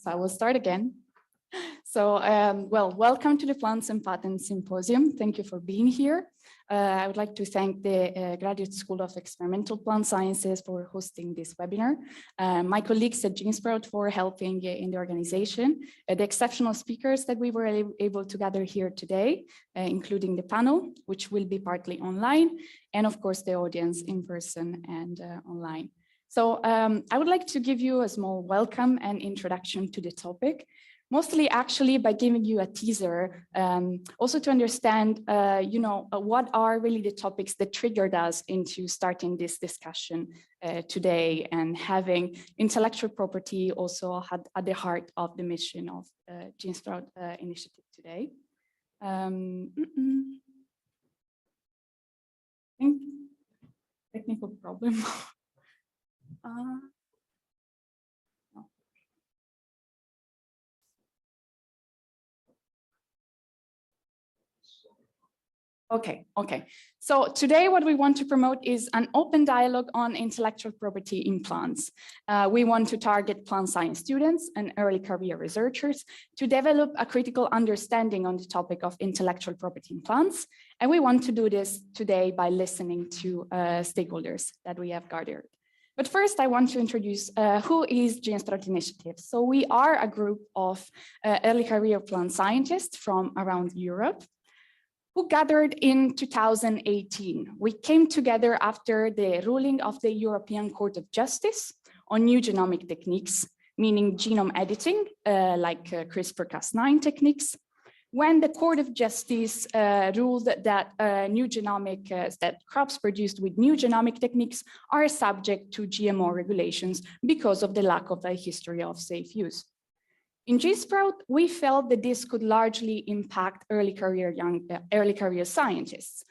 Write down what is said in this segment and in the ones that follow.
So I will start again. So, well, welcome to the Plants and Patents Symposium. Thank you for being here. I would like to thank the Graduate School of Experimental Plant Sciences for hosting this webinar, my colleagues at GeneSprout for helping in the organization, the exceptional speakers that we were able to gather here today, including the panel, which will be partly online, and of course the audience in person and online. So I would like to give you a small welcome and introduction to the topic, mostly actually by giving you a teaser, also to understand, what are really the topics that triggered us into starting this discussion today and having intellectual property also at the heart of the mission of GeneSprout Initiative today. I think technical problem. Okay. So today what we want to promote is an open dialogue on intellectual property in plants. We want to target plant science students and early career researchers to develop a critical understanding on the topic of intellectual property in plants. And we want to do this today by listening to stakeholders that we have gathered. But first, I want to introduce who is GeneSprout Initiative. So we are a group of early career plant scientists from around Europe who gathered in 2018. We came together after the ruling of the European Court of Justice on new genomic techniques, meaning genome editing, like CRISPR-Cas9 techniques, when the Court of Justice ruled that that crops produced with new genomic techniques are subject to GMO regulations because of the lack of a history of safe use. In GeneSprout, we felt that this could largely impact early career scientists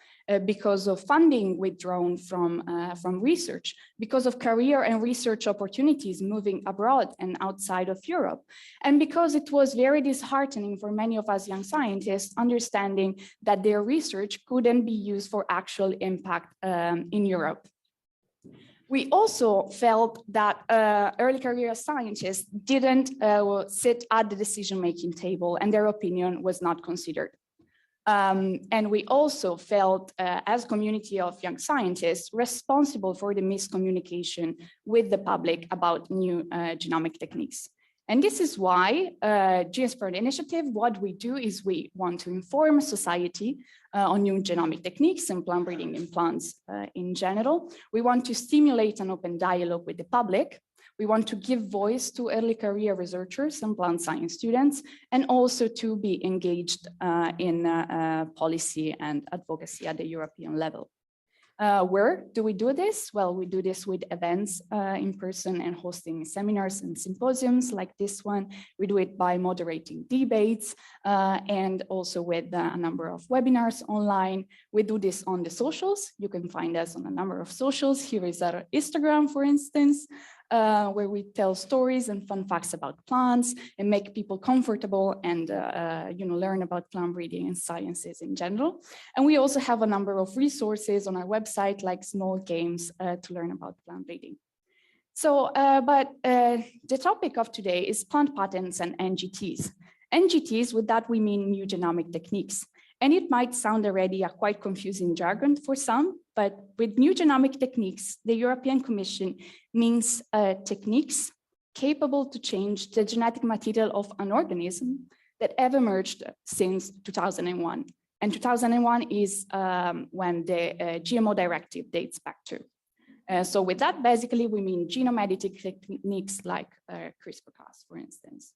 because of funding withdrawn from research, because of career and research opportunities moving abroad and outside of Europe, and because it was very disheartening for many of us young scientists understanding that their research couldn't be used for actual impact in Europe. We also felt that early career scientists didn't sit at the decision-making table and their opinion was not considered. And we also felt, as a community of young scientists, responsible for the miscommunication with the public about new genomic techniques. And this is why GeneSprout Initiative, what we do is we want to inform society on new genomic techniques and plant breeding in plants in general. We want to stimulate an open dialogue with the public. We want to give voice to early career researchers and plant science students, and also to be engaged in policy and advocacy at the European level. Where do we do this? Well, we do this with events in person and hosting seminars and symposiums like this one. We do it by moderating debates and also with a number of webinars online. We do this on the socials. You can find us on a number of socials. Here is our Instagram, for instance, where we tell stories and fun facts about plants and make people comfortable and learn about plant breeding and sciences in general. And we also have a number of resources on our website, like small games to learn about plant breeding. So, the topic of today is plant patents and NGTs. NGTs, with that we mean new genomic techniques. And it might sound already a quite confusing jargon for some, but with new genomic techniques, the European Commission means techniques capable to change the genetic material of an organism that have emerged since 2001. And 2001 is when the GMO directive dates back to. So with that, basically, we mean genome editing techniques like CRISPR-Cas, for instance.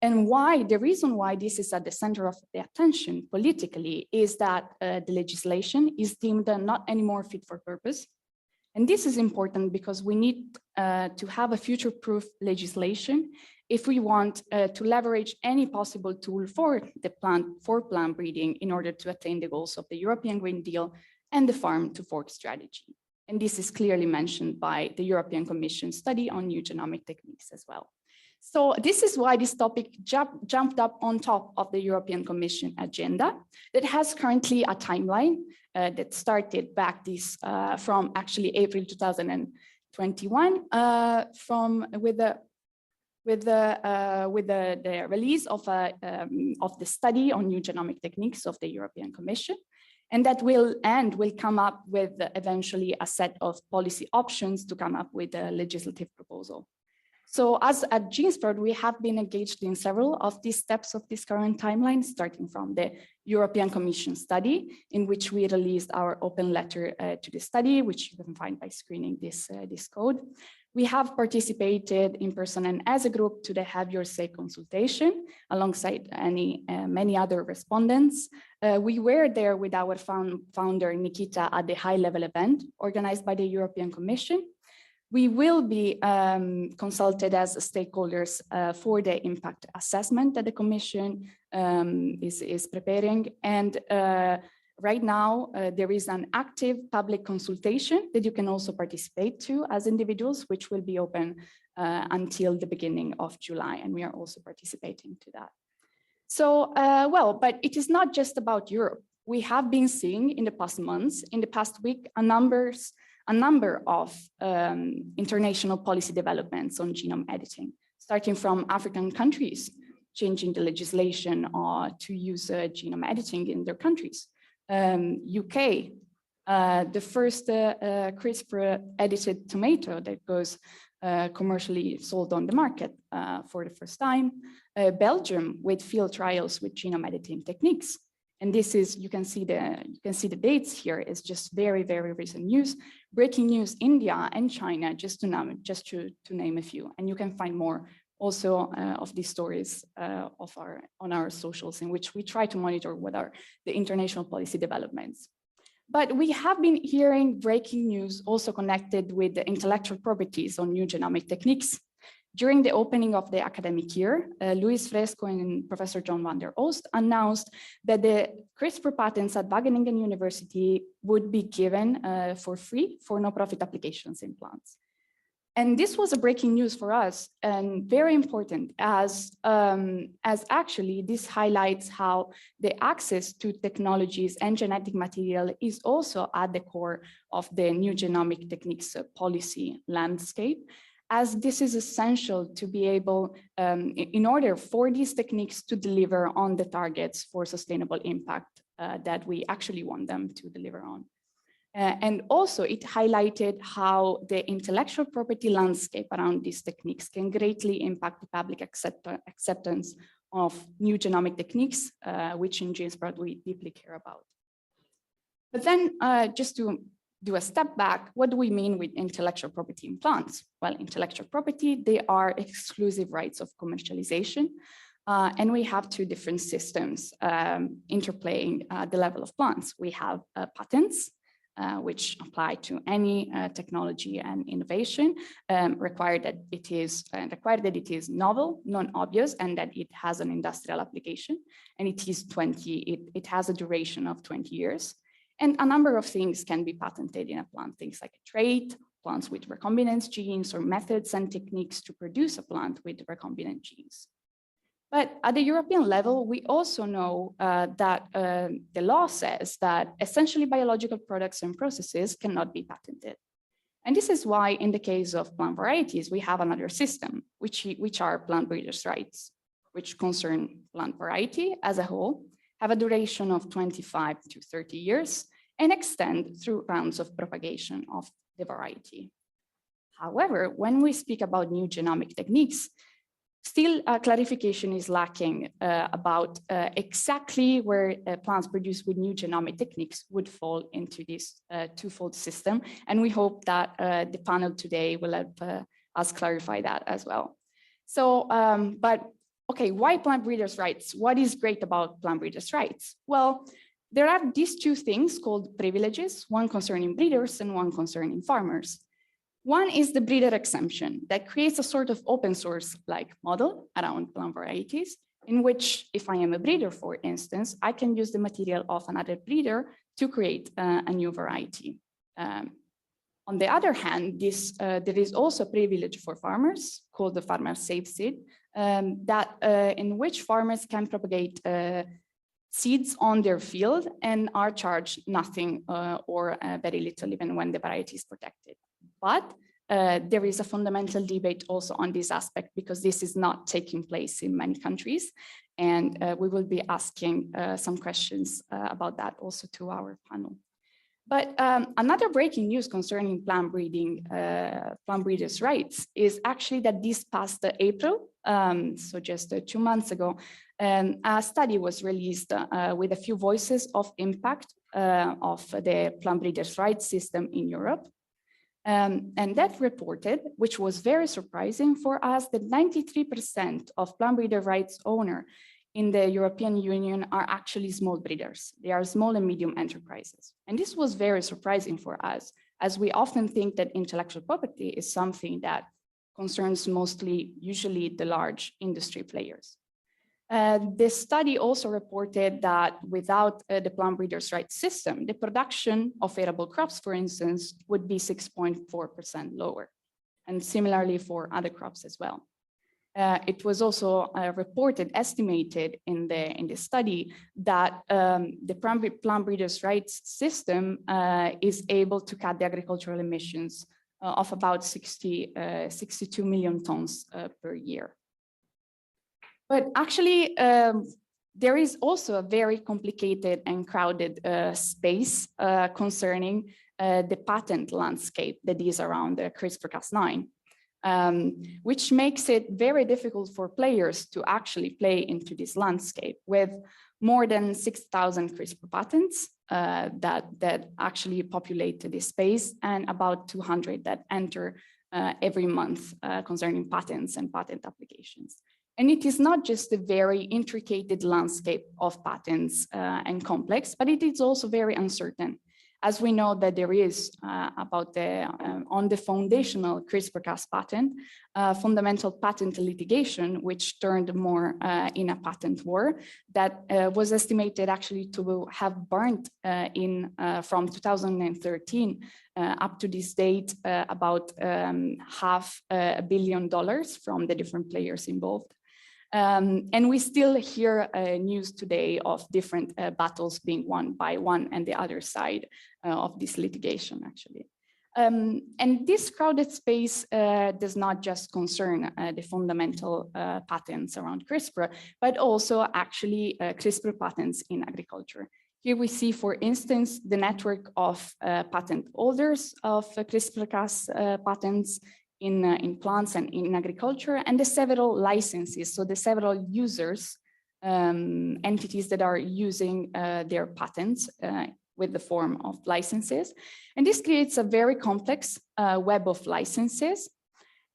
And why, the reason why this is at the center of the attention politically is that the legislation is deemed not anymore fit for purpose. And this is important because we need to have a future-proof legislation if we want to leverage any possible tool for plant breeding in order to attain the goals of the European Green Deal and the farm to fork strategy. And this is clearly mentioned by the European Commission study on new genomic techniques as well. So this is why this topic jumped up on top of the European Commission agenda that has currently a timeline that started back from actually April 2021 with the with the release of the study on new genomic techniques of the European Commission. And that will come up with eventually a set of policy options to come up with a legislative proposal. So as at GeneSprout, we have been engaged in several of these steps of this current timeline, starting from the European Commission study, in which we released our open letter to the study, which you can find by screening this code. We have participated in person and as a group to the Have Your Say consultation, alongside many other respondents. We were there with our founder, Nikita, at the high-level event organized by the European Commission. We will be consulted as stakeholders for the impact assessment that the Commission is preparing. And right now, there is an active public consultation that you can also participate to as individuals, which will be open until the beginning of July. And we are also participating to that. So, but it is not just about Europe. We have been seeing in the past months, in the past week, a number of international policy developments on genome editing, starting from African countries, changing the legislation to use genome editing in their countries. UK, the first CRISPR-edited tomato that goes commercially sold on the market for the first time. Belgium with field trials with genome editing techniques. And this is, you can see the dates here, is just very, very recent news. Breaking news, India and China, just to name a few. And you can find more also of these stories on our socials, in which we try to monitor what are the international policy developments. But we have been hearing breaking news also connected with the intellectual properties on new genomic techniques. During the opening of the academic year, Luis Fresco and Professor John van der Oost announced that the CRISPR patents at Wageningen University would be given for free for no-profit applications in plants. And this was a breaking news for us and very important as actually this highlights how the access to technologies and genetic material is also at the core of the new genomic techniques policy landscape, as this is essential to be able, in order for these techniques to deliver on the targets for sustainable impact that we actually want them to deliver on. And also it highlighted how the intellectual property landscape around these techniques can greatly impact the public acceptance of new genomic techniques, which in GeneSprout we deeply care about. But then just to do a step back, what do we mean with intellectual property in plants? Well, intellectual property, they are exclusive rights of commercialization. And we have two different systems interplaying at the level of plants. We have patents, which apply to any technology and innovation, required that it is novel, non-obvious, and that it has an industrial application, and it has a duration of 20 years. And a number of things can be patented in a plant, things like a trait, plants with recombinant genes, or methods and techniques to produce a plant with recombinant genes. But at the European level, we also know that the law says that essentially biological products and processes cannot be patented. And this is why in the case of plant varieties, we have another system, which are plant breeders' rights, which concern plant variety as a whole, have a duration of 25 to 30 years, and extend through rounds of propagation of the variety. However, when we speak about new genomic techniques, still clarification is lacking about exactly where plants produced with new genomic techniques would fall into this twofold system. And we hope that the panel today will help us clarify that as well. So, okay, why plant breeders' rights? What is great about plant breeders' rights? Well, there are these two things called privileges, one concerning breeders and one concerning farmers. One is the breeder exemption that creates a sort of open source like model around plant varieties, in which if I am a breeder, for instance, I can use the material of another breeder to create a new variety. On the other hand, there is also a privilege for farmers called the farmer safe seed, in which farmers can propagate seeds on their field and are charged nothing or very little even when the variety is protected. But there is a fundamental debate also on this aspect because this is not taking place in many countries. And we will be asking some questions about that also to our panel. But another breaking news concerning plant breeding, plant breeders' rights is actually that this past April, so just 2 months ago, a study was released with a few voices of impact of the plant breeders' rights system in Europe. And that reported, which was very surprising for us, that 93% of plant breeder rights owners in the European Union are actually small breeders. They are small and medium enterprises. And this was very surprising for us, as we often think that intellectual property is something that concerns mostly, usually the large industry players. This study also reported that without the plant breeders' rights system, the production of arable crops, for instance, would be 6.4% lower, and similarly for other crops as well. It was also estimated in the study that the plant breeders' rights system is able to cut the agricultural emissions of about 62 million tons per year. But actually, there is also a very complicated and crowded space concerning the patent landscape that is around CRISPR-Cas9. Which makes it very difficult for players to actually play into this landscape with more than 6,000 CRISPR patents that actually populate this space and about 200 that enter every month concerning patents and patent applications. And it is not just a very intricate landscape of patents and complex, but it is also very uncertain. As we know that there is about on the foundational CRISPR-Cas patent, fundamental patent litigation, which turned more in a patent war that was estimated actually to have burned from 2013 up to this date about $500 million from the different players involved. And we still hear news today of different battles being won by one and the other side of this litigation, actually. And this crowded space does not just concern the fundamental patents around CRISPR, but also actually CRISPR patents in agriculture. Here we see, for instance, the network of patent holders of CRISPR-Cas patents in plants and in agriculture, and the several licenses, so the several users, entities that are using their patents with the form of licenses. And this creates a very complex web of licenses.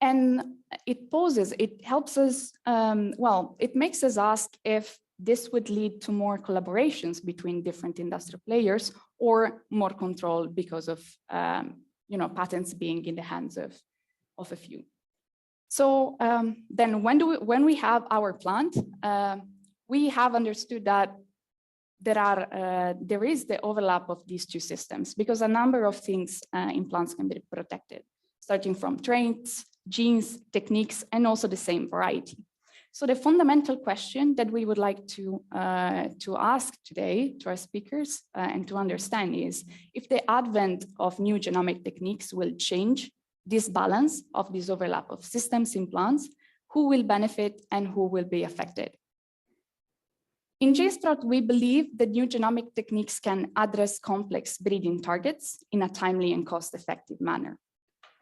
And it helps us, it makes us ask if this would lead to more collaborations between different industrial players or more control because of patents being in the hands of a few. So then when we have our plant, we have understood that there is the overlap of these two systems because a number of things in plants can be protected, starting from traits, genes, techniques, and also the same variety. So the fundamental question that we would like to ask today to our speakers and to understand is if the advent of new genomic techniques will change this balance of this overlap of systems in plants, who will benefit and who will be affected. In GeneSprout, we believe that new genomic techniques can address complex breeding targets in a timely and cost-effective manner.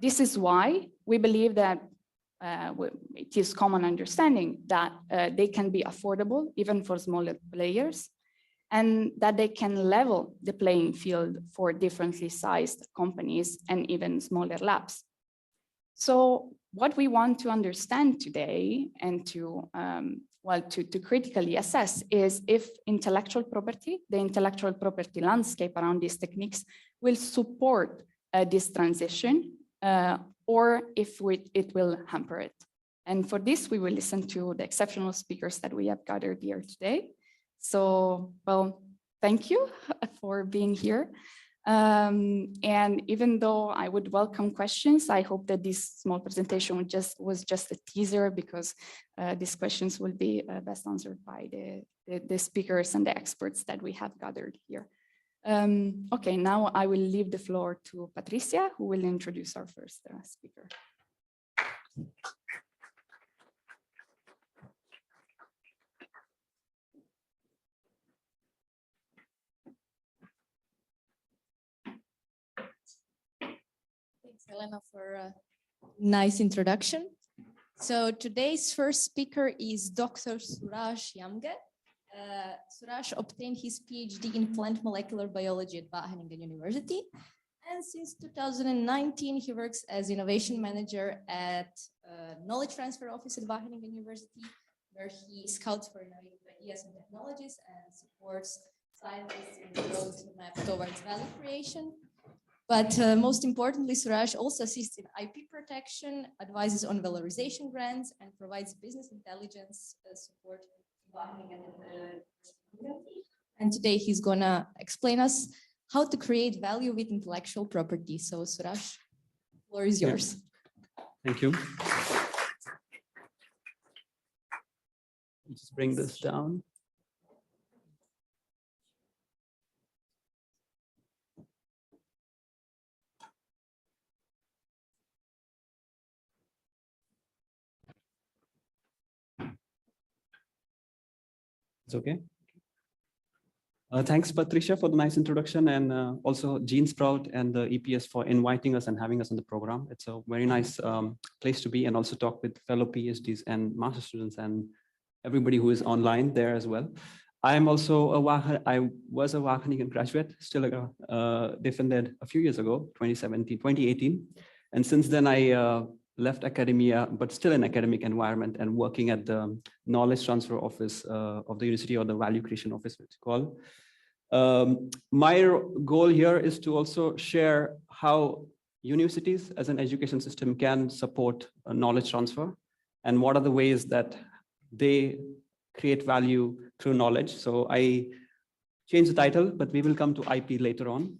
This is why we believe that it is common understanding that they can be affordable even for smaller players, and that they can level the playing field for differently sized companies and even smaller labs. So what we want to understand today and to critically assess is if the intellectual property landscape around these techniques will support this transition or if it will hamper it. And for this, we will listen to the exceptional speakers that we have gathered here today. So, well, thank you for being here. And even though I would welcome questions, I hope that this small presentation was just a teaser because these questions will be best answered by the speakers and the experts that we have gathered here. Okay, now I will leave the floor to Patricia, who will introduce our first speaker. Thanks, Elena, for a nice introduction. So today's first speaker is Dr. Suraj Jamge. Suraj obtained his PhD in plant molecular biology at Wageningen University. And since 2019, he works as innovation manager at Knowledge Transfer Office at Wageningen University, where he scouts for innovative ideas and technologies and supports scientists in the roadmap towards value creation. But most importantly, Suraj also assists in IP protection, advises on valorization grants, and provides business intelligence support. And today he's gonna explain us how to create value with intellectual property. So Suraj, the floor is yours. Thank you. Just bring this down. It's okay. Thanks, Patricia, for the nice introduction, and also GeneSprout and the EPS for inviting us and having us on the program. It's a very nice place to be and also talk with fellow PhDs and master students and everybody who is online there as well. I am also I was a Wageningen graduate, still defended a few years ago, 2018. And since then I left academia, but still in academic environment and working at the knowledge transfer office of the university, or the value creation office, which it's called. My goal here is to also share how universities as an education system can support knowledge transfer and what are the ways that they create value through knowledge. So I changed the title, but we will come to IP later on.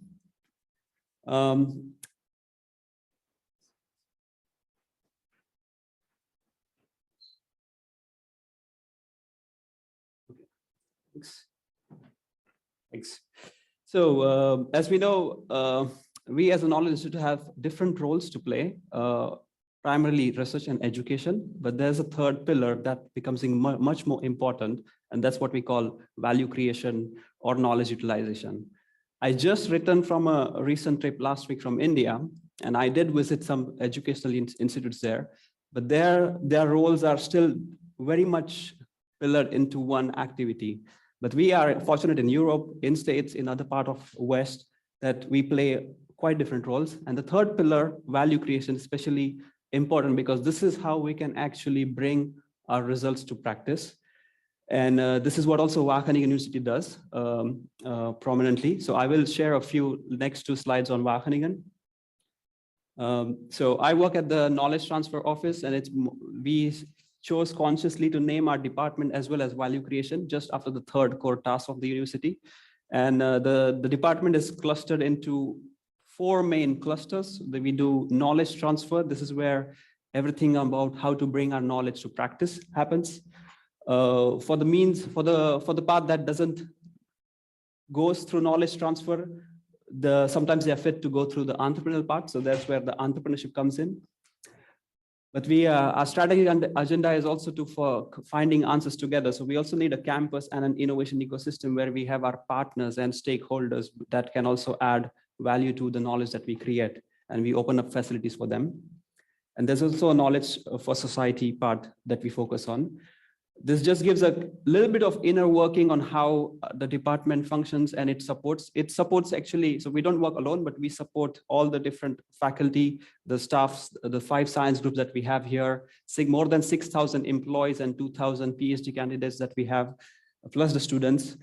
Thanks. So as we know, we as a knowledge institute have different roles to play, primarily research and education, but there's a third pillar that becomes much more important, and that's what we call value creation or knowledge utilization. I just returned from a recent trip last week from India, and I did visit some educational institutes there, but their roles are still very much pillared into one activity. But we are fortunate in Europe, in States, in other part of West, that we play quite different roles. And the third pillar, value creation, is especially important because this is how we can actually bring our results to practice. And this is what also Wageningen University does prominently. So I will share a few next two slides on Wageningen. So I work at the knowledge transfer office, and we chose consciously to name our department as well as value creation just after the third core task of the university. And the department is clustered into 4 main clusters. We do knowledge transfer. This is where everything about how to bring our knowledge to practice happens. For the part that goes through knowledge transfer, sometimes they are fit to go through the entrepreneurial part. So that's where the entrepreneurship comes in. But our strategy and agenda is also for finding answers together. So we also need a campus and an innovation ecosystem where we have our partners and stakeholders that can also add value to the knowledge that we create, and we open up facilities for them. And there's also a knowledge for society part that we focus on. This just gives a little bit of inner working on how the department functions, and it supports actually, so we don't work alone, but we support all the different faculty, the staffs, the 5 science groups that we have here, more than 6,000 employees and 2,000 PhD candidates that we have, plus the students.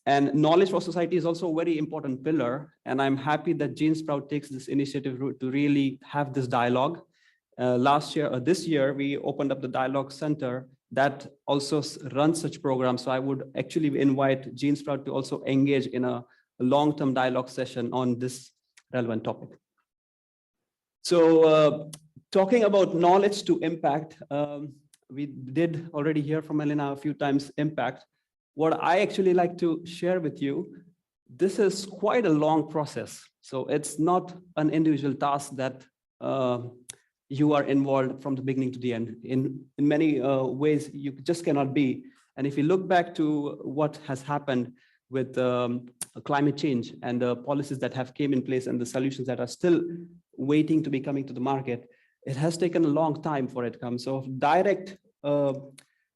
And knowledge for society is also a very important pillar. And I'm happy that GeneSprout takes this initiative to really have this dialogue. This year, we opened up the Dialogue Center that also runs such programs. So I would actually invite GeneSprout to also engage in a long-term dialogue session on this relevant topic. So talking about knowledge to impact, we did already hear from Elena a few times impact. What I actually like to share with you this is quite a long process. So it's not an individual task that you are involved from the beginning to the end. In many ways, you just cannot be. And if you look back to what has happened with climate change and the policies that have came in place and the solutions that are still waiting to be coming to the market, it has taken a long time for it to come. So direct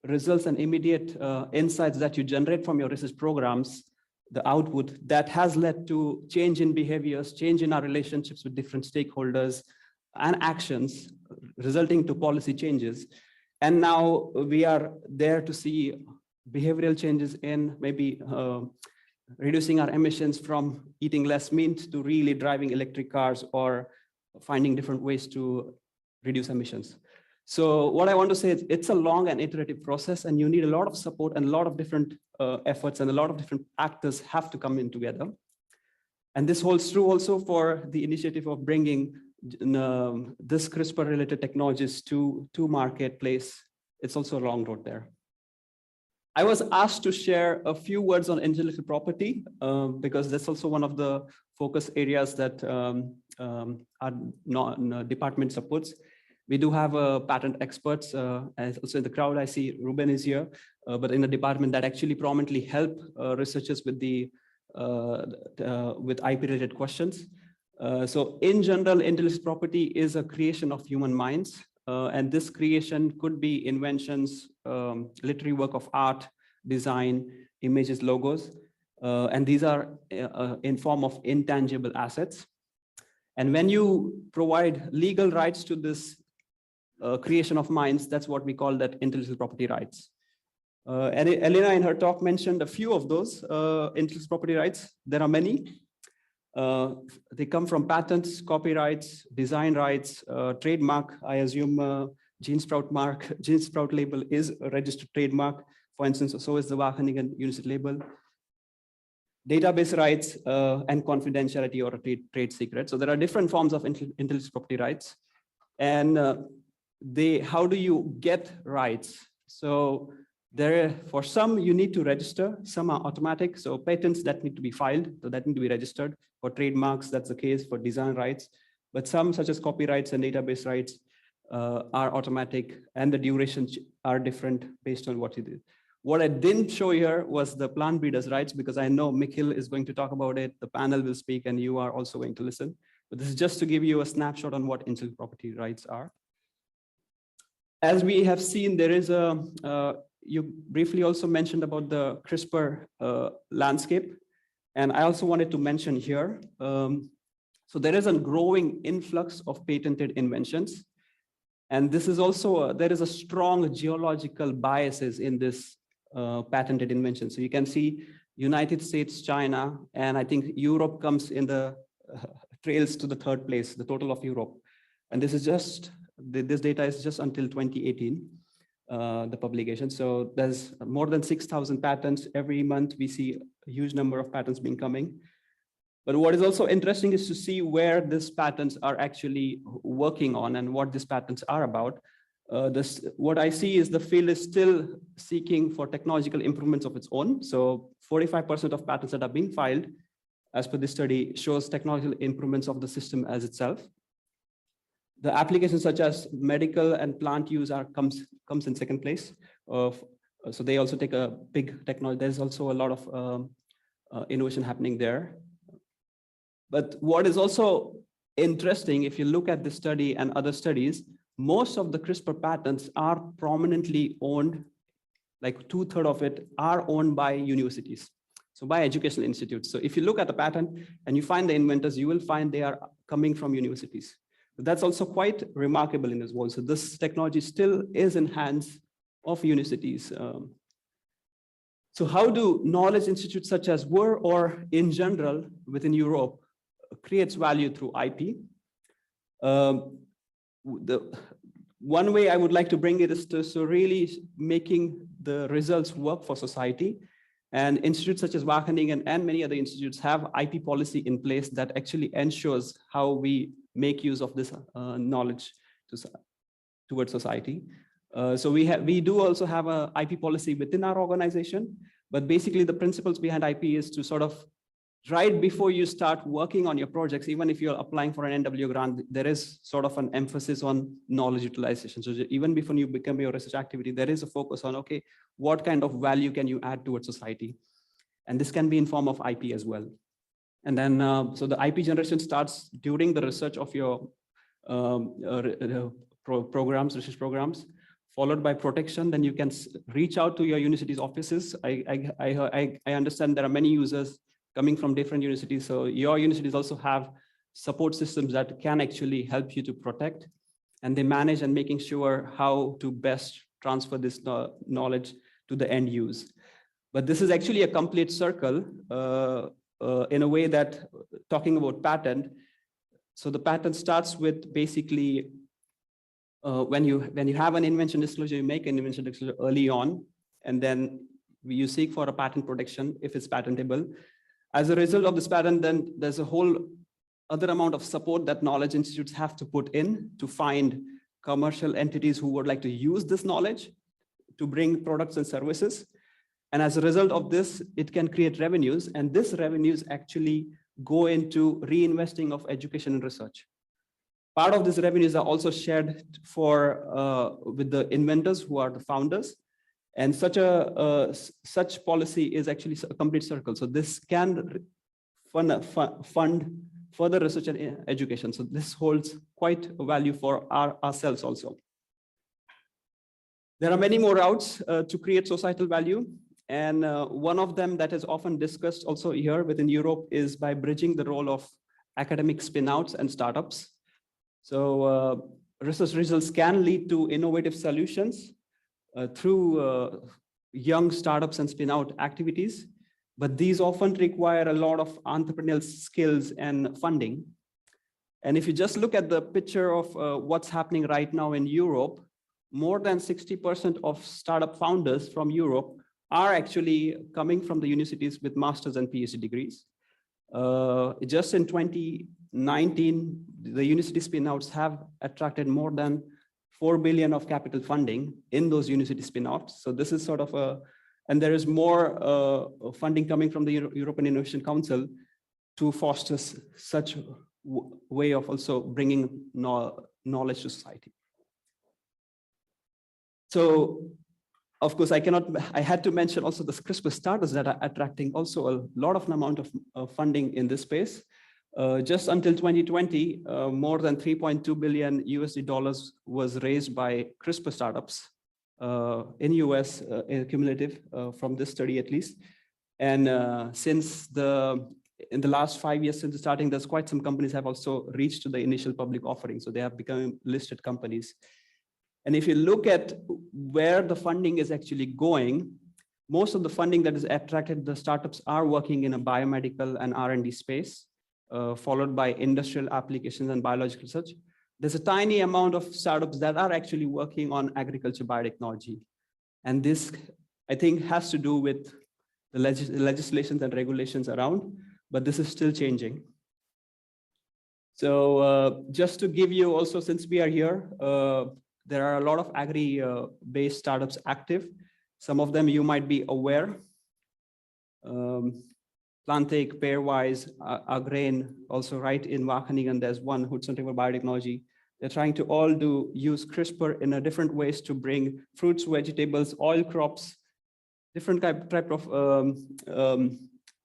results and immediate insights that you generate from your research programs, the output that has led to change in behaviors, change in our relationships with different stakeholders and actions resulting to policy changes. And now we are there to see behavioral changes in maybe reducing our emissions from eating less meat to really driving electric cars or finding different ways to reduce emissions. So what I want to say is it's a long and iterative process, and you need a lot of support and a lot of different efforts, and a lot of different actors have to come in together. And this holds true also for the initiative of bringing this CRISPR-related technologies to marketplace. It's also a long road there. I was asked to share a few words on intellectual property because that's also one of the focus areas that our department supports. We do have patent experts, and also in the crowd I see Ruben is here, but in the department that actually prominently help researchers with the with IP-related questions. So in general, intellectual property is a creation of human minds, and this creation could be inventions, literary work of art, design, images, logos, and these are in form of intangible assets. And when you provide legal rights to this creation of minds, that's what we call that intellectual property rights. And Elena in her talk mentioned a few of those intellectual property rights. There are many. They come from patents, copyrights, design rights, trademark. I assume GeneSprout label is a registered trademark. For instance, so is the Wageningen University label. Database rights and confidentiality or a trade secret. So there are different forms of intellectual property rights. And how do you get rights? So for some, you need to register. Some are automatic. So patents that need to be filed, so that need to be registered. For trademarks, that's the case for design rights. But some, such as copyrights and database rights, are automatic, and the durations are different based on what you did. What I didn't show here was the plant breeders' rights, because I know Michiel is going to talk about it. The panel will speak, and you are also going to listen. But this is just to give you a snapshot on what intellectual property rights are. As we have seen, there is you briefly also mentioned about the CRISPR landscape. And I also wanted to mention here, so there is a growing influx of patented inventions. And this is also, there is a strong geological biases in this patented invention. So you can see United States, China, and I think Europe comes in the trails to the third place, the total of Europe. And this is just, this data is just until 2018, the publication. So there's more than 6,000 patents. Every month we see a huge number of patents being coming. But what is also interesting is to see where these patents are actually working on and what these patents are about. What I see is the field is still seeking for technological improvements of its own. So 45% of patents that are being filed, as per this study, shows technological improvements of the system as itself. The applications such as medical and plant use comes in second place. So they also take a big technology. There's also a lot of innovation happening there. But what is also interesting, if you look at this study and other studies, most of the CRISPR patents are prominently owned, like 2/3 of it are owned by universities, so by educational institutes. So if you look at the patent and you find the inventors, you will find they are coming from universities. But that's also quite remarkable in this world. So this technology still is in hands of universities. So how do knowledge institutes such as WUR or in general within Europe creates value through IP? The one way I would like to bring it is to really making the results work for society. And institutes such as Wageningen and many other institutes have IP policy in place that actually ensures how we make use of this knowledge towards society. So we do also have a IP policy within our organization, but basically the principles behind IP is to sort of right before you start working on your projects, even if you're applying for an NW grant, there is sort of an emphasis on knowledge utilization. So even before you become your research activity, there is a focus on, okay, what kind of value can you add towards society? And this can be in form of IP as well. And then, so the IP generation starts during the research of your research programs, followed by protection. Then you can reach out to your university's offices. I understand there are many users coming from different universities. So your universities also have support systems that can actually help you to protect, and they manage and making sure how to best transfer this knowledge to the end use. But this is actually a complete circle in a way that talking about patent. So the patent starts with basically when you have an invention disclosure, you make an invention disclosure early on, and then you seek for a patent protection if it's patentable. As a result of this patent, then there's a whole other amount of support that knowledge institutes have to put in to find commercial entities who would like to use this knowledge to bring products and services. And as a result of this, it can create revenues, and this revenues actually go into reinvesting of education and research. Part of these revenues are also shared with the inventors who are the founders. And such policy is actually a complete circle. So this can fund further research and education. So this holds quite a value for ourselves also. There are many more routes to create societal value. And one of them that is often discussed also here within Europe is by bridging the role of academic spin-outs and startups. So research results can lead to innovative solutions through young startups and spin-out activities, but these often require a lot of entrepreneurial skills and funding. And if you just look at the picture of what's happening right now in Europe, more than 60% of startup founders from Europe are actually coming from the universities with master's and PhD degrees. Just in 2019, the university spin-outs have attracted more than 4 billion of capital funding in those university spin-outs. So this is sort of and there is more funding coming from the European Innovation Council to foster such way of also bringing knowledge to society. So, of course, I had to mention also the CRISPR startups that are attracting also a lot of amount of funding in this space. Just until 2020, more than $3.2 billion was raised by CRISPR startups in US, cumulative from this study at least. And in the last 5 years since starting, there's quite some companies have also reached to the initial public offering. So they have become listed companies. And if you look at where the funding is actually going, most of the funding that is attracted, the startups are working in a biomedical and R&D space, followed by industrial applications and biological research. There's a tiny amount of startups that are actually working on agriculture biotechnology. And this, I think, has to do with the legislations and regulations around, but this is still changing. So just to give you also, since we are here, there are a lot of agri-based startups active. Some of them you might be aware. Plantake, Pairwise, Agrain, also right in Wageningen, there's one, Hudson River Biotechnology. They're trying to all use CRISPR in a different ways to bring fruits, vegetables, oil crops, different type of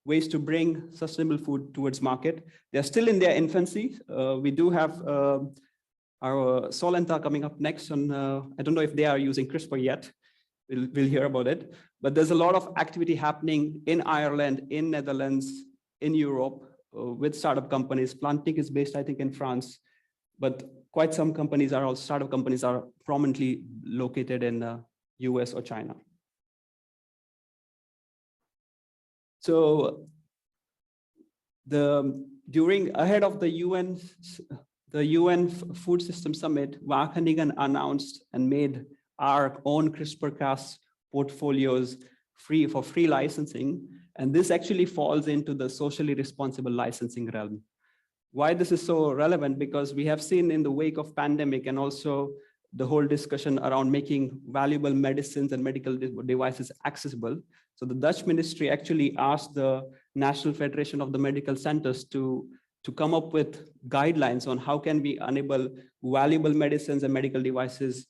ways to bring sustainable food towards market. They're still in their infancy. We do have our Solynta coming up next, and I don't know if they are using CRISPR yet. We'll hear about it. But there's a lot of activity happening in Ireland, in Netherlands, in Europe, with startup companies. Plantake is based, I think, in France, but quite some companies are also startup companies are prominently located in US or China. So ahead of the UN Food System Summit, Wageningen announced and made our own CRISPR-Cas portfolios free licensing. And this actually falls into the socially responsible licensing realm. Why this is so relevant? Because we have seen in the wake of pandemic and also the whole discussion around making valuable medicines and medical devices accessible. So the Dutch ministry actually asked the National Federation of the Medical Centers to come up with guidelines on how can we enable valuable medicines and medical devices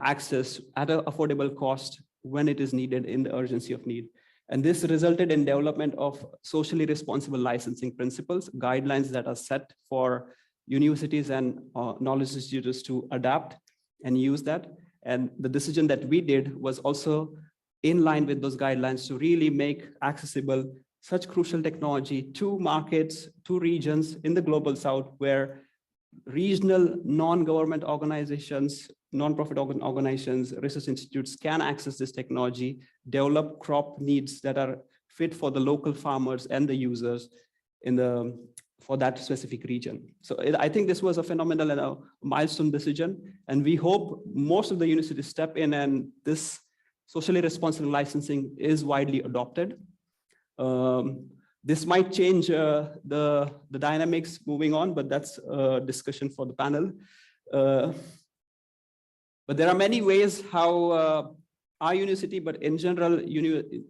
access at an affordable cost when it is needed in the urgency of need. And this resulted in development of socially responsible licensing principles, guidelines that are set for universities and knowledge institutes to adapt and use that. And the decision that we did was also in line with those guidelines to really make accessible such crucial technology to markets, to regions in the global south, where regional non-government organizations, non-profit organizations, research institutes can access this technology, develop crop needs that are fit for the local farmers and the users for that specific region. So I think this was a phenomenal and a milestone decision, and we hope most of the universities step in and this socially responsible licensing is widely adopted. This might change the dynamics moving on, but that's a discussion for the panel. But there are many ways how our university, but in general,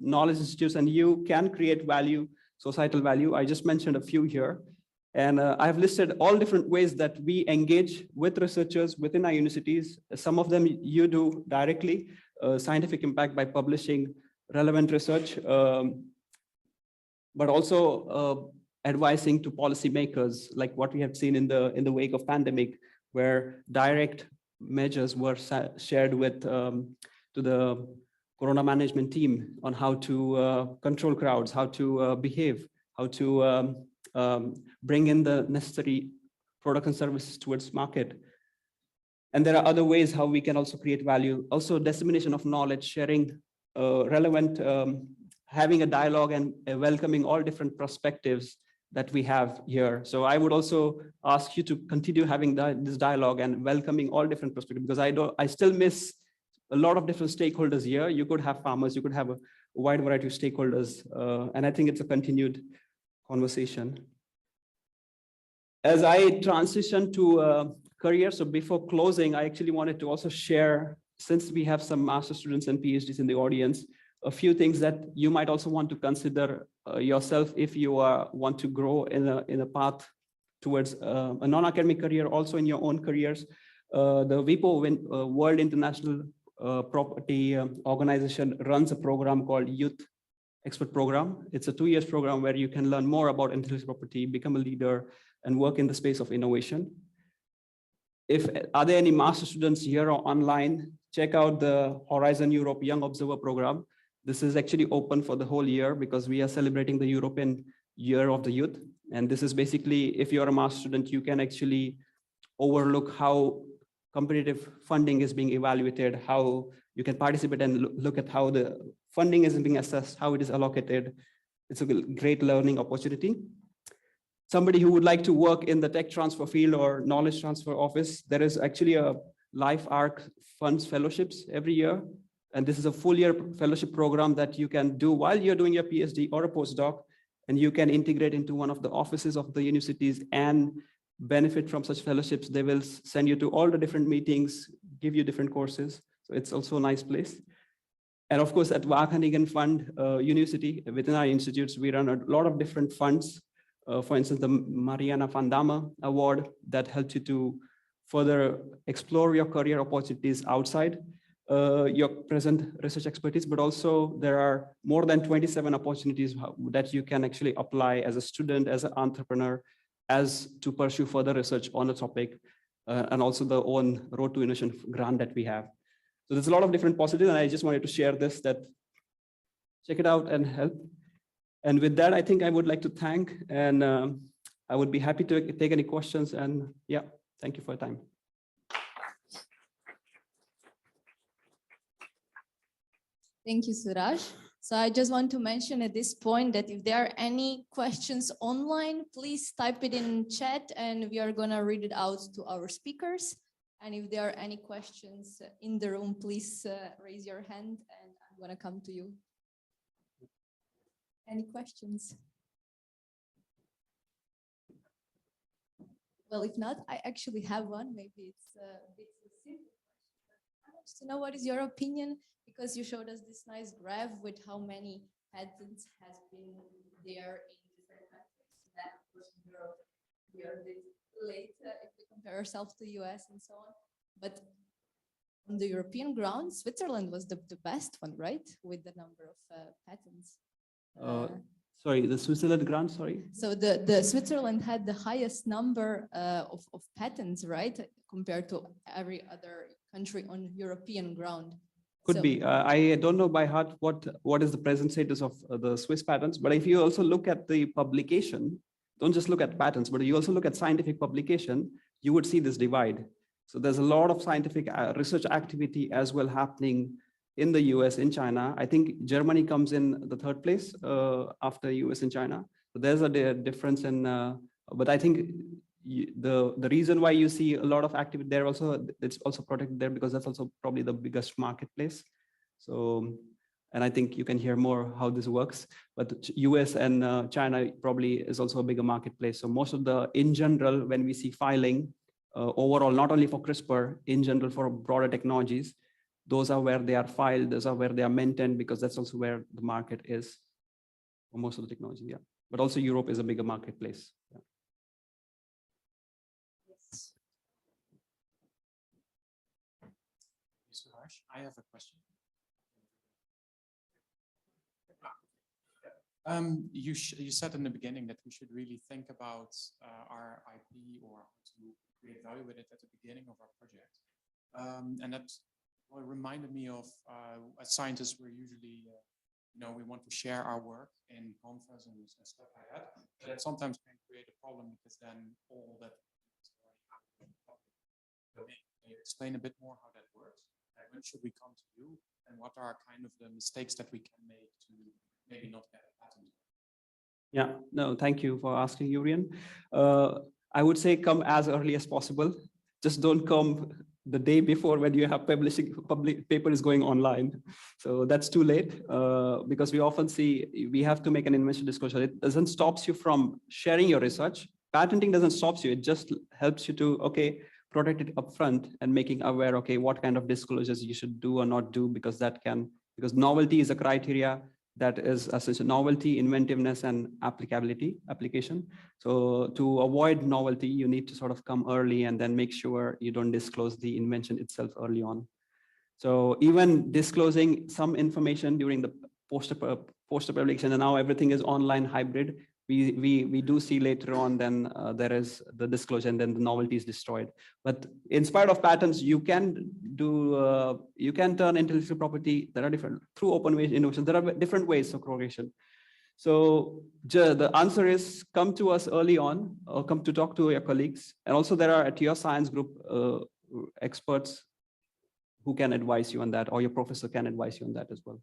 knowledge institutes and you can create value, societal value. I just mentioned a few here. And I've listed all different ways that we engage with researchers within our universities. Some of them you do directly, scientific impact by publishing relevant research, but also advising to policymakers, like what we have seen in the wake of pandemic, where direct measures were shared with to the corona management team on how to control crowds, how to behave, how to bring in the necessary products and services towards market. And there are other ways how we can also create value. Also dissemination of knowledge, sharing relevant, having a dialogue and welcoming all different perspectives that we have here. So I would also ask you to continue having this dialogue and welcoming all different perspectives, because I still miss a lot of different stakeholders here. You could have farmers, you could have a wide variety of stakeholders. And I think it's a continued conversation. As I transition to career, so before closing, I actually wanted to also share, since we have some master students and PhDs in the audience, a few things that you might also want to consider yourself if you want to grow in a path towards a non-academic career, also in your own careers. The WIPO, World International Property Organization, runs a program called Youth Expert Program. It's a 2-year program where you can learn more about intellectual property, become a leader, and work in the space of innovation. Are there any master students here or online? Check out the Horizon Europe Young Observer Program. This is actually open for the whole year because we are celebrating the European Year of the Youth. And this is basically, if you're a master student, you can actually overlook how competitive funding is being evaluated, how you can participate and look at how the funding is being assessed, how it is allocated. It's a great learning opportunity. Somebody who would like to work in the tech transfer field or knowledge transfer office, there is actually a Life Arc Funds Fellowships every year. And this is a full year fellowship program that you can do while you're doing your PhD or a postdoc, and you can integrate into one of the offices of the universities and benefit from such fellowships. They will send you to all the different meetings, give you different courses. So it's also a nice place. And of course, at Wageningen Fund University, within our institutes, we run a lot of different funds. For instance, the Mariana van Damme Award that helps you to further explore your career opportunities outside your present research expertise, but also there are more than 27 opportunities that you can actually apply as a student, as an entrepreneur, as to pursue further research on a topic, and also the own Road to Innovation grant that we have. So there's a lot of different possibilities, and I just wanted to share this, that check it out and help. And with that, I think I would like to thank, and I would be happy to take any questions, and yeah, thank you for your time. Thank you, Suraj. So I just want to mention at this point that if there are any questions online, please type it in chat and we are gonna read it out to our speakers. And if there are any questions in the room, please raise your hand and I'm gonna come to you. Any questions? Well, if not, I actually have one. Maybe it's a bit simple. to know what is your opinion, because you showed us this nice graph with how many patents has been there in different countries. That of course Europe, we are a bit late if we compare ourselves to US and so on. But on the European ground, Switzerland was the best one, right? With the number of patents. Sorry, the Switzerland grant, sorry? So the Switzerland had the highest number of patents, right? Compared to every other country on European ground. Could be. I don't know by heart what is the present status of the Swiss patents, but if you also look at the publication, don't just look at patents, but you also look at scientific publication, you would see this divide. So there's a lot of scientific research activity as well happening in the US, in China. I think Germany comes in the third place after US and China. So there's a difference in, but I think the reason why you see a lot of activity there also, it's also protected there because that's also probably the biggest marketplace. So, and I think you can hear more how this works, but US and China probably is also a bigger marketplace. So most of the, in general, when we see filing overall, not only for CRISPR, in general for broader technologies, those are where they are filed, those are where they are maintained, because that's also where the market is for most of the technology, yeah. But also Europe is a bigger marketplace. Yeah. Yes. Suraj, I have a question. You said in the beginning that we should really think about our IP or to create value with it at the beginning of our project. And that reminded me of as scientists, we're usually, we want to share our work in conferences and stuff like that. But that sometimes can create a problem because then all that can you explain a bit more how that works? And when should we come to you? And what are kind of the mistakes that we can make to maybe not get a patent? Yeah, no, thank you for asking, Urian. I would say come as early as possible. Just don't come the day before when you have public paper is going online. So that's too late because we often see we have to make an invention disclosure. It doesn't stop you from sharing your research. Patenting doesn't stop you. It just helps you to, okay, protect it upfront and making aware, okay, what kind of disclosures you should do or not do, because that can, because novelty is a criteria that is essentially novelty, inventiveness, and application. So to avoid novelty, you need to sort of come early and then make sure you don't disclose the invention itself early on. So even disclosing some information during the poster publication, and now everything is online hybrid, we do see later on then there is the disclosure and then the novelty is destroyed. But in spite of patents, you can do, you can turn intellectual property, there are different, through open innovation, there are different ways of progression. So the answer is come to us early on, or come to talk to your colleagues. And also there are at your science group experts who can advise you on that, or your professor can advise you on that as well.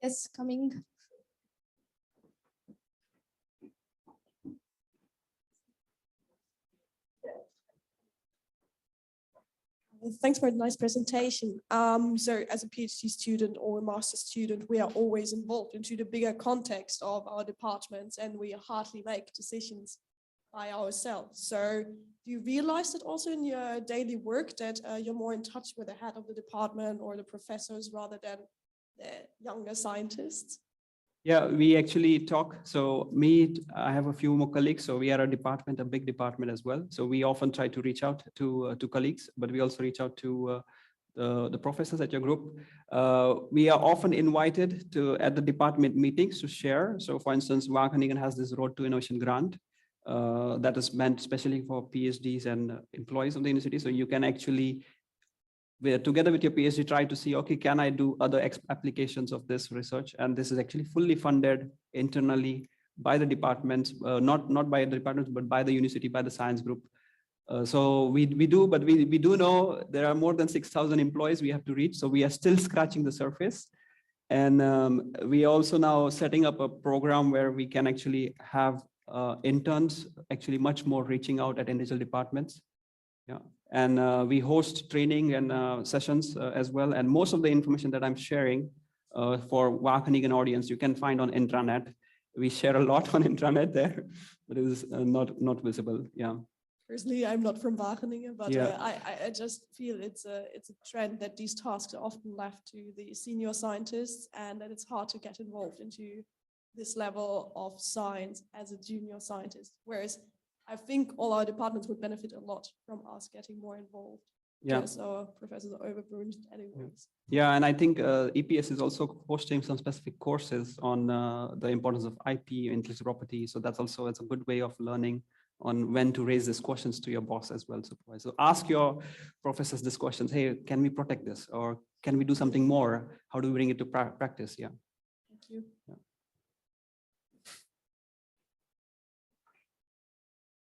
Yes, coming. Thanks for a nice presentation. So as a PhD student or a master's student, we are always involved into the bigger context of our departments, and we hardly make decisions by ourselves. So do you realize that also in your daily work that you're more in touch with the head of the department or the professors rather than the younger scientists? Yeah, we actually talk. So I have a few more colleagues. So we are a department, a big department as well. So we often try to reach out to colleagues, but we also reach out to the professors at your group. We are often invited to at the department meetings to share. So for instance, Wageningen has this Road to Innovation grant that is meant especially for PhDs and employees of the university. So you can actually, together with your PhD, try to see, okay, can I do other applications of this research? And this is actually fully funded internally by the departments, not by the departments, but by the university, by the science group. So we do, but we do know there are more than 6,000 employees we have to reach. So we are still scratching the surface. And we also now setting up a program where we can actually have interns actually much more reaching out at individual departments. Yeah. And we host training and sessions as well. And most of the information that I'm sharing for Wageningen audience, you can find on intranet. We share a lot on intranet there, but it is not visible. Yeah. Personally, I'm not from Wageningen, but Yeah. I just feel it's a trend that these tasks are often left to the senior scientists, and that it's hard to get involved into this level of science as a junior scientist. Whereas I think all our departments would benefit a lot from us getting more involved. Yeah. As our professors are overburdened anyways. Yeah, and I think EPS is also hosting some specific courses on the importance of IP, intellectual property. So that's also, it's a good way of learning on when to raise these questions to your boss as well. So ask your professors these questions. Hey, can we protect this? Or can we do something more? How do we bring it to practice? Yeah. Thank you. Yeah.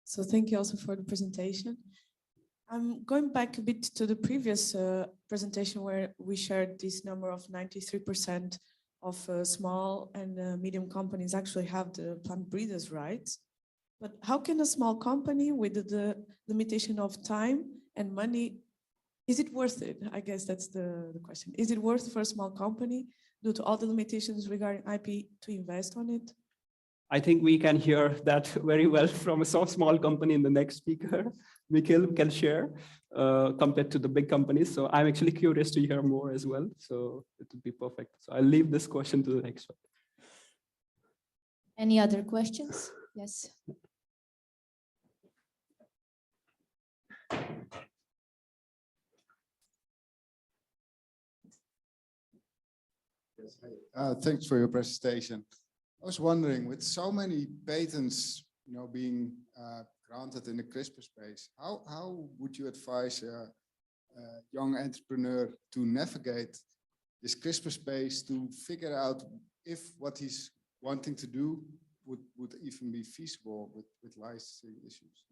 So thank you also for the presentation. I'm going back a bit to the previous presentation where we shared this number of 93% of small and medium companies actually have the plant breeders' rights. But how can a small company with the limitation of time and money, is it worth it? I guess that's the question. Is it worth for a small company, due to all the limitations regarding IP, to invest on it? I think we can hear that very well from a so small company in the next speaker. Michiel can share compared to the big companies. So I'm actually curious to hear more as well. So it would be perfect. So I'll leave this question to the next one. Any other questions? Yes. Yes, thanks for your presentation. I was wondering, with so many patents, being granted in the CRISPR space, how would you advise a young entrepreneur to navigate this CRISPR space to figure out if what he's wanting to do would even be feasible with licensing issues?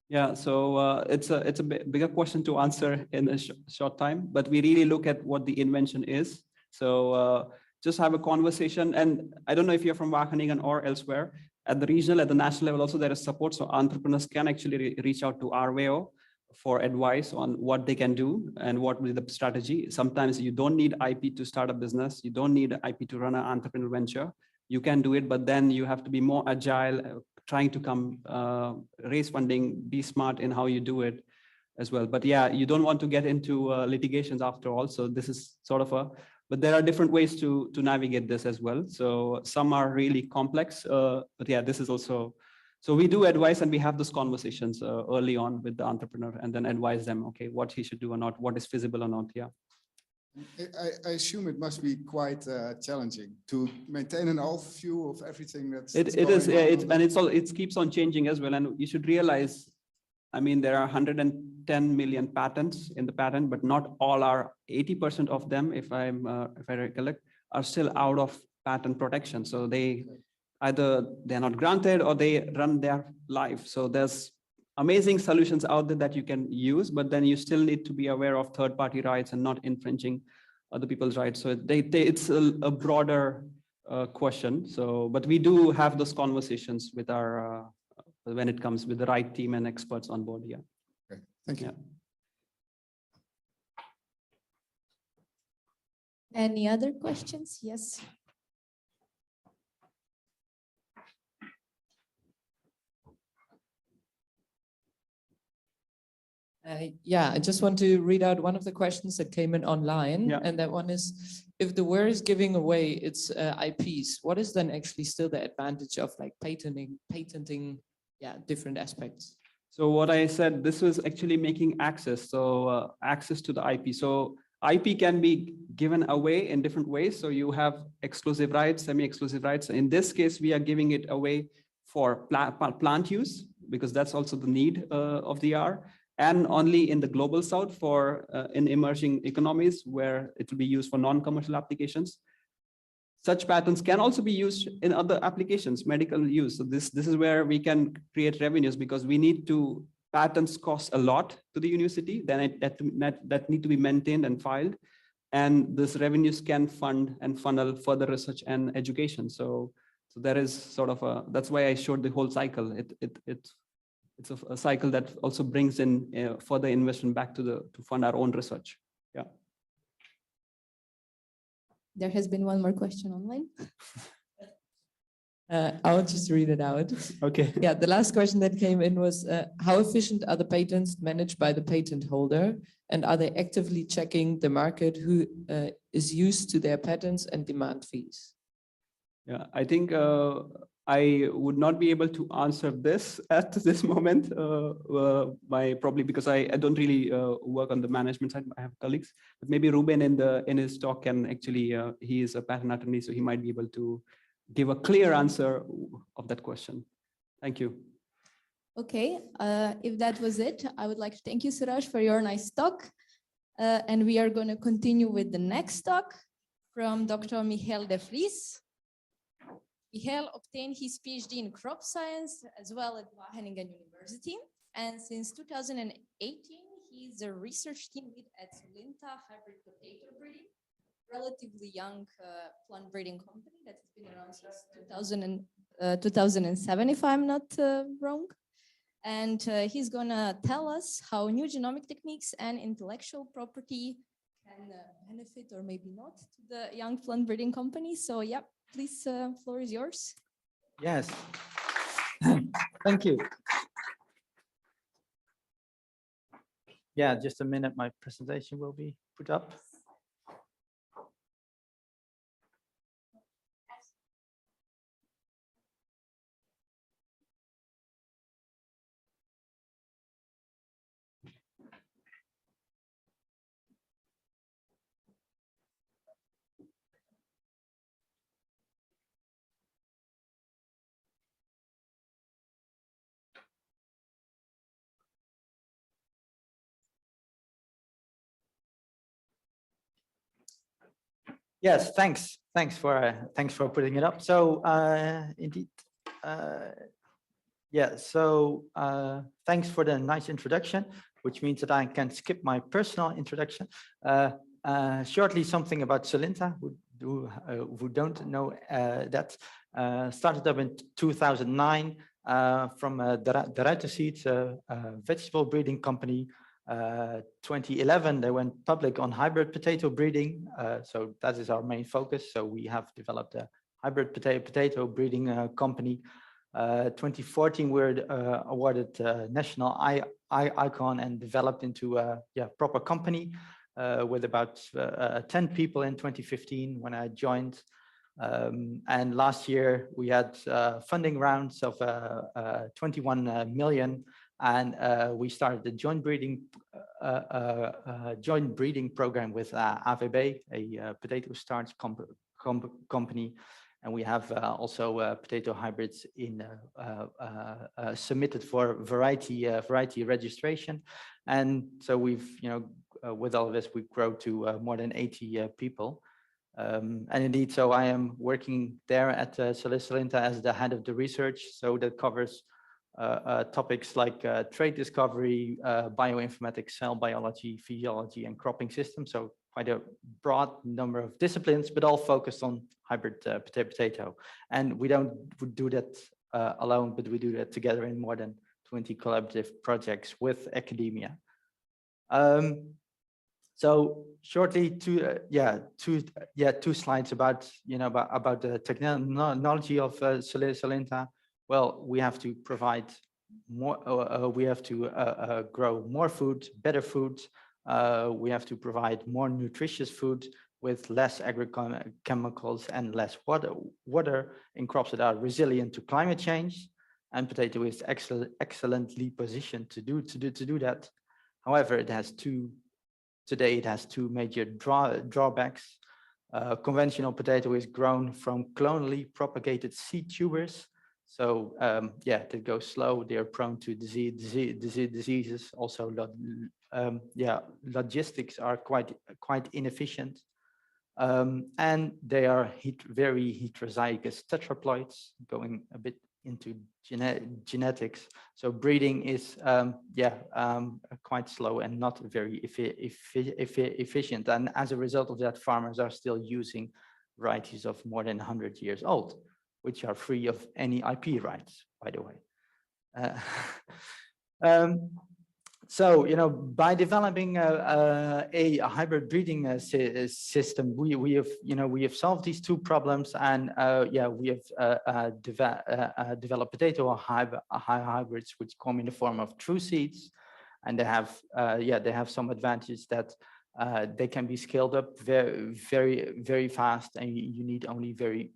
Yeah, so it's a bigger question to answer in a short time, but we really look at what the invention is. So just have a conversation, and I don't know if you're from Wageningen or elsewhere. At the regional, at the national level, also there is support, so entrepreneurs can actually reach out to RWO for advice on what they can do and what will be the strategy. Sometimes you don't need IP to start a business, you don't need IP to run an entrepreneurial venture. You can do it, but then you have to be more agile, trying to raise funding, be smart in how you do it as well. But yeah, you don't want to get into litigations after all. So this is sort of but there are different ways to navigate this as well. So some are really complex, but yeah, this is also, so we do advise and we have those conversations early on with the entrepreneur and then advise them, okay, what he should do or not, what is feasible or not, yeah. I assume it must be quite challenging to maintain an overview of everything that's It is, yeah, it keeps on changing as well. And you should realize, I mean, there are 110 million patents in the patent, but not all are, 80% of them, if I recollect, are still out of patent protection. So they either they're not granted or they run their life. So there's amazing solutions out there that you can use, but then you still need to be aware of third-party rights and not infringing other people's rights. So it's a broader question. So, but we do have those conversations with our when it comes with the right team and experts on board. Yeah. Okay, thank you. Yeah. Any other questions? Yes. Yeah, I just want to read out one of the questions that came in online. Yeah. And that one is, if the world is giving away its IPs, what is then actually still the advantage of like patenting different aspects? So what I said, this was actually making access. So access to the IP. So IP can be given away in different ways. So you have exclusive rights, semi-exclusive rights. In this case, we are giving it away for plant use, because that's also the need of the hour. And only in the global south for in emerging economies where it will be used for non-commercial applications. Such patents can also be used in other applications, medical use. So this is where we can create revenues, because we need to, patents cost a lot to the university, then that need to be maintained and filed. And this revenues can fund and funnel further research and education. So there is sort of that's why I showed the whole cycle. It's a cycle that also brings in further investment back to fund our own research. Yeah. There has been one more question online. I'll just read it out. Okay. Yeah, the last question that came in was, how efficient are the patents managed by the patent holder? And are they actively checking the market who is used to their patents and demand fees? Yeah, I think I would not be able to answer this at this moment, probably because I don't really work on the management side. I have colleagues, but maybe Ruben in his talk can actually, he is a patent attorney, so he might be able to give a clear answer of that question. Thank you. Okay, if that was it, I would like to thank you, Suraj, for your nice talk. And we are going to continue with the next talk from Dr. Michiel de Vries. Michiel obtained his PhD in crop science as well at Wageningen University. And since 2018, he's a research team lead at Solynta Hybrid Potato Breeding, relatively young plant breeding company that has been around since 2007, if I'm not wrong. And he's gonna tell us how new genomic techniques and intellectual property can benefit or maybe not to the young plant breeding company. So yeah, please, floor is yours. Yes, thank you. Yeah, just a minute, my presentation will be put up. Yes, thanks for putting it up. So indeed, yeah. So thanks for the nice introduction, which means that I can skip my personal introduction. Shortly, something about Solynta, who don't know that. Started up in 2009 from the Euroseeds, a vegetable breeding company. 2011, they went public on hybrid potato breeding. So that is our main focus. So we have developed a hybrid potato breeding company. 2014, we were awarded national icon and developed into a proper company with about 10 people in 2015 when I joined. And last year we had funding rounds of 21 million. And we started a joint breeding program with AVB, a potato starch company, and we have also potato hybrids in submitted for variety registration. And so we've, with all of this, we grow to more than 80 people. And indeed, so I am working there at Solynta as the head of the research. So that covers topics like trait discovery, bioinformatics, cell biology, physiology, and cropping systems. So quite a broad number of disciplines, but all focused on hybrid potato. And we don't do that alone, but we do that together in more than 20 collaborative projects with academia. So shortly, two slides about about the technology of Solynta. Well, we have to provide more. We have to grow more food, better food. We have to provide more nutritious food with less agrochemicals and less water in crops that are resilient to climate change. And potato is excellently positioned to do that. However, today it has two major drawbacks. Conventional potato is grown from clonally propagated seed tubers. So that goes slow. They are prone to diseases. Also, logistics are quite inefficient, and they are very heterozygous tetraploids, going a bit into genetics. So breeding is quite slow and not very efficient. And as a result of that, farmers are still using varieties of more than 100 years old, which are free of any IP rights, by the way. So, by developing a hybrid breeding system, we have solved these two problems, and we have developed potato hybrids which come in the form of true seeds, and they have some advantage that they can be scaled up very fast, and you need only very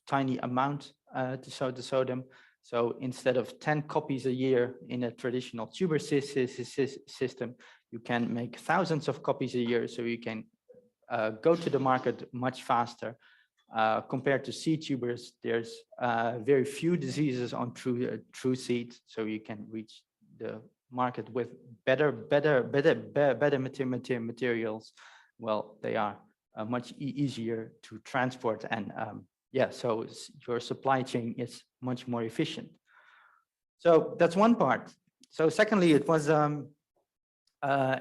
tiny amount to sow them. So instead of 10 copies a year in a traditional tuber system, you can make thousands of copies a year. So you can go to the market much faster. Compared to seed tubers, there's very few diseases on true seeds. So you can reach the market with better materials. Well, they are much easier to transport, and so your supply chain is much more efficient. So that's one part. So secondly, it was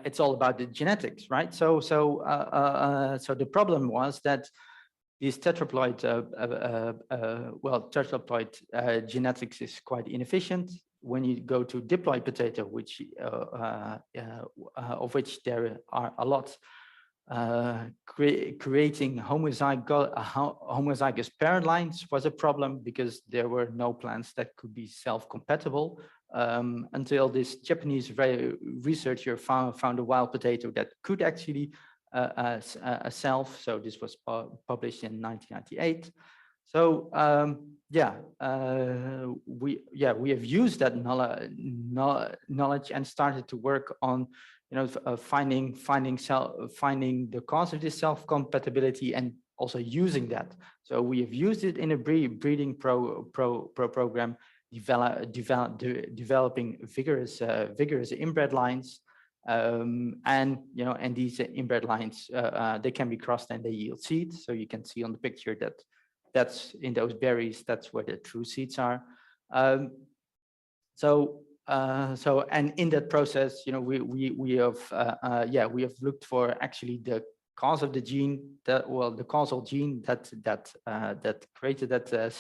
it's all about the genetics, right? So the problem was that these tetraploid genetics is quite inefficient. When you go to diploid potato, which of which there are a lot, creating homozygous parent lines was a problem because there were no plants that could be self-compatible until this Japanese researcher found a wild potato that could actually self. So this was published in 1998. So we have used that knowledge and started to work on finding the cause of this self-compatibility and also using that. So we have used it in a breeding program, developing vigorous inbred lines, and these inbred lines they can be crossed and they yield seeds. So you can see on the picture that that's in those berries. That's where the true seeds are. And in that process, we have looked for actually the cause of the gene the causal gene that created that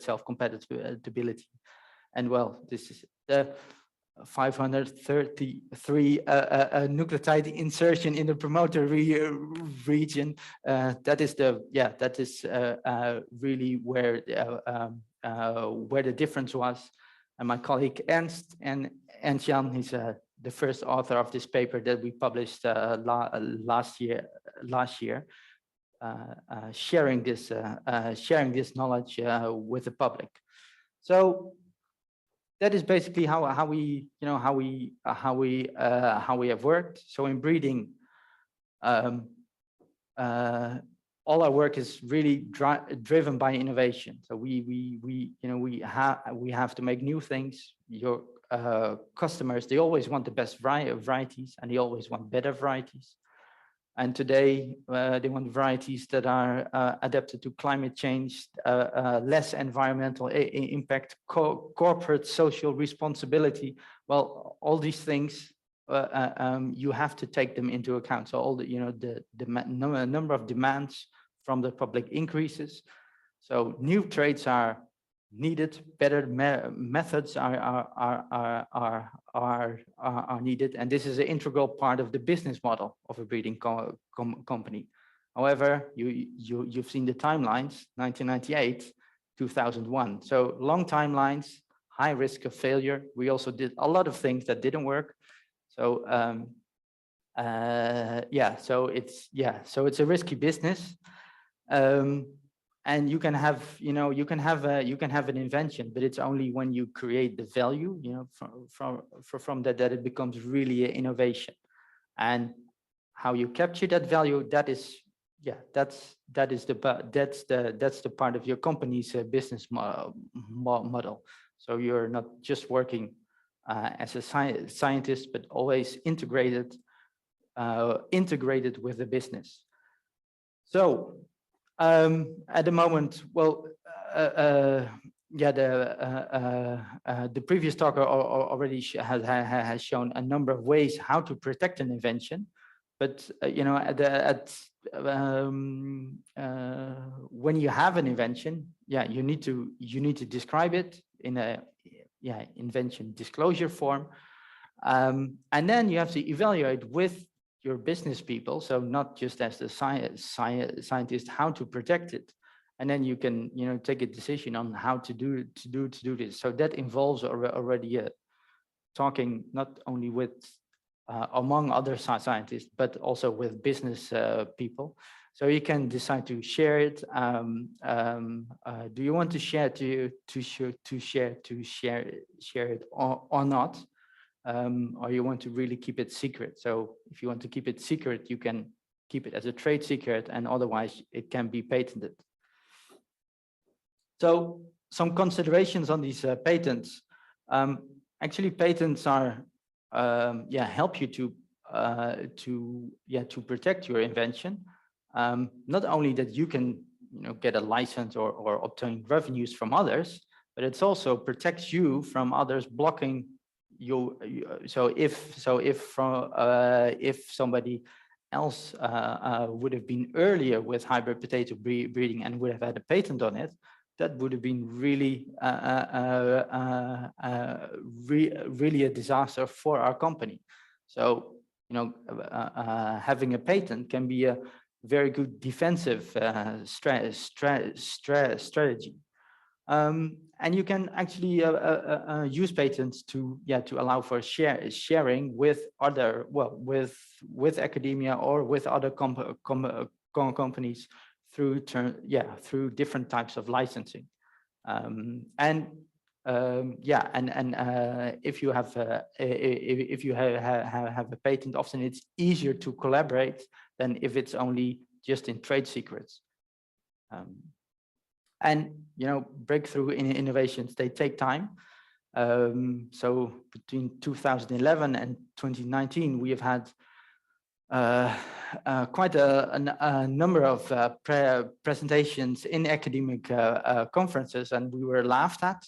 self-compatibility. And well, this is the 533 nucleotide insertion in the promoter region. That is really where the difference was. And my colleague Ernst and Jan, he's the first author of this paper that we published last year, sharing this knowledge with the public. So that is basically how we have worked. So in breeding, all our work is really driven by innovation. So we have to make new things. Your customers, they always want the best varieties, and they always want better varieties. And today they want varieties that are adapted to climate change, less environmental impact, corporate social responsibility. Well, all these things you have to take them into account. So all the number of demands from the public increases. So new traits are needed, better methods are needed, and this is an integral part of the business model of a breeding company. However, you've seen the timelines: 1998, 2001. So long timelines, high risk of failure. We also did a lot of things that didn't work. So so it's a risky business. And you can have an invention, but it's only when you create the value, from that it becomes really an innovation. And how you capture that value, that's the part of your company's business model. So you're not just working as a scientist, but always integrated with the business. So at the moment, well, the previous talker already has shown a number of ways how to protect an invention, but when you have an invention, you need to describe it in a invention disclosure form. And then you have to evaluate with your business people, so not just as the scientist, how to protect it. And then you can, take a decision on how to do this. So that involves already talking not only with among other scientists, but also with business people. So you can decide to share it. Do you want to share share it or not? Or you want to really keep it secret? So if you want to keep it secret, you can keep it as a trade secret, and otherwise it can be patented. So some considerations on these patents. Actually, patents are help you to protect your invention. Not only that you can get a license or obtain revenues from others, but it's also protects you from others blocking you. So if somebody else would have been earlier with hybrid potato breeding and would have had a patent on it, that would have been really really a disaster for our company. So having a patent can be a very good defensive strategy. And you can actually use patents to allow for sharing with other, with academia or with other companies through different types of licensing. If you have a patent, often it's easier to collaborate than if it's only just in trade secrets. Breakthrough innovations, they take time. So between 2011 and 2019, we have had quite a number of presentations in academic conferences, and we were laughed at,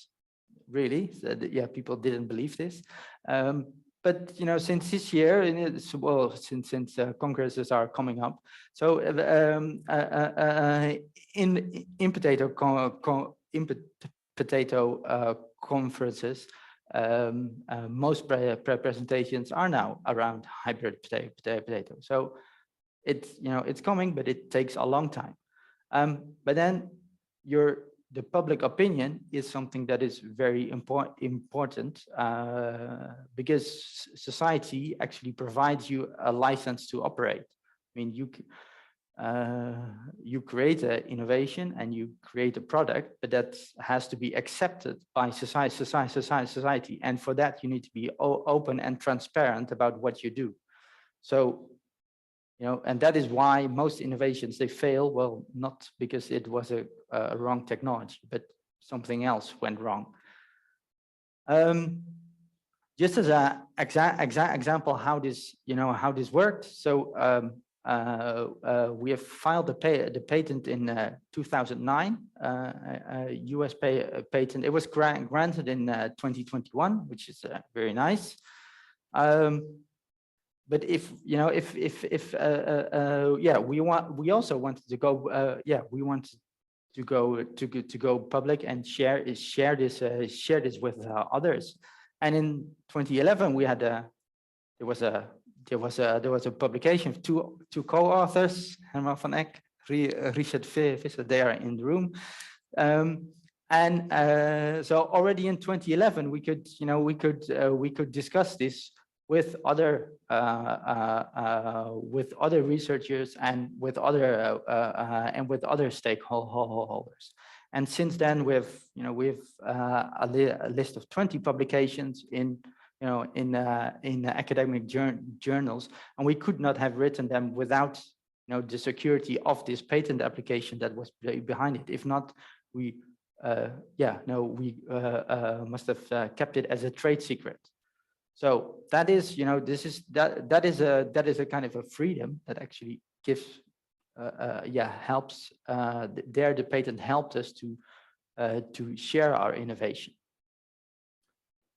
really. So people didn't believe this. But since this year, since congresses are coming up, so in potato conferences, most presentations are now around hybrid potato. So it's coming, but it takes a long time. But then the public opinion is something that is very important because society actually provides you a license to operate. I mean, you create an innovation and you create a product, but that has to be accepted by society. And for that, you need to be open and transparent about what you do. So, and that is why most innovations, they fail. Well, not because it was a wrong technology, but something else went wrong. Just as an example how this worked. So we have filed the patent in 2009, US patent. It was granted in 2021, which is very nice. But we also wanted to go, we wanted to go public and share this with others. And in 2011, we had there was a publication of two co-authors, Herman van Eck, Richard Visser, they are in the room. So already in 2011, we could discuss this with other researchers and with other stakeholders. And since then, we've a list of 20 publications in academic journals, and we could not have written them without the security of this patent application that was behind it. If not, we must have kept it as a trade secret. So that is, that is a kind of a freedom that actually gives, helps. The patent helped us to share our innovation.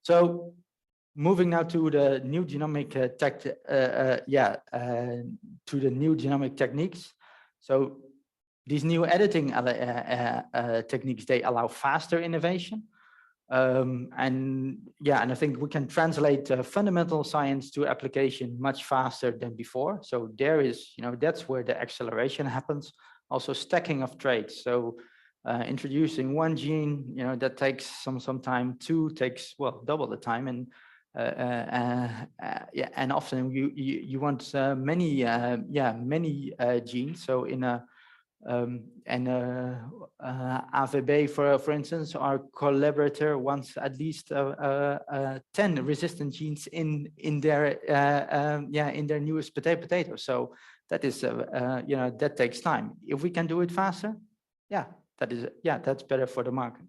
So moving now to the new genomic to the new genomic techniques. So these new editing techniques, they allow faster innovation. And I think we can translate fundamental science to application much faster than before. So there is, that's where the acceleration happens. Also stacking of traits. So introducing one gene, that takes some time. Two takes, well, double the time. And and often you want many genes. So in a AVB, for instance, our collaborator wants at least 10 resistant genes in their newest potato. So that is that takes time. If we can do it faster, that's better for the market.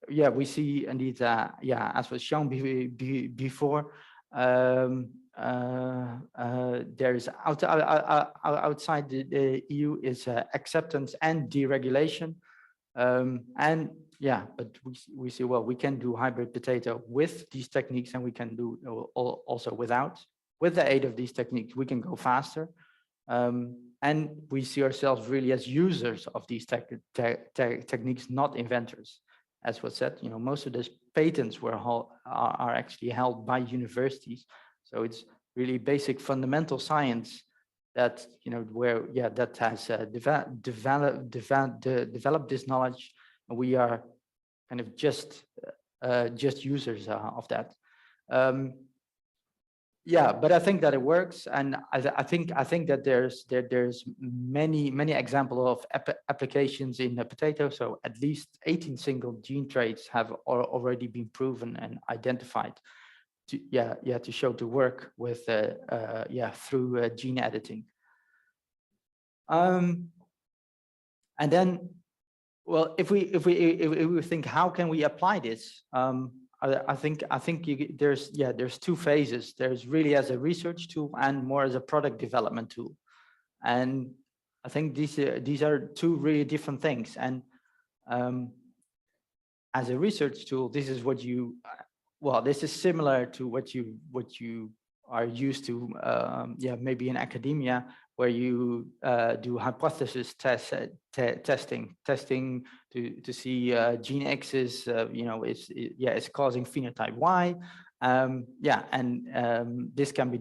We see indeed, as was shown before, there is outside the EU is acceptance and deregulation, but we see, well, we can do hybrid potato with these techniques, and we can do also without. With the aid of these techniques, we can go faster, and we see ourselves really as users of these techniques, not inventors. As was said, most of these patents are actually held by universities. So it's really basic fundamental science that, that has developed this knowledge. And we are kind of just users of that. But I think that it works, and I think that there's many examples of applications in the potato. So at least 18 single gene traits have already been proven and identified to show to work with through gene editing. And then, well, if we think, how can we apply this? I think there's two phases. There's really as a research tool and more as a product development tool. And I think these are two really different things. And as a research tool, this is what you, this is similar to what you are used to, maybe in academia, where you do hypothesis testing to see gene X is, it's causing phenotype Y. This can be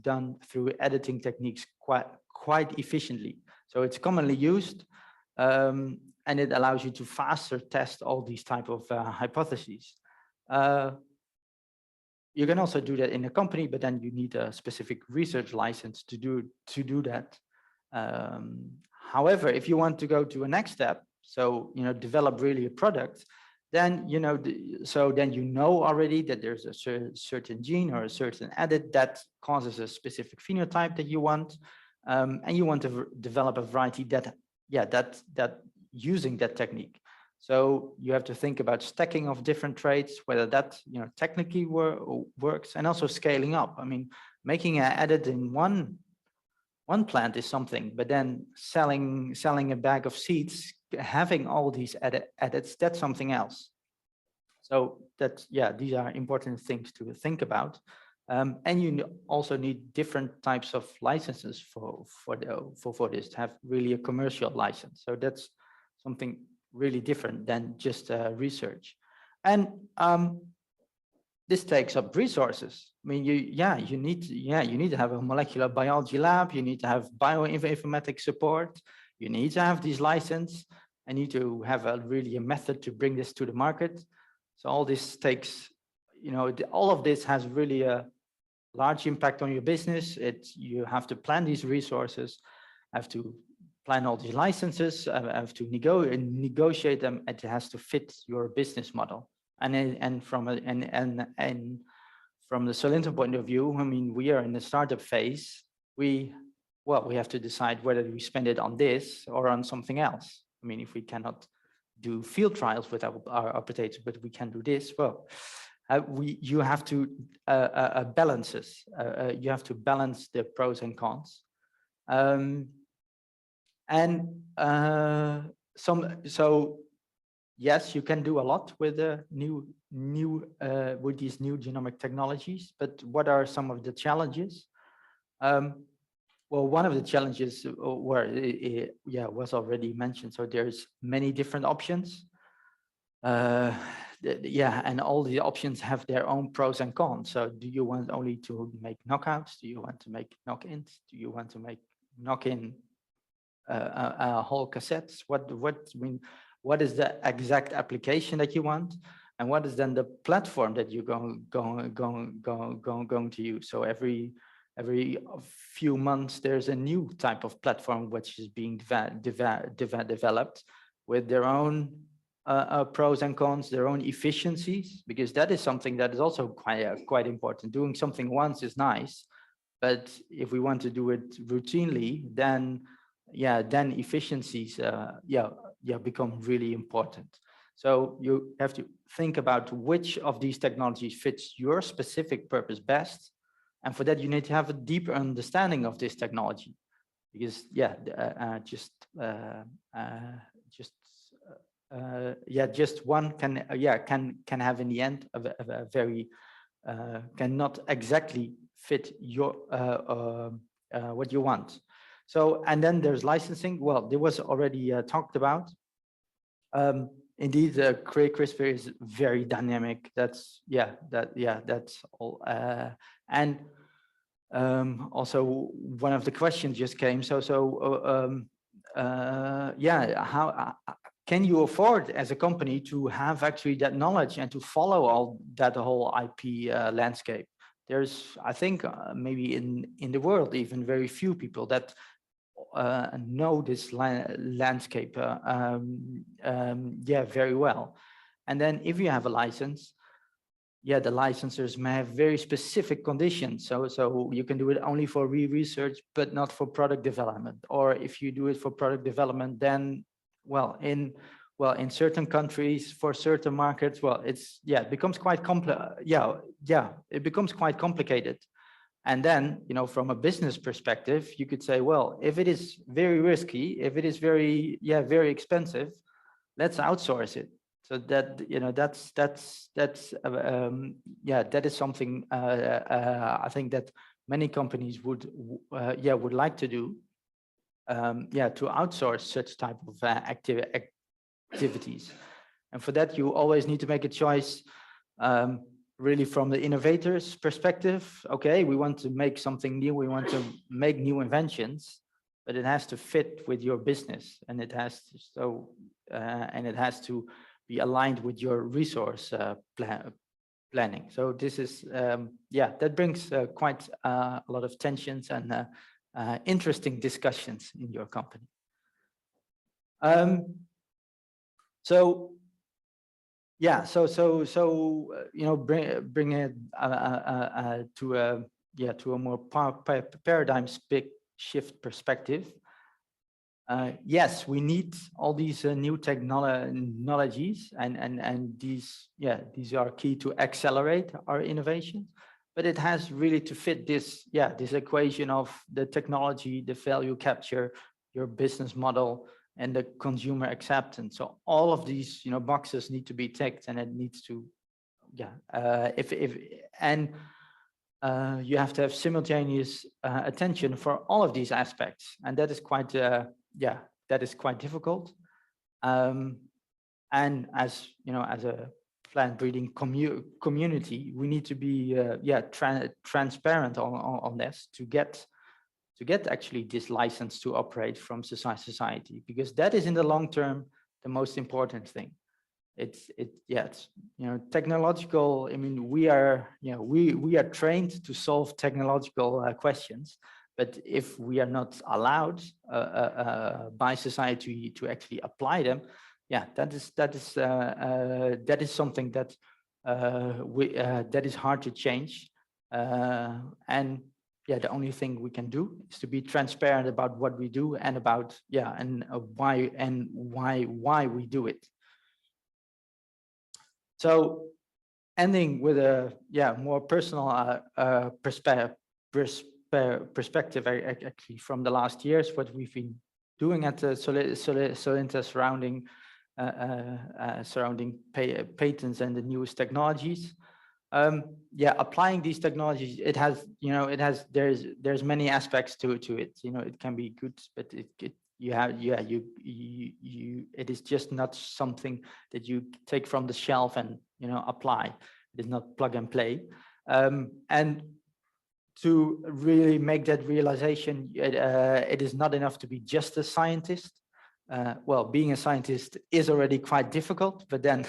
done through editing techniques quite efficiently. So it's commonly used, and it allows you to faster test all these type of hypotheses. You can also do that in a company, but then you need a specific research license to do that. However, if you want to go to a next step, so develop really a product, then already that there's a certain gene or a certain edit that causes a specific phenotype that you want, and you want to develop a variety that using that technique. So you have to think about stacking of different traits, whether that technically works, and also scaling up. I mean, making an edit in one plant is something, but then selling a bag of seeds, having all these edits, that's something else. So these are important things to think about. And you also need different types of licenses for this to have really a commercial license. So that's something really different than just research. And this takes up resources. I mean, you need to have a molecular biology lab, you need to have bioinformatics support, you need to have these license, and you need to have really a method to bring this to the market. So all this takes, all of this has really a large impact on your business. You have to plan these resources, have to plan all these licenses, have to negotiate them. It has to fit your business model. And from the Solynta point of view, I mean, we are in the startup phase. We have to decide whether we spend it on this or on something else. I mean, if we cannot do field trials with our potatoes, but we can do this, you have to balance this. You have to balance the pros and cons. So yes, you can do a lot with the with these new genomic technologies, but what are some of the challenges? Well, one of the challenges was already mentioned. So there's many different options. yeah, and all the options have their own pros and cons. So do you want only to make knockouts? Do you want to make knock-ins? Do you want to make knock-in whole cassettes? What is the exact application that you want? And what is then the platform that you're going to use? So every few months, there's a new type of platform which is being developed with their own pros and cons, their own efficiencies, because that is something that is also quite important. Doing something once is nice, but if we want to do it routinely, then then efficiencies become really important. So you have to think about which of these technologies fits your specific purpose best. And for that, you need to have a deeper understanding of this technology, because just one can have in the end a very cannot exactly fit your what you want. So, and then there's licensing. Well, there was already talked about. Indeed, CRISPR is very dynamic. That's all. And also one of the questions just came. How can you afford as a company to have actually that knowledge and to follow that whole IP landscape? There's, I think, maybe in the world, even very few people that know this landscape very well. And then if you have a license, the licensors may have very specific conditions. So you can do it only for research, but not for product development. Or if you do it for product development, then in certain countries for certain markets, it becomes quite it becomes quite complicated. And then, from a business perspective, you could say, well, if it is very risky, if it is very expensive, let's outsource it. So that, that is something I think that many companies would like to do, to outsource such type of activities. And for that, you always need to make a choice, really from the innovator's perspective. Okay, we want to make something new, we want to make new inventions, but it has to fit with your business, and it has to be aligned with your resource planning. So this is, that brings quite a lot of tensions and interesting discussions in your company. Bring it to a more paradigm shift perspective. Yes, we need all these new technologies, and these are key to accelerate our innovation. But it has really to fit this equation of the technology, the value capture, your business model, and the consumer acceptance. So all of these boxes need to be ticked, and it needs to you have to have simultaneous attention for all of these aspects, and that is quite quite difficult. And as as a plant breeding community, we need to be transparent on this to get actually this license to operate from society, because that is in the long term the most important thing. It's technological. I mean, we are trained to solve technological questions, but if we are not allowed by society to actually apply them, that is something that that is hard to change. And the only thing we can do is to be transparent about what we do and about why we do it. So, ending with a more personal perspective, actually from the last years, what we've been doing at Solynta surrounding patents and the newest technologies. Applying these technologies, there's many aspects to it. It can be good, but You have, yeah, it is just not something that you take from the shelf and, you know, apply. It is not plug and play. And to really make that realization, it is not enough to be just a scientist. Well, being a scientist is already quite difficult, but then,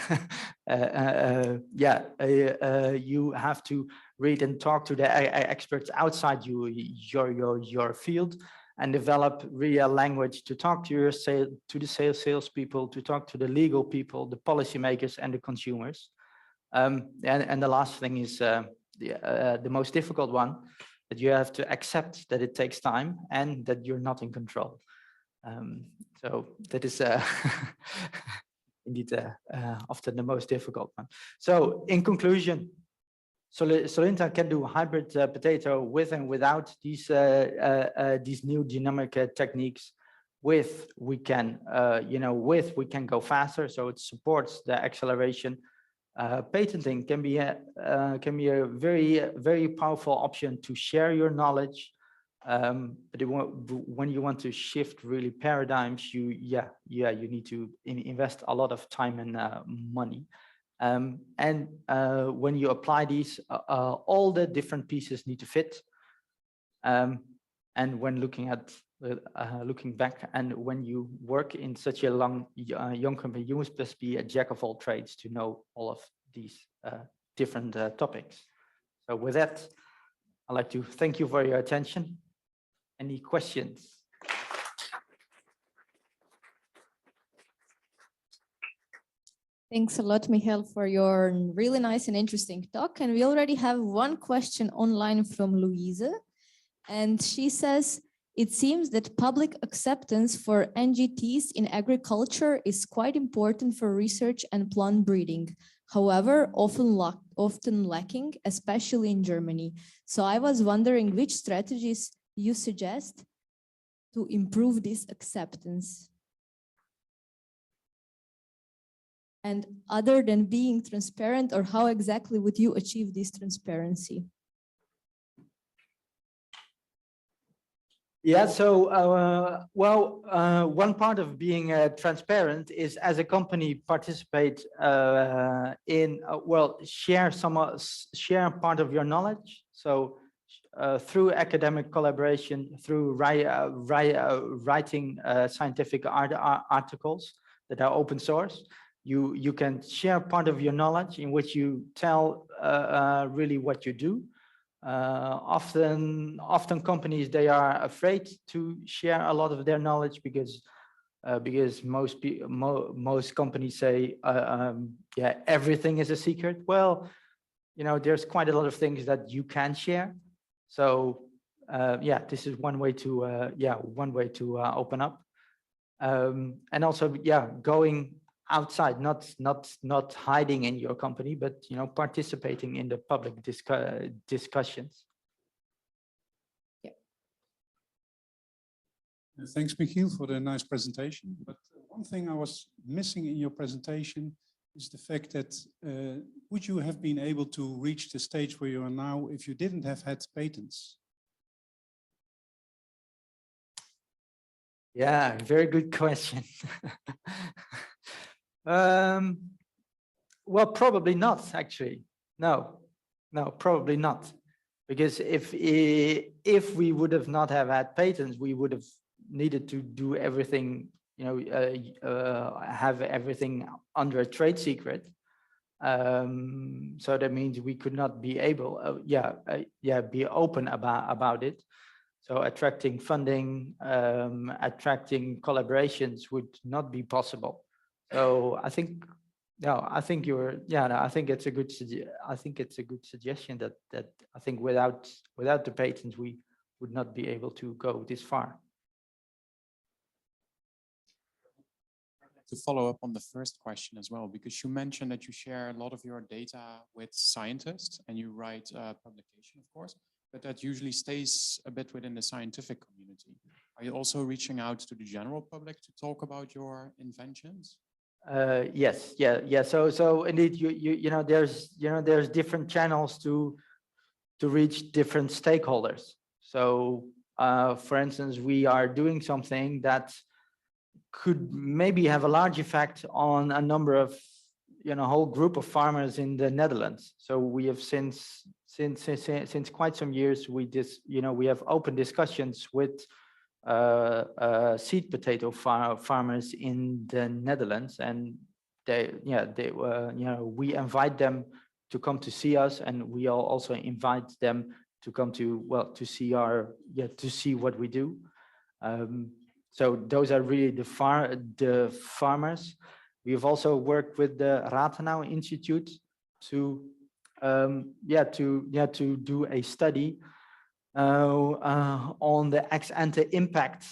you have to read and talk to the experts outside your field, and develop real language to talk to your the salespeople, to talk to the legal people, the policymakers, and the consumers. And the last thing is the most difficult one, that you have to accept that it takes time and that you're not in control. So that is indeed often the most difficult one. So in conclusion, Solynta can do hybrid potato with and without these new genomic techniques. With we can, we can go faster, so it supports the acceleration. Patenting can be a very powerful option to share your knowledge. But when you want to shift really paradigms, you need to invest a lot of time and money. And when you apply these, all the different pieces need to fit. And when looking back, and when you work in such a young company, you must be a jack of all trades to know all of these different topics. So with that, I'd like to thank you for your attention. Any questions? Thanks a lot, Michiel, for your really nice and interesting talk. And we already have one question online from Louise. And she says, it seems that public acceptance for NGTs in agriculture is quite important for research and plant breeding. However, often lacking, especially in Germany. So I was wondering which strategies you suggest to improve this acceptance. And other than being transparent, or how exactly would you achieve this transparency? Yeah, so, one part of being transparent is, as a company, participate share part of your knowledge. So through academic collaboration, through writing scientific articles that are open source, you can share part of your knowledge in which you tell really what you do. Often companies, they are afraid to share a lot of their knowledge because most companies say, yeah, everything is a secret. Well, you know, there's quite a lot of things that you can share. So yeah, this is one way to open up, and also, yeah, going outside, not hiding in your company, but, you know, participating in the public discussions. Yeah. Thanks, Michiel, for the nice presentation. But one thing I was missing in your presentation is the fact that would you have been able to reach the stage where you are now if you didn't have had patents? Yeah, very good question. Well, probably not, actually. No, probably not. Because if we would have not have had patents, we would have needed to do everything, you know, have everything under a trade secret. So that means we could not be able, be open about it. So attracting funding, attracting collaborations would not be possible. So I think, I think it's a good suggestion that I think without the patents we would not be able to go this far. To follow up on the first question as well, because you mentioned that you share a lot of your data with scientists and you write publication, of course, but that usually stays a bit within the scientific community. Are you also reaching out to the general public to talk about your inventions? Yes, yeah. So indeed, you know, there's different channels to reach different stakeholders. So for instance, we are doing something that could maybe have a large effect on a number of, whole group of farmers in the Netherlands. So we have since quite some years, we have open discussions with seed potato farmers in the Netherlands, and we invite them to come to see us, and we also invite them to come to see what we do. So those are really the farmers. We've also worked with the Rathenau Institute to do a study on the ex ante impact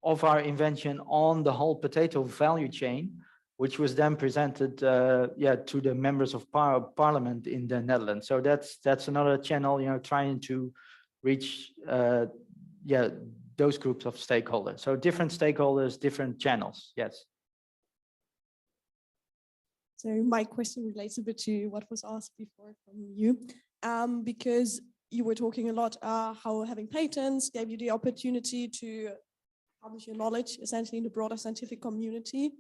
of our invention on the whole potato value chain, which was then presented to the members of parliament in the Netherlands. So that's another channel, trying to reach those groups of stakeholders. So different stakeholders, different channels. Yes. So my question relates a bit to what was asked before from you, because you were talking a lot how having patents gave you the opportunity to publish your knowledge essentially in the broader scientific community.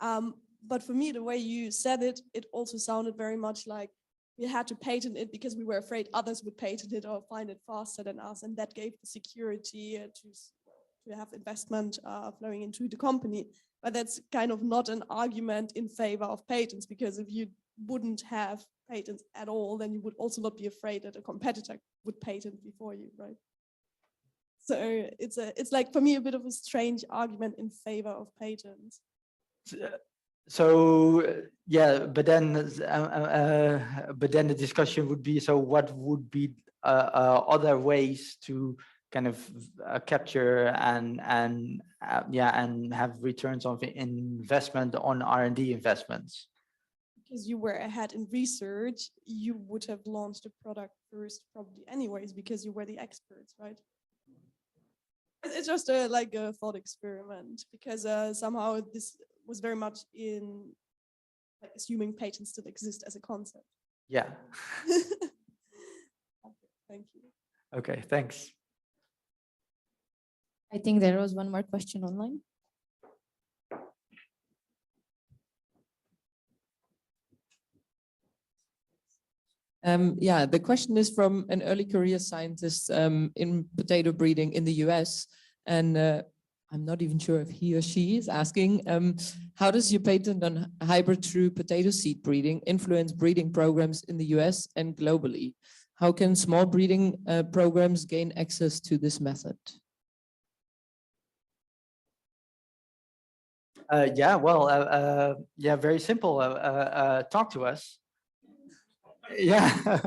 But for me, the way you said it, it also sounded very much like we had to patent it because we were afraid others would patent it or find it faster than us. And that gave the security to have investment flowing into the company. But that's kind of not an argument in favor of patents, because if you wouldn't have patents at all, then you would also not be afraid that a competitor would patent before you, right? So it's like, for me, a bit of a strange argument in favor of patents. So but then the discussion would be, so what would be other ways to kind of capture and have returns of investment on R&D investments? Because you were ahead in research, you would have launched a product first probably anyways, because you were the experts, right? It's just like a thought experiment, because somehow this was very much in like assuming patents still exist as a concept. Yeah. Thank you. Okay, thanks. I think there was one more question online. The question is from an early career scientist in potato breeding in the US. And I'm not even sure if he or she is asking, how does your patent on hybrid through potato seed breeding influence breeding programs in the US and globally? How can small breeding programs gain access to this method? Very simple. Talk to us. Yeah.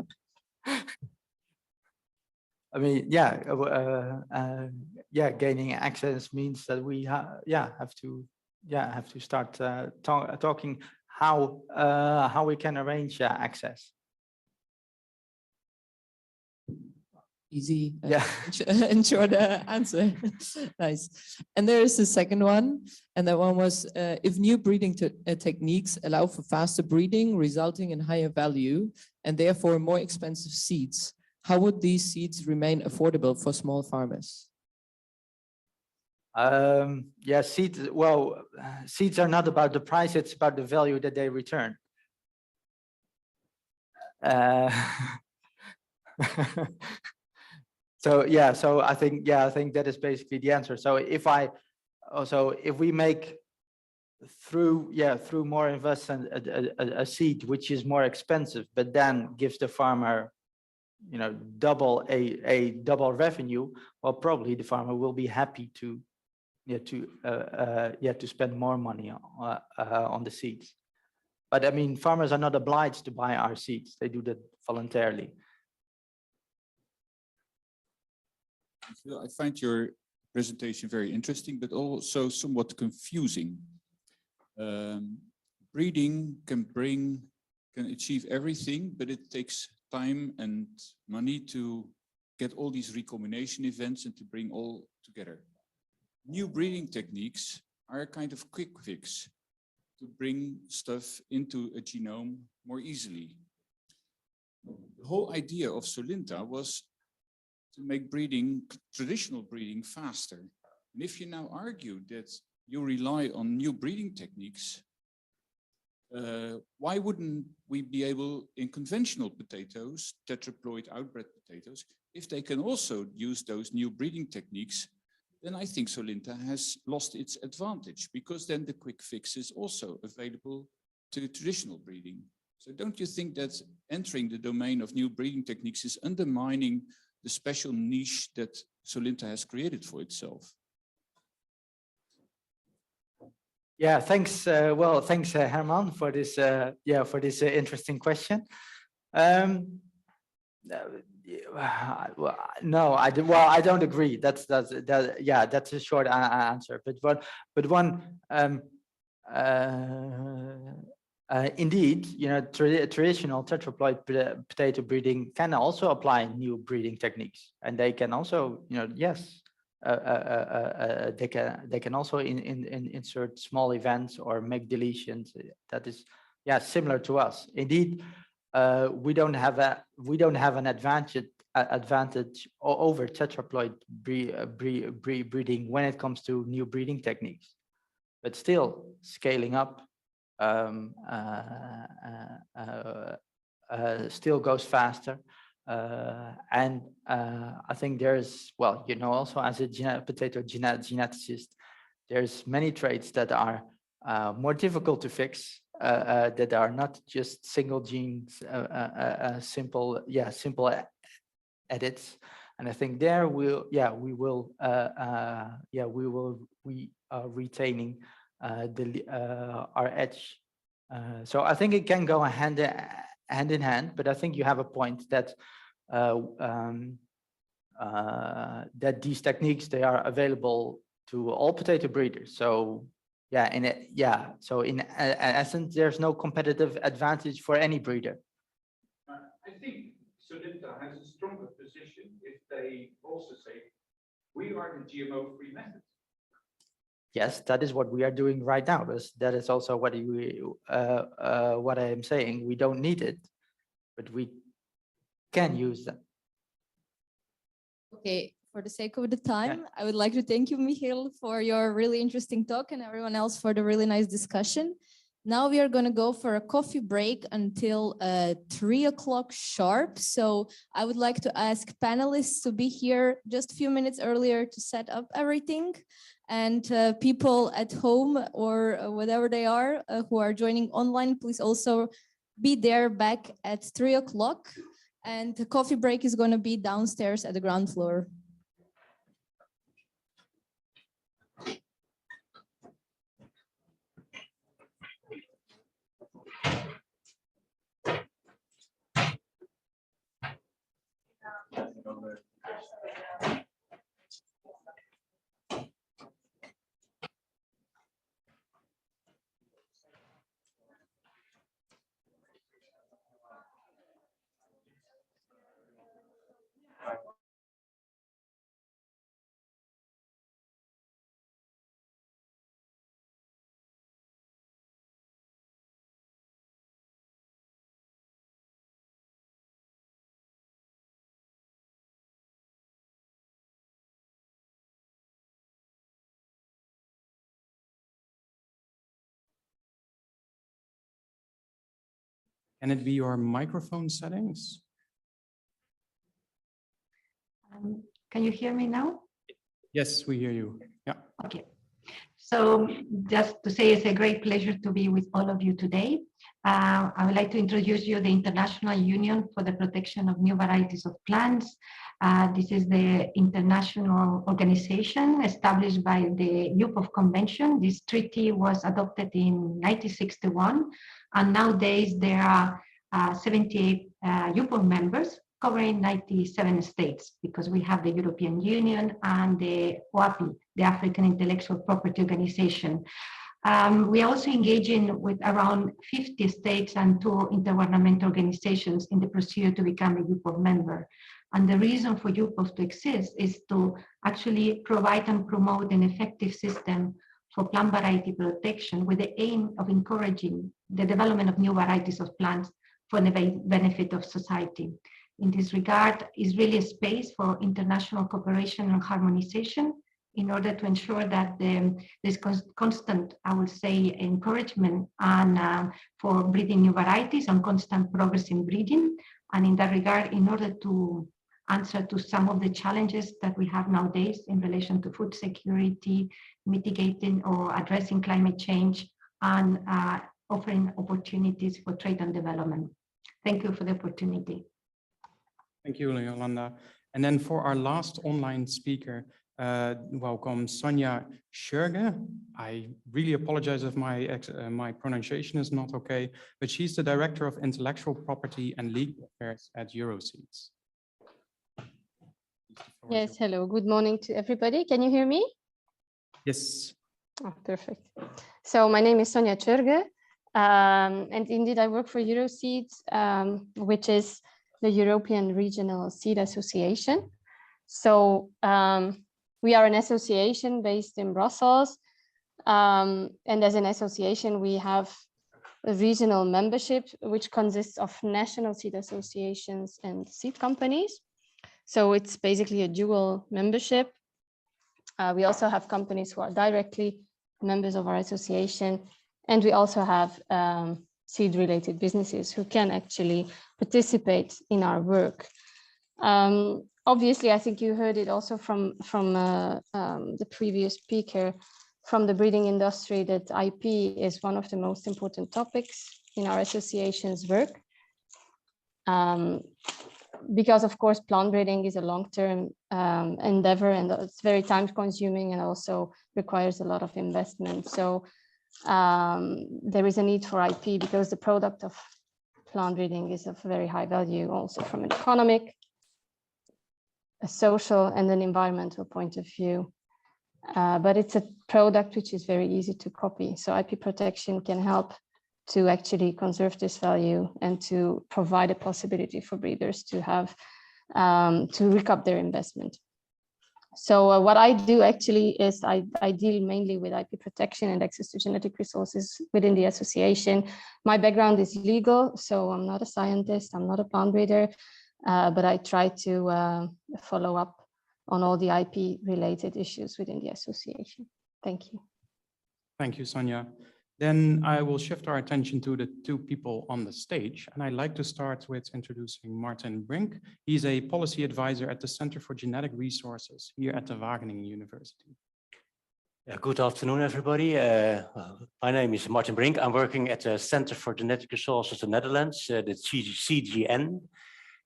I mean, gaining access means that we have to start talking how we can arrange access. Easy, and short answer. Nice. And there is a second one, and that one was, if new breeding techniques allow for faster breeding, resulting in higher value, and therefore more expensive seeds, how would these seeds remain affordable for small farmers? Seeds. Well, seeds are not about the price; it's about the value that they return. So I think that is basically the answer. So if we make through more investment a seed which is more expensive, but then gives the farmer double revenue, well, probably the farmer will be happy to spend more money on the seeds. But I mean, farmers are not obliged to buy our seeds; they do that voluntarily. I find your presentation very interesting, but also somewhat confusing. Breeding can achieve everything, but it takes time and money to get all these recombination events and to bring all together. New breeding techniques are a kind of quick fix to bring stuff into a genome more easily. The whole idea of Solynta was to make traditional breeding faster. And if you now argue that you rely on new breeding techniques, why wouldn't we be able in conventional potatoes, tetraploid outbred potatoes, if they can also use those new breeding techniques, then I think Solynta has lost its advantage, because then the quick fix is also available to traditional breeding. So don't you think that entering the domain of new breeding techniques is undermining the special niche that Solynta has created for itself? Yeah, thanks. Well, thanks, Herman, for this. For this interesting question. No, I do. Well, I don't agree. That's a short answer. But one. Indeed, traditional tetraploid potato breeding can also apply new breeding techniques, and they can also, yes, they can also insert small events or make deletions. That is, similar to us. Indeed, we don't have an advantage over tetraploid breeding when it comes to new breeding techniques, but still scaling up still goes faster. And I think there's, well, also as a potato geneticist, there's many traits that are more difficult to fix, that are not just single genes, simple edits. And I think there we are retaining our edge. So I think it can go hand in hand, but I think you have a point that that these techniques, they are available to all potato breeders. So so in essence, there's no competitive advantage for any breeder. I think Solynta has a stronger position if they also say, we are the GMO-free method. Yes, that is what we are doing right now. That is also what I am saying. We don't need it, but we can use them. Okay, for the sake of the time, I would like to thank you, Michiel, for your really interesting talk, and everyone else for the really nice discussion. Now we are going to go for a coffee break until 3 o'clock sharp. So I would like to ask panelists to be here just a few minutes earlier to set up everything. And people at home or whatever they are who are joining online, please also be there back at 3 o'clock. And the coffee break is going to be downstairs at the ground floor. Can it be your microphone settings? Can you hear me now? Yes, we hear you. Yeah. Okay. So just to say, it's a great pleasure to be with all of you today. I would like to introduce you the International Union for the Protection of New Varieties of Plants. This is the international organization established by the UPOV Convention. This treaty was adopted in 1961, and nowadays there are 78 UPOV members covering 97 states, because we have the European Union and the OAPI, the African Intellectual Property Organization. We are also engaging with around 50 states and 2 intergovernmental organizations in the procedure to become a UPOV member. And the reason for UPOV to exist is to actually provide and promote an effective system for plant variety protection with the aim of encouraging the development of new varieties of plants for the benefit of society. In this regard, is really a space for international cooperation and harmonization in order to ensure that there's constant, I would say, encouragement and for breeding new varieties and constant progress in breeding. And in that regard, in order to answer to some of the challenges that we have nowadays in relation to food security, mitigating or addressing climate change, and offering opportunities for trade and development. Thank you for the opportunity. Thank you, Yolanda. And then for our last online speaker, welcome Szonja Csorgo. I really apologize if my pronunciation is not okay, but she's the Director of Intellectual Property and Legal Affairs at Euroseeds. Yes, hello, good morning to everybody. Can you hear me? Yes. Oh, perfect. So my name is Szonja Csorgo, and indeed I work for Euroseeds, which is the European Regional Seed Association. So we are an association based in Brussels, and as an association we have a regional membership which consists of national seed associations and seed companies. So it's basically a dual membership. We also have companies who are directly members of our association, and we also have seed-related businesses who can actually participate in our work. Obviously, I think you heard it also from the previous speaker, from the breeding industry, that IP is one of the most important topics in our association's work. Because of course, plant breeding is a long-term endeavor, and it's very time-consuming and also requires a lot of investment. So there is a need for IP because the product of plant breeding is of very high value also from an economic, a social, and an environmental point of view. But it's a product which is very easy to copy. So IP protection can help to actually conserve this value and to provide a possibility for breeders to have to recoup their investment. So what I do actually is I deal mainly with IP protection and access to genetic resources within the association. My background is legal, so I'm not a scientist, I'm not a plant breeder, but I try to follow up on all the IP related issues within the association. Thank you. Thank you, Szonja. Then I will shift our attention to the two people on the stage, and I'd like to start with introducing Martin Brink. He's a policy advisor at the Center for Genetic Resources here at the Wageningen University. Good afternoon, everybody. My name is Martin Brink. I'm working at the Center for Genetic Resources in the Netherlands, the CGN,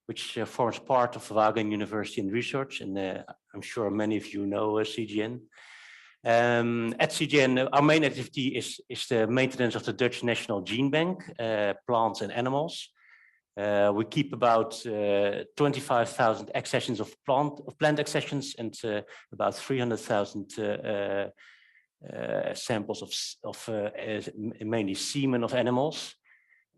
which forms part of Wageningen University and Research, and I'm sure many of you know CGN. At CGN, our main activity is the maintenance of the Dutch National Gene Bank, plants and animals. We keep about 25,000 accessions of plant accessions and about 300,000 samples of mainly semen of animals.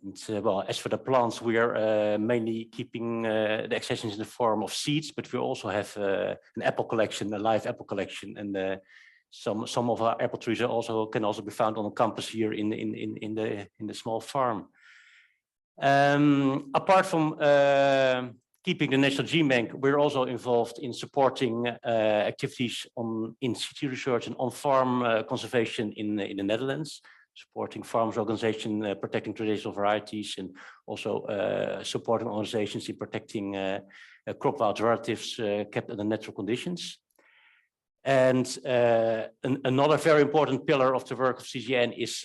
And well, as for the plants, we are mainly keeping the accessions in the form of seeds, but we also have an apple collection, a live apple collection, and some of our apple trees can also be found on the campus here in the small farm. Apart from keeping the National Gene Bank, we're also involved in supporting activities on in situ research and on-farm conservation in the Netherlands, supporting farmers' organization protecting traditional varieties, and also supporting organizations in protecting crop wild relatives kept under natural conditions. And another very important pillar of the work of CGN is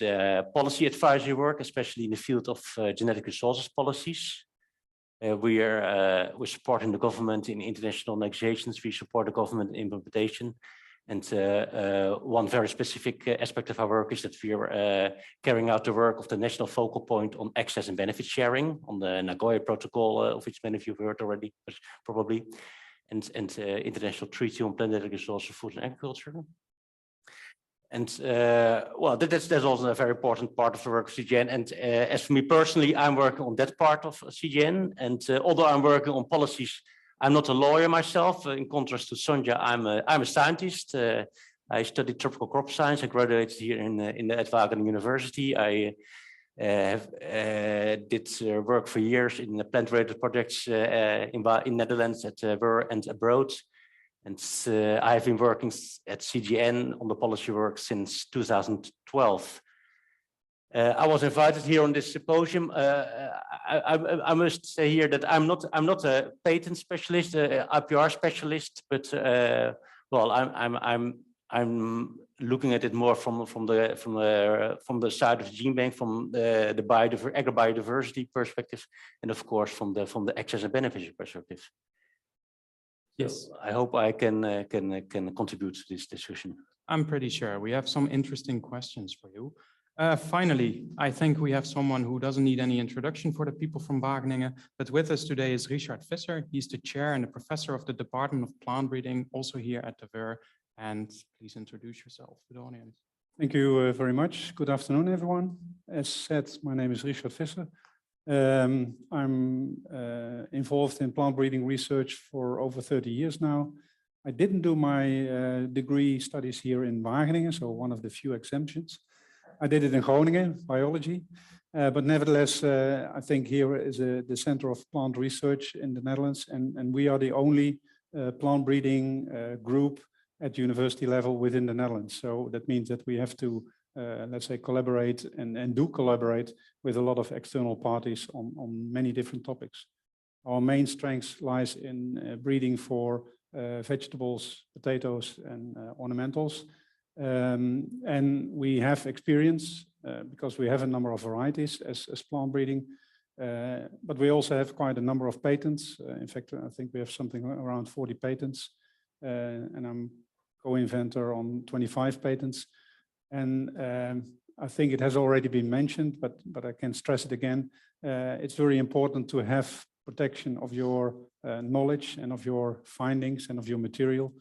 policy advisory work, especially in the field of genetic resources policies. We're supporting the government in international negotiations. We support the government in implementation. And one very specific aspect of our work is that we are carrying out the work of the national focal point on access and benefit sharing on the Nagoya Protocol, of which many of you have heard already, probably. And International Treaty on Planetary Resources, Food and Agriculture. And well, that's also a very important part of the work of CGN. And as for me personally, I'm working on that part of CGN. And although I'm working on policies, I'm not a lawyer myself. In contrast to Szonja, I'm a scientist. I studied tropical crop science. I graduated here at Wageningen University. I did work for years in plant-related projects in Netherlands and abroad. And I've been working at CGN on the policy work since 2012. I was invited here on this symposium. I must say here that I'm not a patent specialist, IPR specialist, but well, I'm looking at it more from the side of the gene bank, from the agro-biodiversity perspective, and of course from the access and benefits perspective. Yes, so I hope I can contribute to this discussion. I'm pretty sure we have some interesting questions for you. Finally, I think we have someone who doesn't need any introduction for the people from Wageningen, but with us today is Richard Visser. He's the chair and the professor of the Department of Plant Breeding, also here at the Ver. And please introduce yourself to the audience. Thank you very much. Good afternoon, everyone. As said, my name is Richard Visser. I'm involved in plant breeding research for over 30 years now. I didn't do my degree studies here in Wageningen, so one of the few exemptions. I did it in Groningen, biology, but nevertheless, I think here is the Center of Plant Research in the Netherlands, and we are the only plant breeding group at university level within the Netherlands. So that means that we have to, let's say, collaborate and do collaborate with a lot of external parties on many different topics. Our main strength lies in breeding for vegetables, potatoes, and ornamentals. And we have experience because we have a number of varieties as plant breeding, but we also have quite a number of patents. In fact, I think we have something around 40 patents, and I'm co-inventor on 25 patents. And I think it has already been mentioned, but I can stress it again. It's very important to have protection of your knowledge and of your findings and of your material.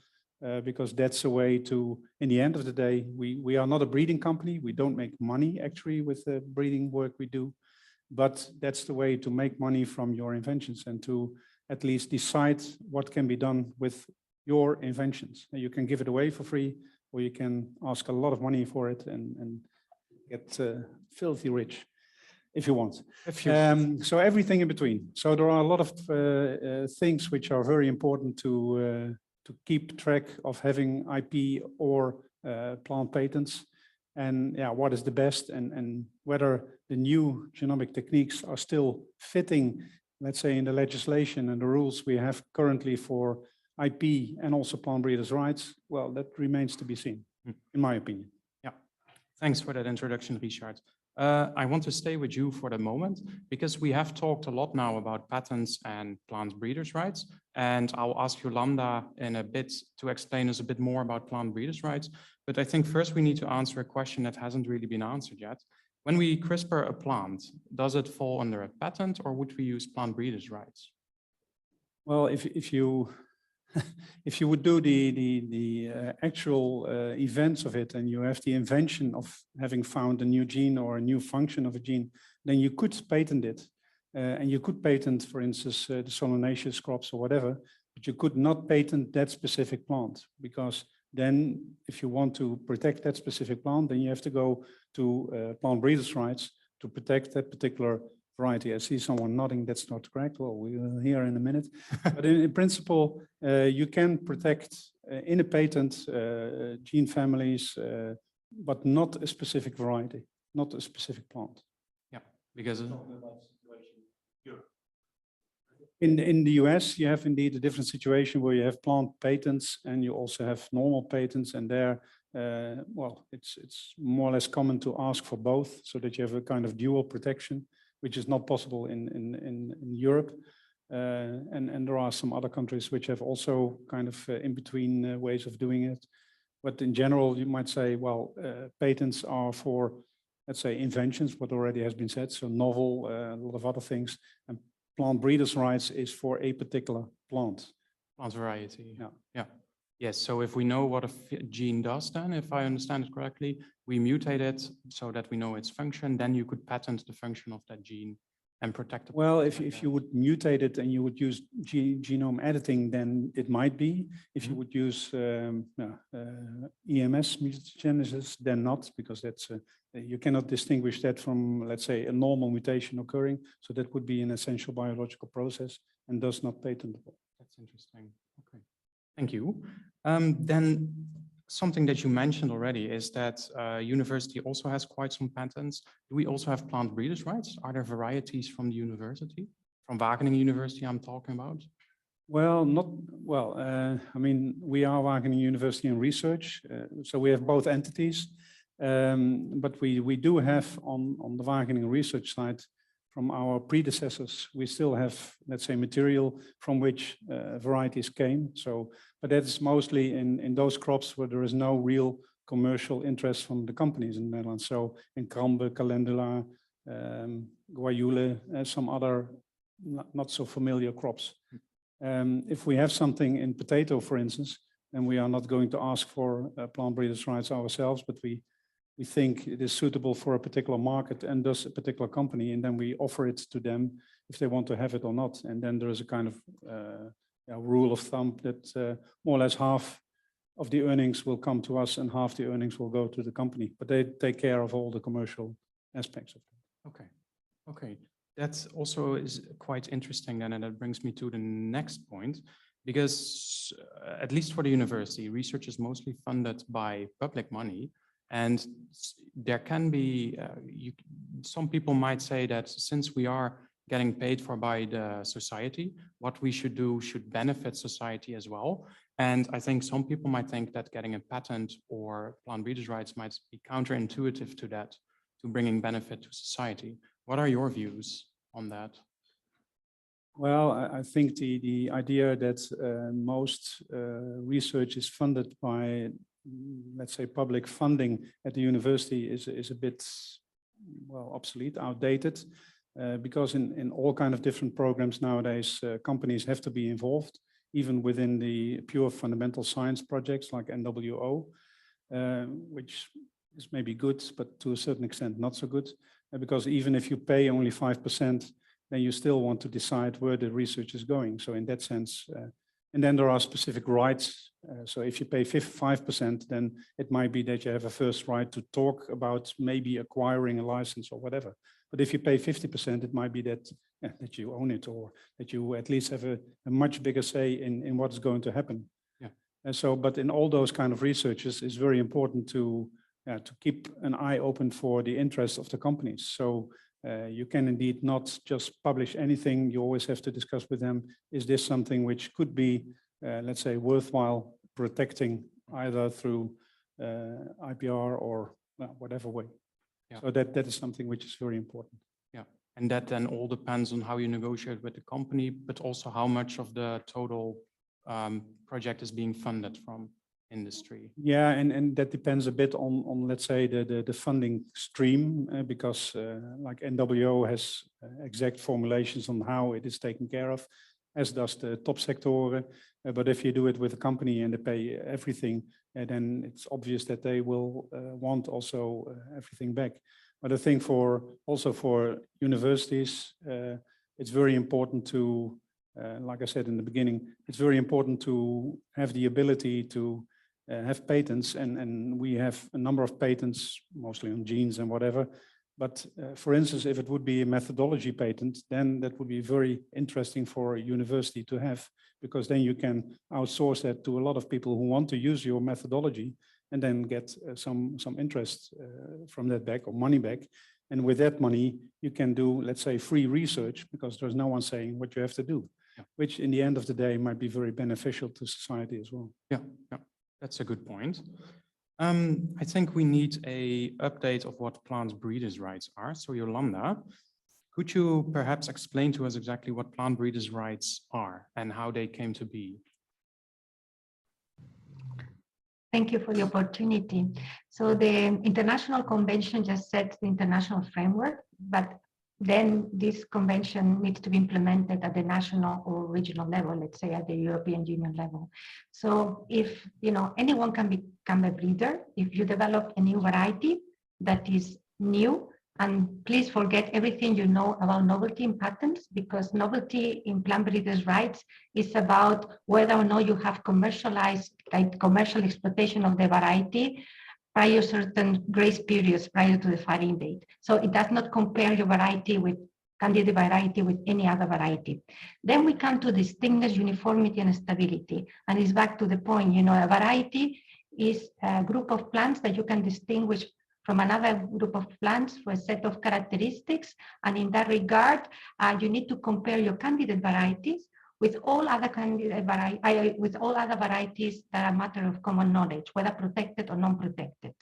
Because that's a way to, in the end of the day, we are not a breeding company. We don't make money actually with the breeding work we do, but that's the way to make money from your inventions and to at least decide what can be done with your inventions. And you can give it away for free, or you can ask a lot of money for it and get filthy rich if you want. So everything in between. So there are a lot of things which are very important to keep track of having IP or plant patents, and yeah, what is the best, and whether the new genomic techniques are still fitting, let's say, in the legislation and the rules we have currently for IP and also plant breeders' rights. Well, that remains to be seen, in my opinion. Yeah, thanks for that introduction, Richard. I want to stay with you for the moment because we have talked a lot now about patents and plant breeders' rights, and I'll ask Yolanda in a bit to explain us a bit more about plant breeders' rights. But I think first we need to answer a question that hasn't really been answered yet. When we CRISPR a plant, does it fall under a patent, or would we use plant breeders' rights? Well, if you if you would do the actual events of it, and you have the invention of having found a new gene or a new function of a gene, then you could patent it. And you could patent, for instance, the solanaceous crops or whatever, but you could not patent that specific plant, because then if you want to protect that specific plant, then you have to go to plant breeders' rights to protect that particular variety. I see someone nodding, that's not correct. Well, we will hear in a minute. But in principle, you can protect in a patent gene families, but not a specific variety, not a specific plant. Yeah, because in the US, you have indeed a different situation where you have plant patents and you also have normal patents, and there, well, it's more or less common to ask for both so that you have a kind of dual protection, which is not possible in Europe. And there are some other countries which have also kind of in-between ways of doing it. But in general, you might say, well, patents are for, let's say, inventions, what already has been said, so novel, a lot of other things. And plant breeders' rights is for a particular plant. Plant variety. Yeah. Yeah. Yes, so if we know what a gene does, then, if I understand it correctly, we mutate it so that we know its function, then you could patent the function of that gene and protect it. Well, if you would mutate it and you would use genome editing, then it might be. If you would use EMS mutagenesis, then not, because that's you cannot distinguish that from, let's say, a normal mutation occurring. So that would be an essential biological process and thus not patentable. That's interesting. Okay. Thank you. Then something that you mentioned already is that university also has quite some patents. Do we also have plant breeders' rights? Are there varieties from the university? From Wageningen University I'm talking about? Well, I mean, we are Wageningen University in research, so we have both entities. But we do have on the Wageningen research side, from our predecessors, we still have, let's say, material from which varieties came. So, but that's mostly in those crops where there is no real commercial interest from the companies in the Netherlands. So in Krambe, Calendula, Guayule, some other not so familiar crops. If we have something in potato, for instance, then we are not going to ask for plant breeders' rights ourselves, but we think it is suitable for a particular market and thus a particular company, and then we offer it to them if they want to have it or not. And then there is a kind of rule of thumb that more or less half of the earnings will come to us and half the earnings will go to the company, but they take care of all the commercial aspects of it. Okay, okay. That also is quite interesting then, and that brings me to the next point, because at least for the university, research is mostly funded by public money. And there can be, some people might say that since we are getting paid for by the society, what we should do should benefit society as well. And I think some people might think that getting a patent or plant breeders' rights might be counterintuitive to that, to bringing benefit to society. What are your views on that? Well, I think the idea that most research is funded by, let's say, public funding at the university is a bit, well, obsolete, outdated, because in all kind of different programs nowadays, companies have to be involved, even within the pure fundamental science projects like NWO, which is maybe good, but to a certain extent not so good, because even if you pay only 5%, then you still want to decide where the research is going. So in that sense, and then there are specific rights. So if you pay 5%, then it might be that you have a first right to talk about maybe acquiring a license or whatever. But if you pay 50%, it might be that, that you own it, or that you at least have a much bigger say in what's going to happen. Yeah. And so, but in all those kind of researches, it's very important to keep an eye open for the interests of the companies. So you can indeed not just publish anything. You always have to discuss with them, is this something which could be, let's say, worthwhile protecting either through IPR or whatever way. Yeah. So that is something which is very important. Yeah, and that then all depends on how you negotiate with the company, but also how much of the total project is being funded from industry. Yeah, and that depends a bit on let's say the funding stream, because like NWO has exact formulations on how it is taken care of, as does the top sector. But if you do it with a company and they pay everything, then it's obvious that they will want also everything back. But I think also for universities, it's very important to, like I said in the beginning, it's very important to have the ability to have patents, and we have a number of patents, mostly on genes and whatever. But for instance, if it would be a methodology patent, then that would be very interesting for a university to have, because then you can outsource that to a lot of people who want to use your methodology, and then get some interest from that back, or money back. And with that money, you can do, let's say, free research, because there's no one saying what you have to do, which in the end of the day might be very beneficial to society as well. Yeah, yeah. That's a good point. I think we need an update of what plant breeders' rights are. So Yolanda, could you perhaps explain to us exactly what plant breeders' rights are and how they came to be? Thank you for the opportunity. So the International Convention just sets the international framework, but then this convention needs to be implemented at the national or regional level, let's say at the European Union level. So if, anyone can become a breeder, if you develop a new variety that is new, and please forget everything you know about novelty in patents, because novelty in plant breeders' rights is about whether or not you have commercialized, like commercial exploitation of the variety prior certain grace periods prior to the filing date. So it does not compare your variety with candidate variety with any other variety. Then we come to distinctness, uniformity, and stability. And it's back to the point, you know, a variety is a group of plants that you can distinguish from another group of plants for a set of characteristics. And in that regard, you need to compare your candidate varieties with all other varieties that are a matter of common knowledge, whether protected or non-protected.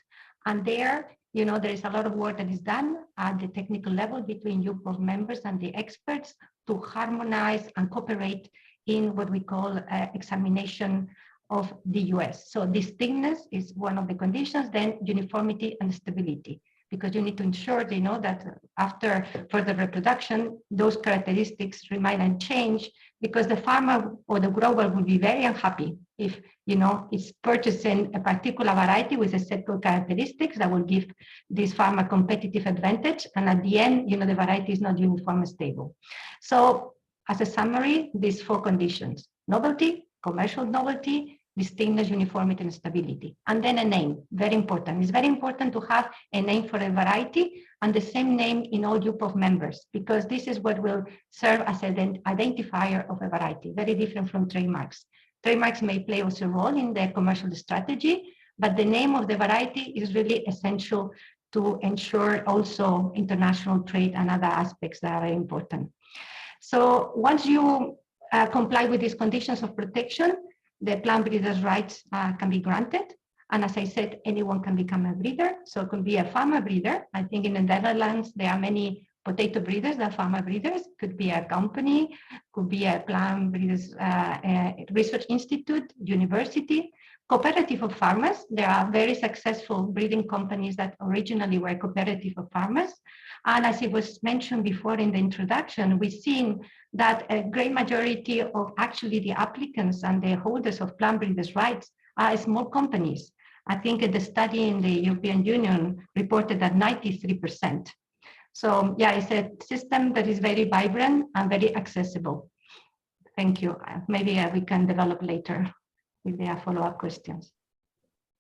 And there, you know, there is a lot of work that is done at the technical level between UPOV members and the experts to harmonize and cooperate in what we call examination of the US. So distinctness is one of the conditions, then uniformity and stability, because you need to ensure, you know, that after further reproduction, those characteristics remain unchanged, because the farmer or the grower will be very unhappy if, you know, it's purchasing a particular variety with a set of characteristics that will give this farmer competitive advantage. And at the end, you know, the variety is not uniform and stable. So as a summary, these four conditions: novelty, commercial novelty, distinctness, uniformity, and stability. And then a name, very important. It's very important to have a name for a variety and the same name in all UPOV members, because this is what will serve as an identifier of a variety, very different from trademarks. Trademarks may play also a role in the commercial strategy, but the name of the variety is really essential to ensure also international trade and other aspects that are very important. So once you comply with these conditions of protection, the plant breeders' rights can be granted. And as I said, anyone can become a breeder. So it could be a farmer breeder. I think in the Netherlands, there are many potato breeders that are farmer breeders. Could be a company, could be a plant breeders research institute, university, cooperative of farmers. There are very successful breeding companies that originally were cooperative of farmers. And as it was mentioned before in the introduction, we've seen that a great majority of actually the applicants and the holders of plant breeders' rights are small companies. I think the study in the European Union reported that 93%. So yeah, it's a system that is very vibrant and very accessible. Thank you. Maybe we can develop later if there are follow-up questions.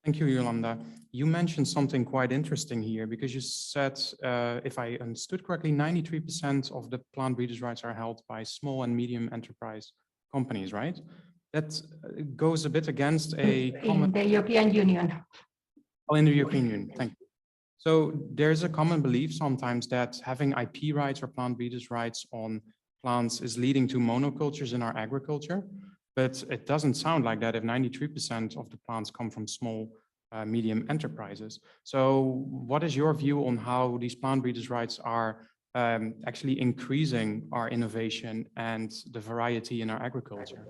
Thank you, Yolanda. You mentioned something quite interesting here, because you said, if I understood correctly, 93% of the plant breeders' rights are held by small and medium enterprise companies, right? That goes a bit against a in the European Union. Oh, in the European Union, thank you. So there's a common belief sometimes that having IP rights or plant breeders' rights on plants is leading to monocultures in our agriculture. But it doesn't sound like that if 93% of the plants come from small, medium enterprises. So what is your view on how these plant breeders' rights are actually increasing our innovation and the variety in our agriculture?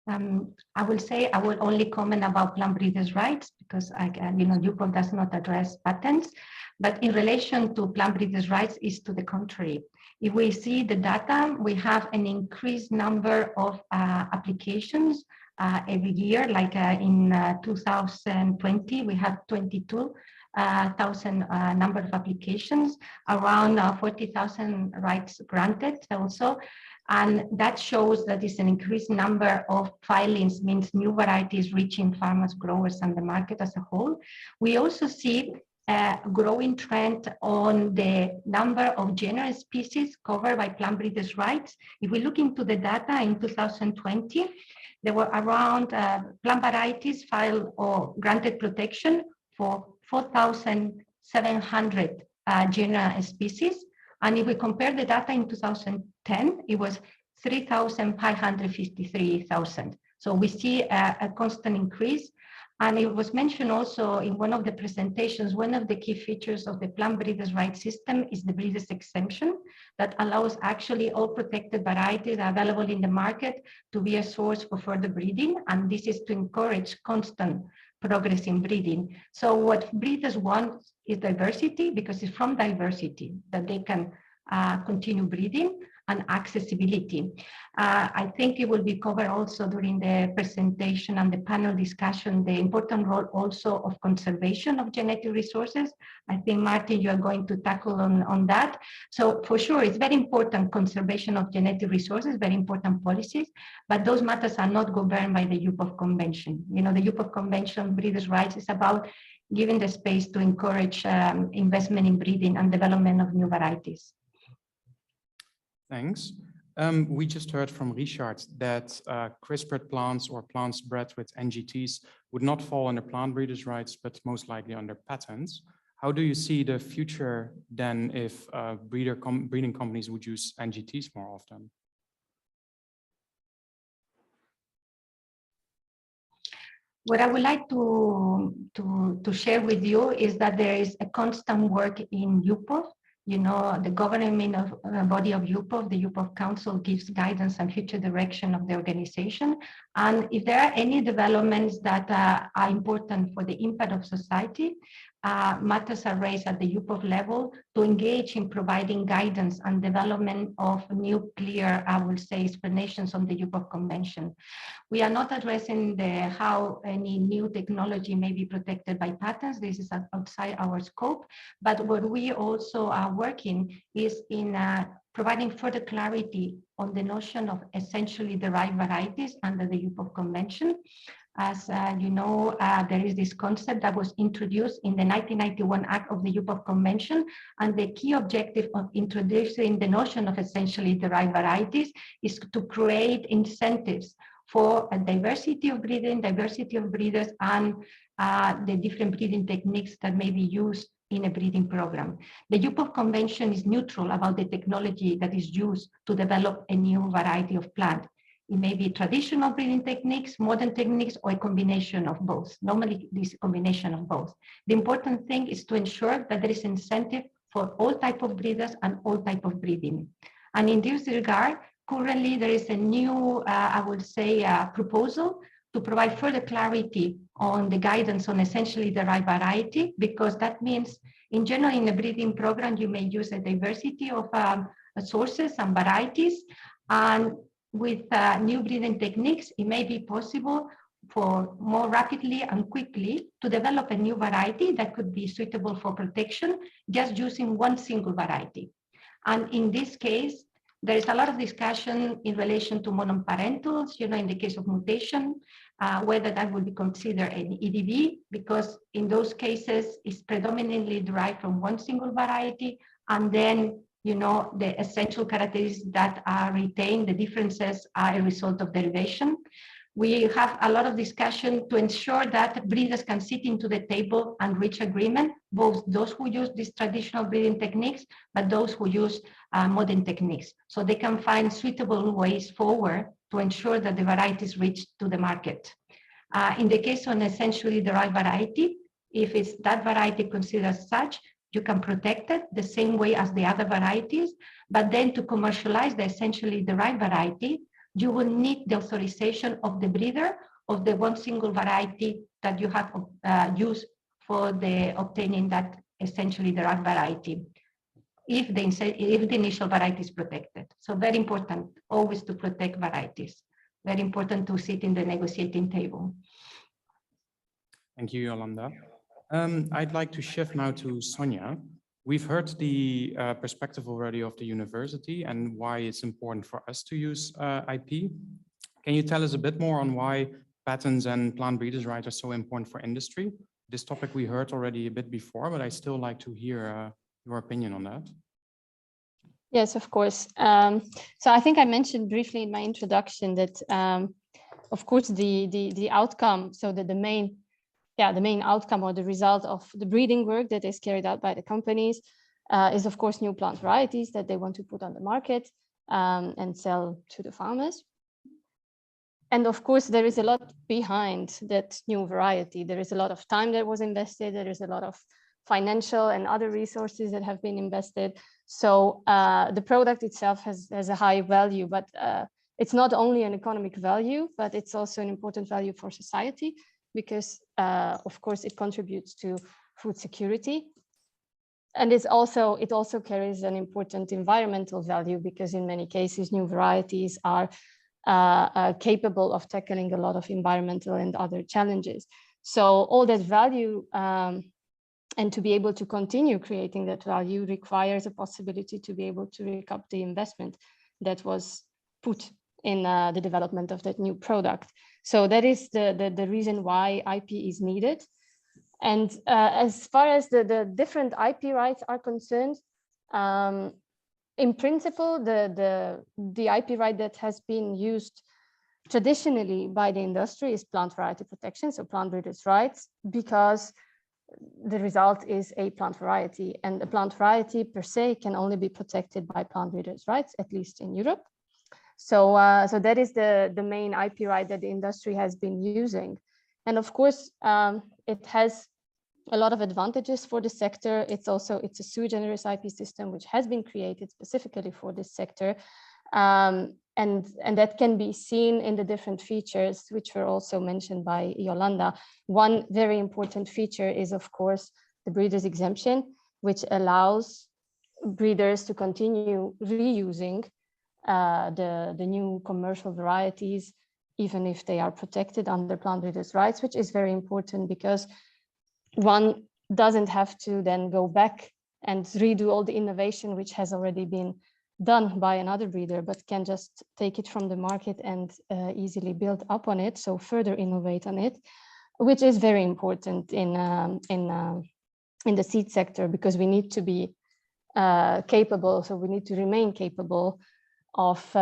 I will say I will only comment about plant breeders' rights because UPOV does not address patents. But in relation to plant breeders' rights, is to the contrary. If we see the data, we have an increased number of applications every year. Like in 2020, we have 22,000 number of applications, around 40,000 rights granted also. And that shows that it's an increased number of filings, means new varieties reaching farmers, growers, and the market as a whole. We also see a growing trend on the number of genera species covered by plant breeders' rights. If we look into the data in 2020, there were around plant varieties filed or granted protection for 4,700 genera species. And if we compare the data in 2010, it was 3,553,000. So we see a constant increase. And it was mentioned also in one of the presentations, one of the key features of the plant breeders' rights system is the breeders' exemption that allows actually all protected varieties available in the market to be a source for further breeding. And this is to encourage constant progress in breeding. So what breeders want is diversity, because it's from diversity that they can continue breeding, and accessibility. I think it will be covered also during the presentation and the panel discussion, the important role also of conservation of genetic resources. I think, Martin, you are going to tackle on that. So for sure, it's very important conservation of genetic resources, very important policies, but those matters are not governed by the UPOV Convention. You know, the UPOV Convention, breeders' rights, is about giving the space to encourage investment in breeding and development of new varieties. Thanks. We just heard from Richard that CRISPR plants or plants bred with NGTs would not fall under plant breeders' rights, but most likely under patents. How do you see the future then if breeding companies would use NGTs more often? What I would like to share with you is that there is a constant work in UPOV. You know, the governing body of UPOV, the UPOV Council, gives guidance and future direction of the organization. And if there are any developments that are important for the impact of society, matters are raised at the UPOV level to engage in providing guidance and development of new, clear, I will say, explanations on the UPOV Convention. We are not addressing how any new technology may be protected by patents. This is outside our scope. But what we also are working is in providing further clarity on the notion of essentially derived varieties under the UPOV Convention. As you know, there is this concept that was introduced in the 1991 Act of the UPOV Convention, and the key objective of introducing the notion of essentially derived varieties is to create incentives for a diversity of breeding, diversity of breeders, and the different breeding techniques that may be used in a breeding program. The UPOV Convention is neutral about the technology that is used to develop a new variety of plant. It may be traditional breeding techniques, modern techniques, or a combination of both. Normally, this combination of both. The important thing is to ensure that there is incentive for all type of breeders and all type of breeding. And in this regard, currently there is a new, I would say, proposal to provide further clarity on the guidance on essentially derived variety, because that means, in general, in a breeding program, you may use a diversity of sources and varieties, and with new breeding techniques, it may be possible for more rapidly and quickly to develop a new variety that could be suitable for protection, just using one single variety. And in this case, there is a lot of discussion in relation to monoparentals, you know, in the case of mutation, whether that would be considered an EDV, because in those cases, it's predominantly derived from one single variety, and then you know, the essential characteristics that are retained, the differences are a result of derivation. We have a lot of discussion to ensure that breeders can sit into the table and reach agreement, both those who use these traditional breeding techniques, but those who use modern techniques. So they can find suitable ways forward to ensure that the varieties reach to the market. In the case of an essentially derived variety, if it's that variety considered as such, you can protect it the same way as the other varieties, but then to commercialize the essentially derived variety, you will need the authorization of the breeder of the one single variety that you have used for obtaining that essentially derived variety, if the initial variety is protected. So very important always to protect varieties. Very important to sit in the negotiating table. Thank you, Yolanda. I'd like to shift now to Szonja. We've heard the perspective already of the university and why it's important for us to use IP. Can you tell us a bit more on why patents and plant breeders' rights are so important for industry? This topic we heard already a bit before, but I still like to hear your opinion on that. Yes, of course. So I think I mentioned briefly in my introduction that, of course, the outcome, so that the main outcome or the result of the breeding work that is carried out by the companies is, of course, new plant varieties that they want to put on the market and sell to the farmers. And of course, there is a lot behind that new variety. There is a lot of time that was invested. There is a lot of financial and other resources that have been invested. So the product itself has a high value, but it's not only an economic value, but it's also an important value for society, because of course it contributes to food security. And it also carries an important environmental value, because in many cases new varieties are capable of tackling a lot of environmental and other challenges. So all that value and to be able to continue creating that value requires a possibility to be able to recoup the investment that was put in the development of that new product. So that is the reason why IP is needed. And as far as the different IP rights are concerned, in principle, the IP right that has been used traditionally by the industry is plant variety protection, so plant breeders' rights, because the result is a plant variety, and a plant variety per se can only be protected by plant breeders' rights, at least in Europe. So, so that is the main IP right that the industry has been using. And of course, it has a lot of advantages for the sector. It's a sui generis IP system, which has been created specifically for this sector. And that can be seen in the different features, which were also mentioned by Yolanda. One very important feature is, of course, the breeder's exemption, which allows breeders to continue reusing the new commercial varieties, even if they are protected under plant breeders' rights, which is very important because one doesn't have to then go back and redo all the innovation which has already been done by another breeder, but can just take it from the market and easily build up on it, so further innovate on it, which is very important in the seed sector, because we need to be capable, so we need to remain capable of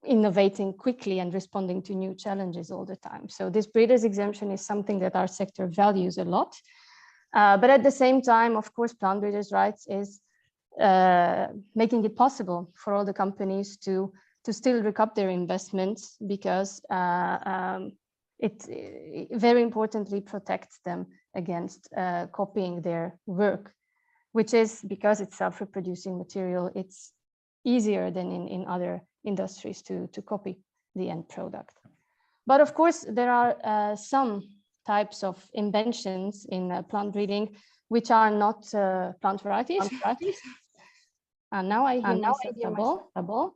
innovating quickly and responding to new challenges all the time. So this breeder's exemption is something that our sector values a lot. But at the same time, of course, plant breeders' rights is making it possible for all the companies to still recoup their investments, because it very importantly protects them against copying their work, which is, because it's self-reproducing material, it's easier than in other industries to copy the end product. But of course, there are some types of inventions in plant breeding which are not plant varieties. And now I hear myself double.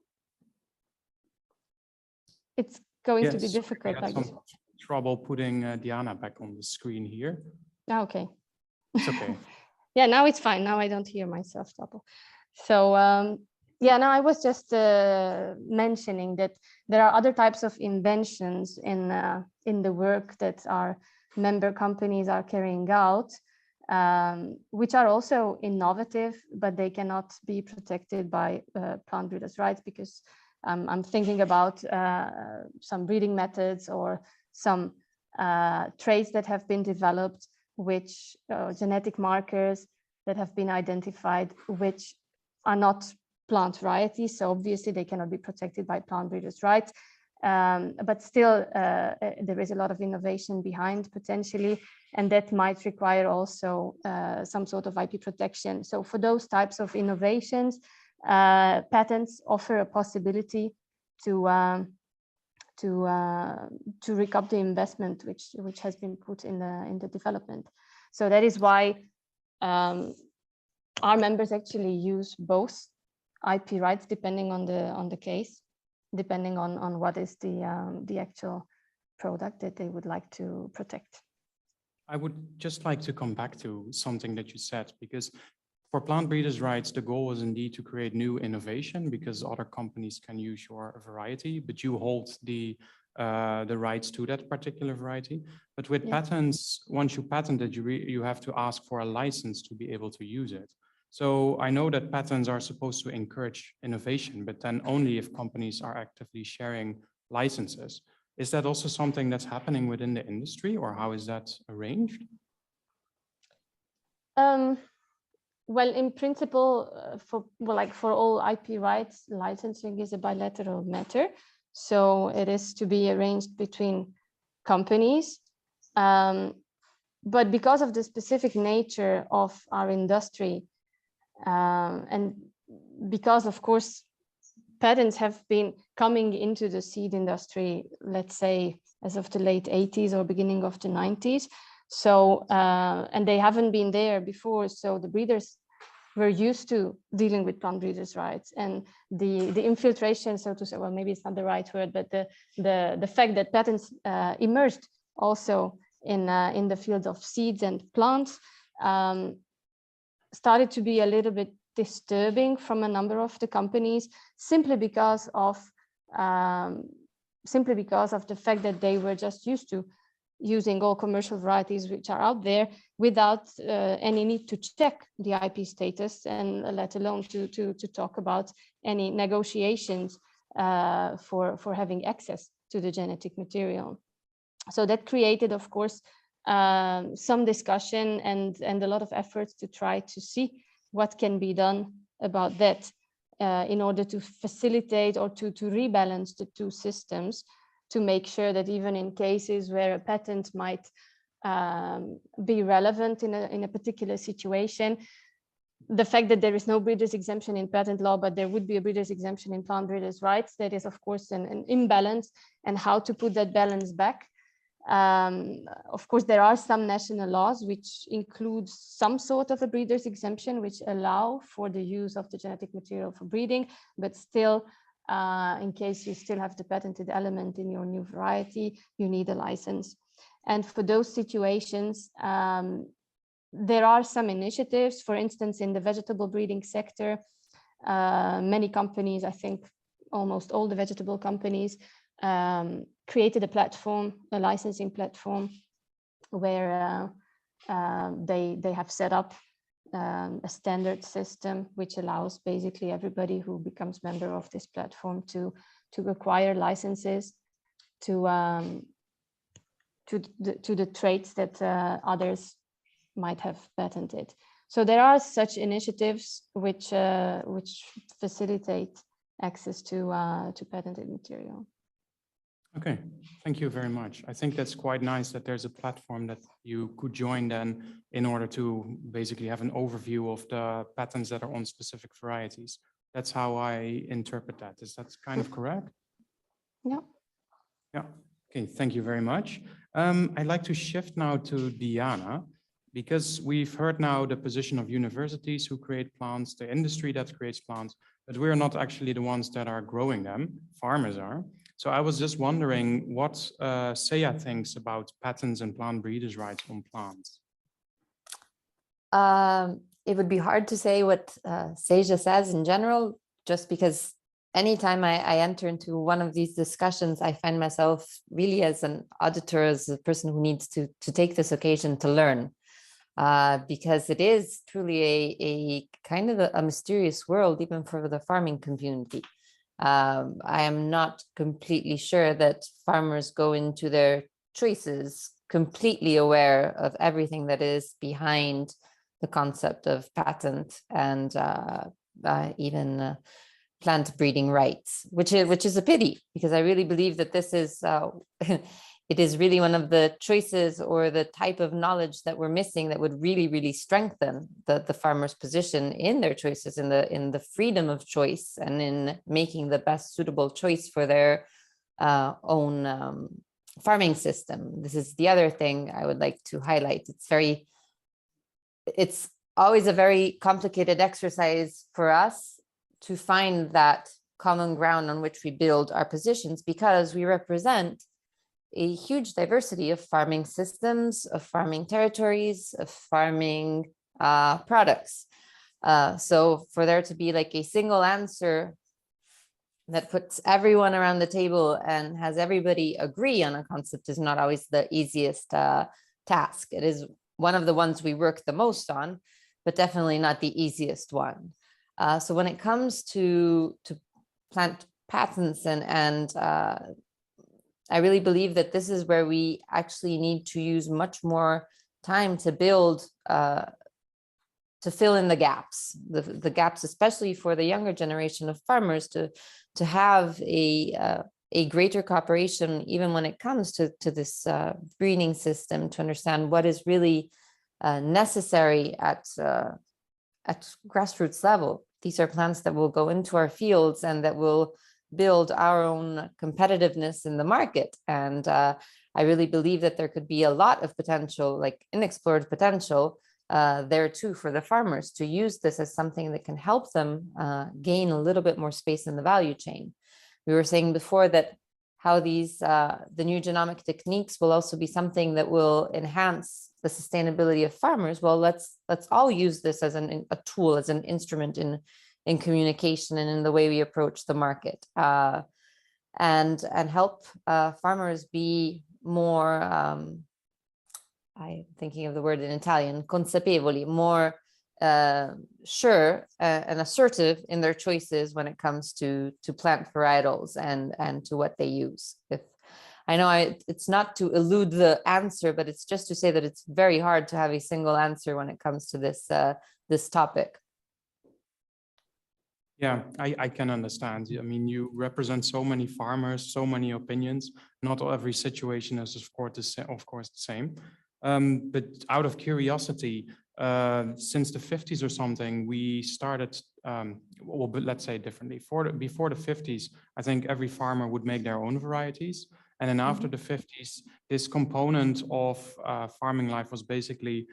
It's going to be difficult. I had some trouble putting Diana back on the screen here. Okay. It's okay. Yeah, now it's fine. Now I don't hear myself double. So yeah, now I was just mentioning that there are other types of inventions in the work that our member companies are carrying out, which are also innovative, but they cannot be protected by plant breeders' rights, because I'm thinking about some breeding methods or some traits that have been developed, which genetic markers that have been identified, which are not plant varieties. So obviously they cannot be protected by plant breeders' rights. But still, there is a lot of innovation behind potentially, and that might require also some sort of IP protection. So for those types of innovations, patents offer a possibility to recoup the investment which has been put in the development. So that is why our members actually use both IP rights depending on the case, depending on what is the actual product that they would like to protect. I would just like to come back to something that you said, because for plant breeders' rights, the goal is indeed to create new innovation, because other companies can use your variety, but you hold the rights to that particular variety. But with patents, once you patent it, you have to ask for a license to be able to use it. So I know that patents are supposed to encourage innovation, but then only if companies are actively sharing licenses. Is that also something that's happening within the industry, or how is that arranged? Well, in principle, for all IP rights, licensing is a bilateral matter. So it is to be arranged between companies. But because of the specific nature of our industry, and because, of course, patents have been coming into the seed industry, let's say, as of the late 80s or beginning of the 90s. So, and they haven't been there before. So the breeders were used to dealing with plant breeders' rights, and the infiltration, so to say, well, maybe it's not the right word, but the fact that patents emerged also in the field of seeds and plants started to be a little bit disturbing from a number of the companies, simply because of the fact that they were just used to using all commercial varieties which are out there without any need to check the IP status, and let alone to talk about any negotiations for having access to the genetic material. So that created, of course, some discussion and a lot of efforts to try to see what can be done about that in order to facilitate or to rebalance the two systems, to make sure that even in cases where a patent might be relevant in a particular situation, the fact that there is no breeder's exemption in patent law, but there would be a breeder's exemption in plant breeders' rights, that is of course an imbalance, and how to put that balance back. Of course, there are some national laws which include some sort of a breeder's exemption, which allow for the use of the genetic material for breeding, but still, in case you still have the patented element in your new variety, you need a license. And for those situations, there are some initiatives, for instance, in the vegetable breeding sector, many companies, I think almost all the vegetable companies, created a platform, a licensing platform, where they have set up a standard system which allows basically everybody who becomes member of this platform to acquire licenses to the traits that others might have patented. So there are such initiatives which facilitate access to patented material. Okay, thank you very much. I think that's quite nice that there's a platform that you could join then in order to basically have an overview of the patents that are on specific varieties. That's how I interpret that. Is that kind of correct? Yeah. Yeah. Okay, thank you very much. I'd like to shift now to Diana, because we've heard now the position of universities who create plants, the industry that creates plants, but we're not actually the ones that are growing them, farmers are. So I was just wondering what CEJA thinks about patents and plant breeders' rights on plants. It would be hard to say what CEJA says in general, just because anytime I enter into one of these discussions, I find myself really as an auditor, as a person who needs to take this occasion to learn. Because it is truly a kind of a mysterious world, even for the farming community. I am not completely sure that farmers go into their choices completely aware of everything that is behind the concept of patent and even plant breeding rights, which is a pity, because I really believe that this is it is really one of the choices or the type of knowledge that we're missing that would really, really strengthen the farmer's position in their choices, in the freedom of choice, and in making the best suitable choice for their own farming system. This is the other thing I would like to highlight. It's always a very complicated exercise for us to find that common ground on which we build our positions, because we represent a huge diversity of farming systems, of farming territories, of farming products. So for there to be like a single answer that puts everyone around the table and has everybody agree on a concept is not always the easiest task. It is one of the ones we work the most on, but definitely not the easiest one. So when it comes to plant patents and I really believe that this is where we actually need to use much more time to build, to fill in the gaps, the gaps, especially for the younger generation of farmers, to have a greater cooperation, even when it comes to this breeding system, to understand what is really necessary at grassroots level. These are plants that will go into our fields and that will build our own competitiveness in the market. And I really believe that there could be a lot of potential, like unexplored potential there too, for the farmers to use this as something that can help them gain a little bit more space in the value chain. We were saying before that how these the new genomic techniques will also be something that will enhance the sustainability of farmers. Well, let's all use this as a tool, as an instrument in communication and in the way we approach the market, and help farmers be more I'm thinking of the word in Italian, consapevoli, more sure and assertive in their choices when it comes to plant varietals and to what they use. I know it's not to elude the answer, but it's just to say that it's very hard to have a single answer when it comes to this topic. Yeah, I can understand. I mean, you represent so many farmers, so many opinions. Not every situation is, of course, the same. But out of curiosity, since the 50s or something, we started, well, but let's say differently. Before the 50s, I think every farmer would make their own varieties. And then after the 50s, this component of farming life was basically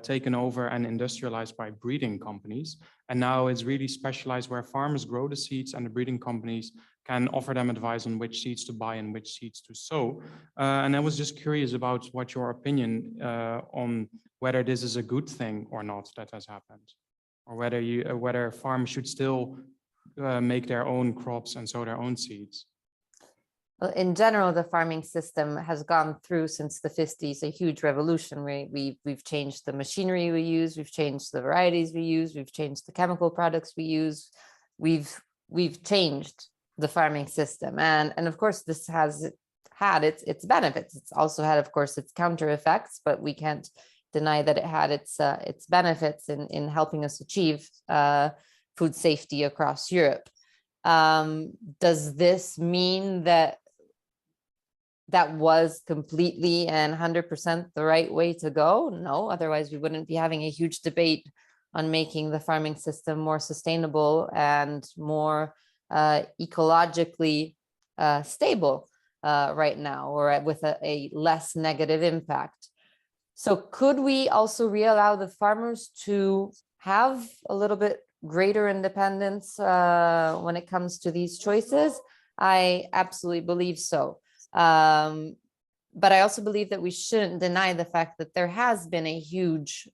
taken over and industrialized by breeding companies. And now it's really specialized where farmers grow the seeds and the breeding companies can offer them advice on which seeds to buy and which seeds to sow. And I was just curious about what your opinion on whether this is a good thing or not that has happened, or whether farmers should still make their own crops and sow their own seeds. Well, in general, the farming system has gone through since the 50s a huge revolution. We've changed the machinery we use, we've changed the varieties we use, we've changed the chemical products we use. We've changed the farming system, and of course this has had its benefits. It's also had, of course, its counter effects, but we can't deny that it had its benefits in helping us achieve food safety across Europe. Does this mean that was completely and 100% the right way to go? No, otherwise we wouldn't be having a huge debate on making the farming system more sustainable and more ecologically stable right now, or with a less negative impact. So could we also re-allow the farmers to have a little bit greater independence when it comes to these choices? I absolutely believe so. But I also believe that we shouldn't deny the fact that there has been a huge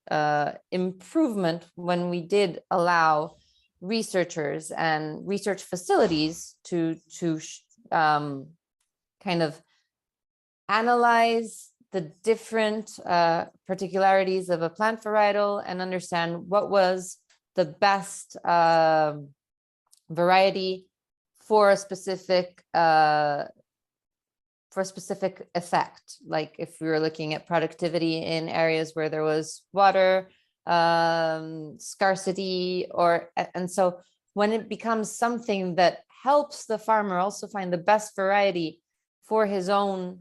improvement when we did allow researchers and research facilities to kind of analyze the different particularities of a plant varietal and understand what was the best variety for a specific effect. Like if we were looking at productivity in areas where there was water scarcity, and so when it becomes something that helps the farmer also find the best variety for his own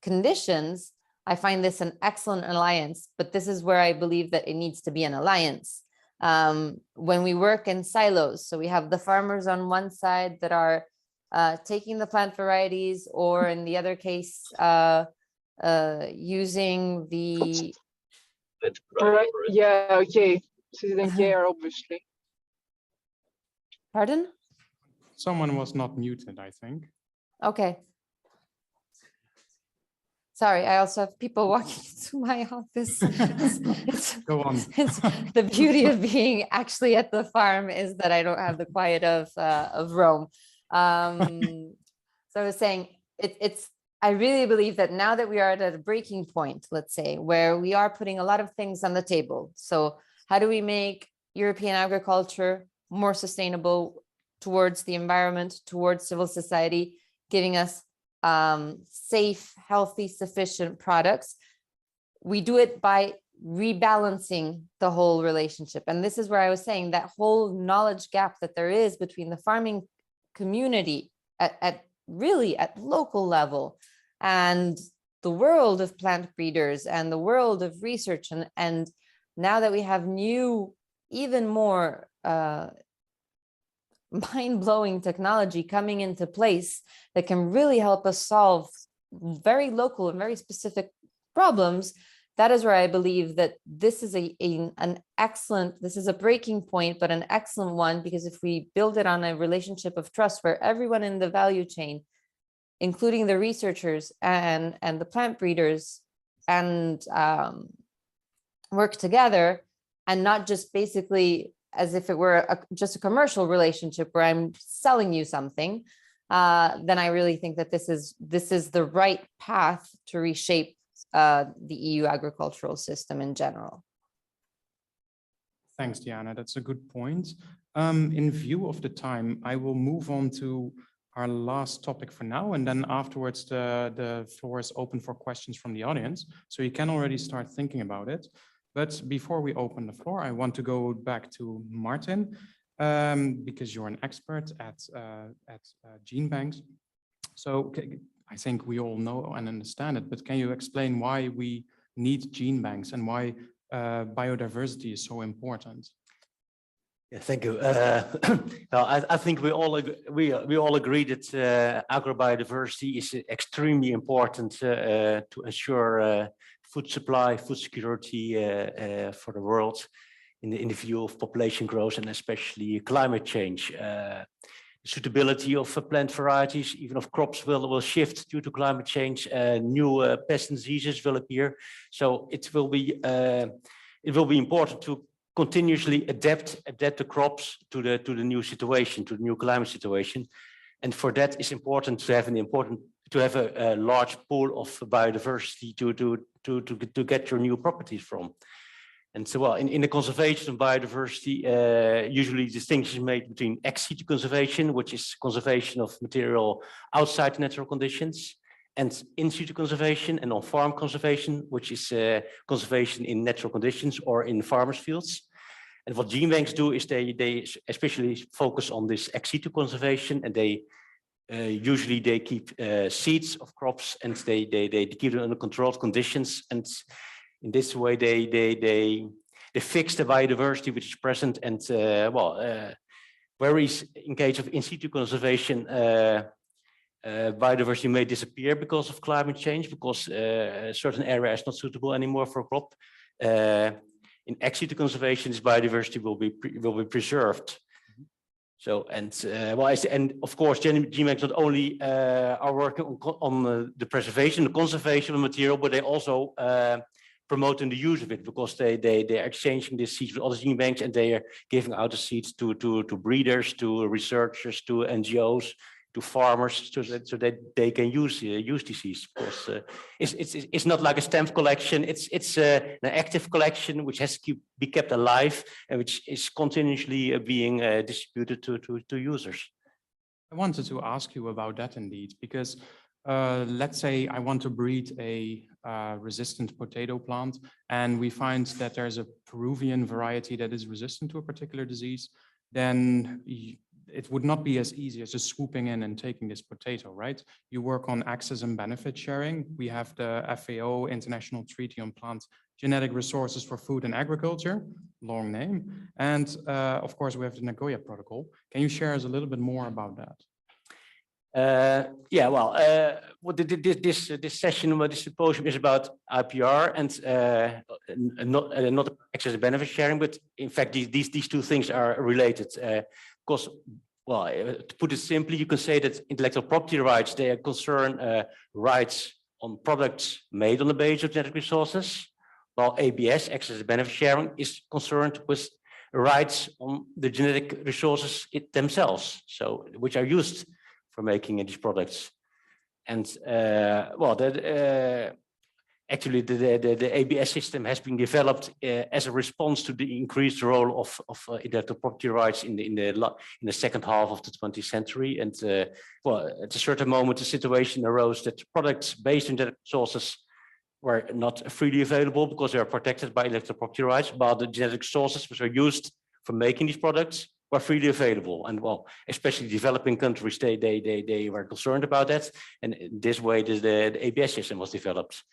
conditions, I find this an excellent alliance. But this is where I believe that it needs to be an alliance. When we work in silos, so we have the farmers on one side that are taking the plant varieties, or in the other case, using the... Yeah, okay. She didn't care, obviously. Pardon? Someone was not muted, I think. Okay. Sorry, I also have people walking into my office. Go on. The beauty of being actually at the farm is that I don't have the quiet of Rome. So I was saying, I really believe that now that we are at a breaking point, let's say, where we are putting a lot of things on the table. So how do we make European agriculture more sustainable towards the environment, towards civil society, giving us safe, healthy, sufficient products? We do it by rebalancing the whole relationship. And this is where I was saying that whole knowledge gap that there is between the farming community at local level and the world of plant breeders and the world of research. And now that we have new, even more mind-blowing technology coming into place that can really help us solve very local and very specific problems, that is where I believe that this is this is a breaking point, but an excellent one, because if we build it on a relationship of trust where everyone in the value chain, including the researchers and the plant breeders, and work together, and not just basically as if it were just a commercial relationship where I'm selling you something, then I really think that this is the right path to reshape the EU agricultural system in general. Thanks, Diana. That's a good point. In view of the time, I will move on to our last topic for now, and then afterwards the floor is open for questions from the audience. So you can already start thinking about it. But before we open the floor, I want to go back to Martin, because you're an expert at gene banks. So I think we all know and understand it, but can you explain why we need gene banks and why biodiversity is so important? Yeah, thank you. Well, I think we all agree that agrobiodiversity is extremely important to ensure food supply, food security for the world in the view of population growth and especially climate change. Suitability of plant varieties, even of crops, will shift due to climate change. New pests and diseases will appear. So it will be important to continuously adapt the crops to the new situation, to the new climate situation. And for that, it's important to have a large pool of biodiversity to get your new properties from. And so, well, in the conservation of biodiversity, usually distinction is made between ex situ conservation, which is conservation of material outside natural conditions, and in situ conservation and on-farm conservation, which is conservation in natural conditions or in farmers' fields. And what gene banks do is they especially focus on this ex situ conservation, and they usually keep seeds of crops and they keep them under controlled conditions, and in this way they fix the biodiversity which is present. And whereas in case of in situ conservation, biodiversity may disappear because of climate change, because a certain area is not suitable anymore for a crop. In ex situ conservation, this biodiversity will be preserved. So and of course, gene banks not only are working on the preservation, the conservation of material, but they also promoting the use of it, because they are exchanging the seeds with other gene banks, and they are giving out the seeds to breeders, to researchers, to NGOs, to farmers, so that they can use these seeds. Because it's not like a stamp collection; it's an active collection which has to be kept alive and which is continuously being distributed to users. I wanted to ask you about that indeed, because let's say I want to breed a resistant potato plant, and we find that there's a Peruvian variety that is resistant to a particular disease, then it would not be as easy as just swooping in and taking this potato, right? You work on access and benefit sharing. We have the FAO International Treaty on Plant Genetic Resources for Food and Agriculture, long name. And of course, we have the Nagoya Protocol. Can you share us a little bit more about that? Yeah, well, this session, this symposium is about IPR and not access and benefit sharing, but in fact, these two things are related. Because, well, to put it simply, you can say that intellectual property rights, they concern rights on products made on the basis of genetic resources, while ABS, access and benefit sharing, is concerned with rights on the genetic resources themselves, so which are used for making these products. And actually the ABS system has been developed as a response to the increased role of intellectual property rights in the second half of the 20th century. And at a certain moment, the situation arose that products based on genetic sources were not freely available because they are protected by intellectual property rights, while the genetic sources which are used for making these products were freely available. And well, especially developing countries, they were concerned about that. And in this way, the ABS system was developed.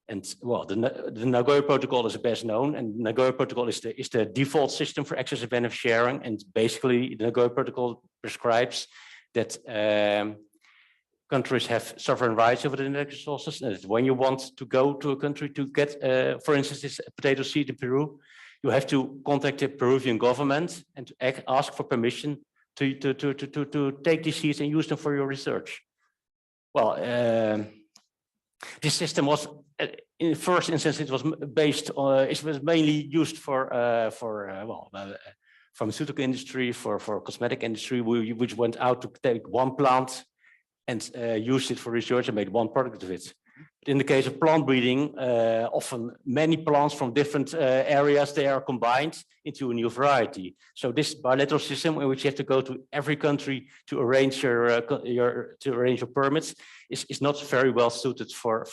And well, the Nagoya Protocol is best known, and the Nagoya Protocol is the default system for access and benefit sharing. And basically, the Nagoya Protocol prescribes that countries have sovereign rights over the genetic resources. And when you want to go to a country to get, for instance, this potato seed in Peru, you have to contact the Peruvian government and to ask for permission to take these seeds and use them for your research. Well, this system was, in first instance, it was based on, it was mainly used for pharmaceutical industry, for cosmetic industry, which went out to take one plant and used it for research and made one product of it. in the case of plant breeding, often many plants from different areas, they are combined into a new variety. So this bilateral system in which you have to go to every country to arrange your permits is not very well suited for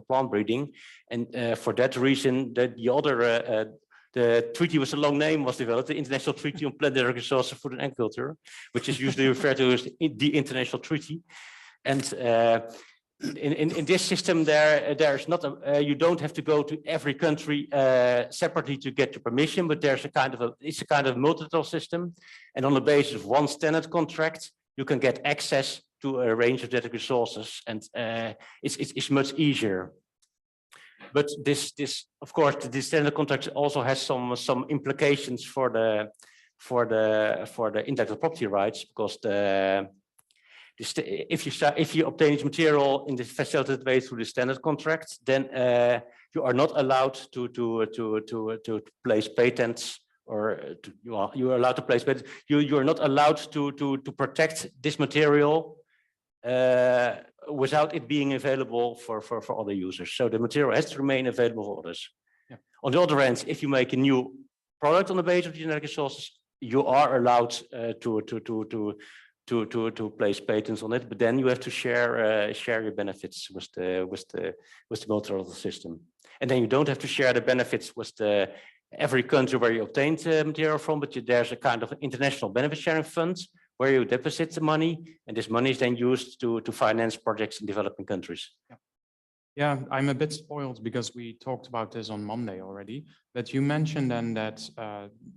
plant breeding. And for that reason, the treaty with a long name was developed, the International Treaty on Planetary Resources, Food and Agriculture, which is usually referred to as the International Treaty. And in this system, there's not you don't have to go to every country separately to get your permission, but there's it's a kind of multi-lateral system, and on the basis of one standard contract, you can get access to a range of genetic resources, and it's much easier. But this of course, the standard contract also has some implications for the intellectual property rights, because if you obtain this material in the facilitated way through the standard contract, then you are not allowed to place patents, or you are allowed to place patents. You are not allowed to protect this material without it being available for other users. So the material has to remain available for others. Yeah. On the other hand, if you make a new product on the basis of genetic resources, you are allowed to place patents on it, but then you have to share your benefits with the multilateral system, and then you don't have to share the benefits with every country where you obtained material from, but there's a kind of international benefit sharing fund where you deposit the money, and this money is then used to finance projects in developing countries. Yeah. Yeah, I'm a bit spoiled because we talked about this on Monday already, but you mentioned then that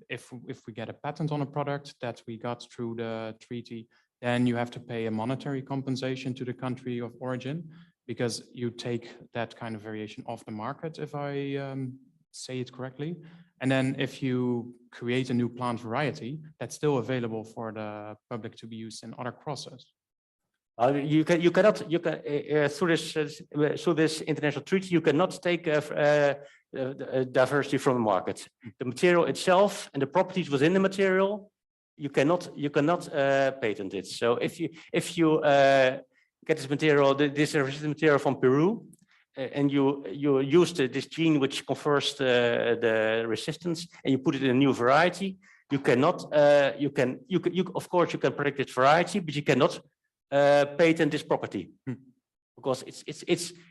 if we get a patent on a product that we got through the treaty, then you have to pay a monetary compensation to the country of origin, because you take that kind of variation off the market, if I say it correctly. And then if you create a new plant variety, that's still available for the public to be used in other crosses. You cannot through this international treaty, you cannot take diversity from the market. The material itself and the properties within the material, you cannot patent it. So if you get this material, this resistant material from Peru, and you use this gene which confers the resistance, and you put it in a new variety, you cannot. Of course you can predict its variety, but you cannot patent this property, because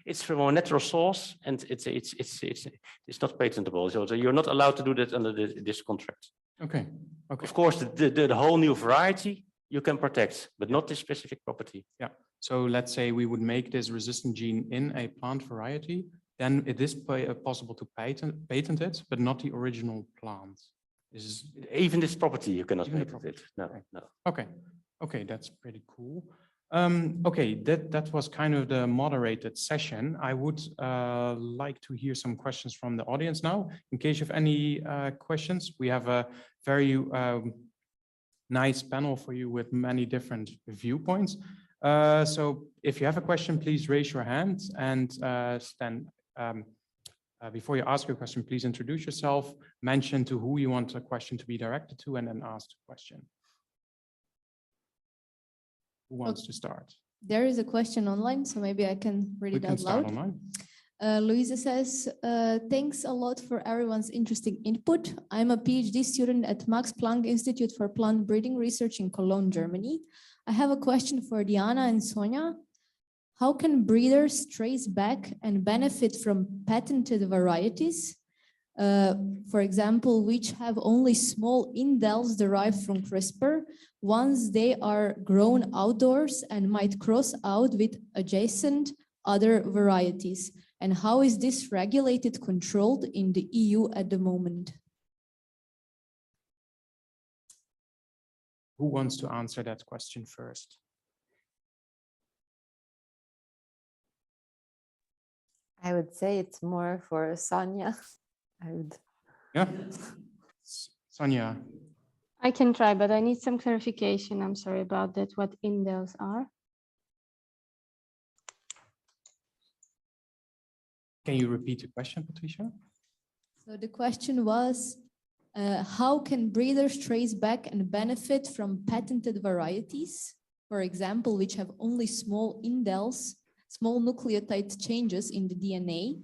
it's from a natural source, and it's not patentable. So you're not allowed to do that under this contract. Okay. Okay. Of course, the whole new variety you can protect, but not this specific property. Yeah. So let's say we would make this resistant gene in a plant variety, then it is possible to patent it, but not the original plant. Even this property you cannot patent it. No, no. Okay. Okay, that's pretty cool. Okay, that was kind of the moderated session. I would like to hear some questions from the audience now. In case you have any questions, we have a very nice panel for you with many different viewpoints. So if you have a question, please raise your hand, and then before you ask your question, please introduce yourself, mention to who you want a question to be directed to, and then ask the question. Who wants to start? There is a question online, so maybe I can read it out loud. Online. Louisa says, thanks a lot for everyone's interesting input. I'm a PhD student at Max Planck Institute for Plant Breeding Research in Cologne, Germany. I have a question for Diana and Szonja. How can breeders trace back and benefit from patented varieties, for example, which have only small indels derived from CRISPR, once they are grown outdoors and might cross out with adjacent other varieties? And how is this regulated, controlled in the EU at the moment? Who wants to answer that question first? I would say it's more for Szonja. Yeah, Szonja. I can try, but I need some clarification. I'm sorry about that, what indels are. Can you repeat the question, Patricia? So the question was, how can breeders trace back and benefit from patented varieties, for example, which have only small indels, small nucleotide changes in the DNA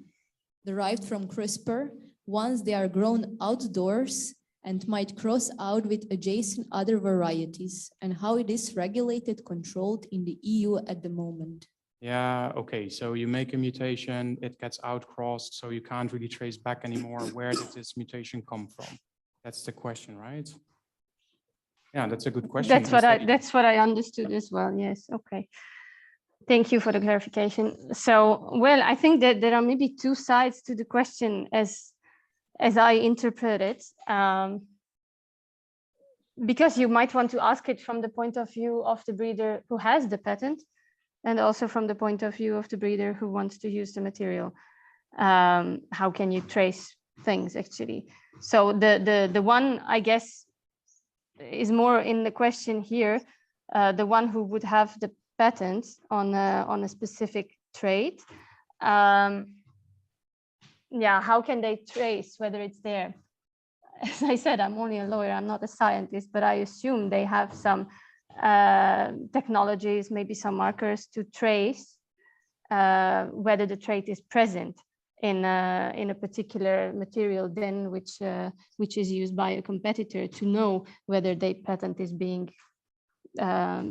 derived from CRISPR once they are grown outdoors and might cross out with adjacent other varieties, and how it is regulated, controlled in the EU at the moment. Yeah, okay, so you make a mutation, it gets outcrossed, so you can't really trace back anymore where did this mutation come from? That's the question, right? Yeah, that's a good question. That's what I understood as well. Yes, okay. Thank you for the clarification. So, well, I think that there are maybe two sides to the question as I interpret it, because you might want to ask it from the point of view of the breeder who has the patent, and also from the point of view of the breeder who wants to use the material. How can you trace things actually? So the one, I guess, is more in the question here, the one who would have the patent on a specific trait. Yeah, how can they trace whether it's there? As I said, I'm only a lawyer, I'm not a scientist, but I assume they have some technologies, maybe some markers to trace whether the trait is present in a particular material then which is used by a competitor, to know whether their patent is being, I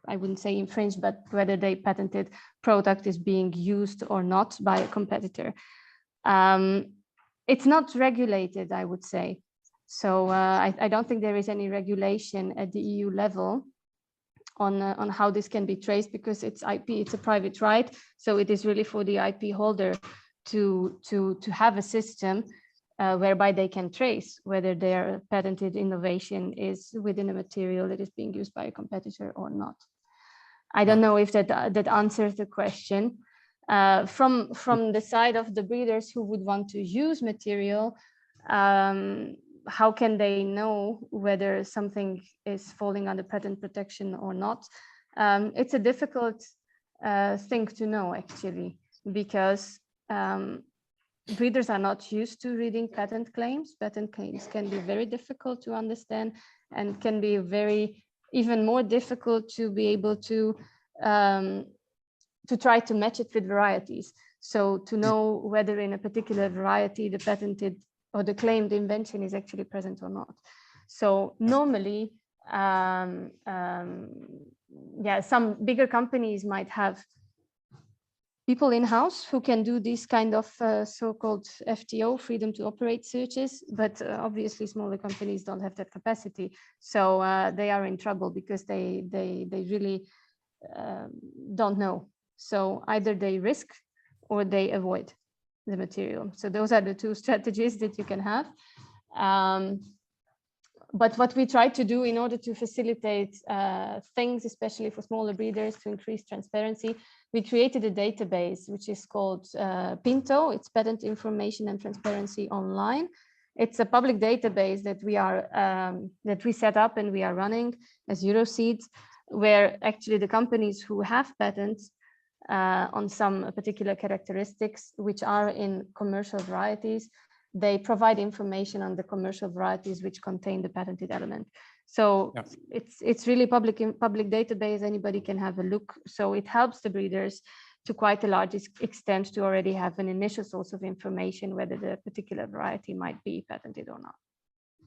wouldn't say infringed, but whether their patented product is being used or not by a competitor. It's not regulated, I would say. So I don't think there is any regulation at the EU level on how this can be traced, because it's IP, it's a private right. So it is really for the IP holder to have a system whereby they can trace whether their patented innovation is within a material that is being used by a competitor or not. I don't know if that answers the question. From the side of the breeders who would want to use material, how can they know whether something is falling under patent protection or not? It's a difficult thing to know, actually, because breeders are not used to reading patent claims. Patent claims can be very difficult to understand and can be even more difficult to be able to try to match it with varieties. So to know whether in a particular variety the patented or the claimed invention is actually present or not. So normally, yeah, some bigger companies might have people in-house who can do these kind of so-called FTO, freedom to operate searches, but obviously smaller companies don't have that capacity. So they are in trouble because they really don't know. So either they risk or they avoid the material. So those are the two strategies that you can have. But what we try to do in order to facilitate things, especially for smaller breeders, to increase transparency, we created a database which is called PINTO. It's Patent Information and Transparency Online. It's a public database that we set up and we are running as Euroseeds, where actually the companies who have patents on some particular characteristics which are in commercial varieties, they provide information on the commercial varieties which contain the patented element. So yeah, it's really public database, anybody can have a look. So it helps the breeders to quite a large extent to already have an initial source of information whether the particular variety might be patented or not.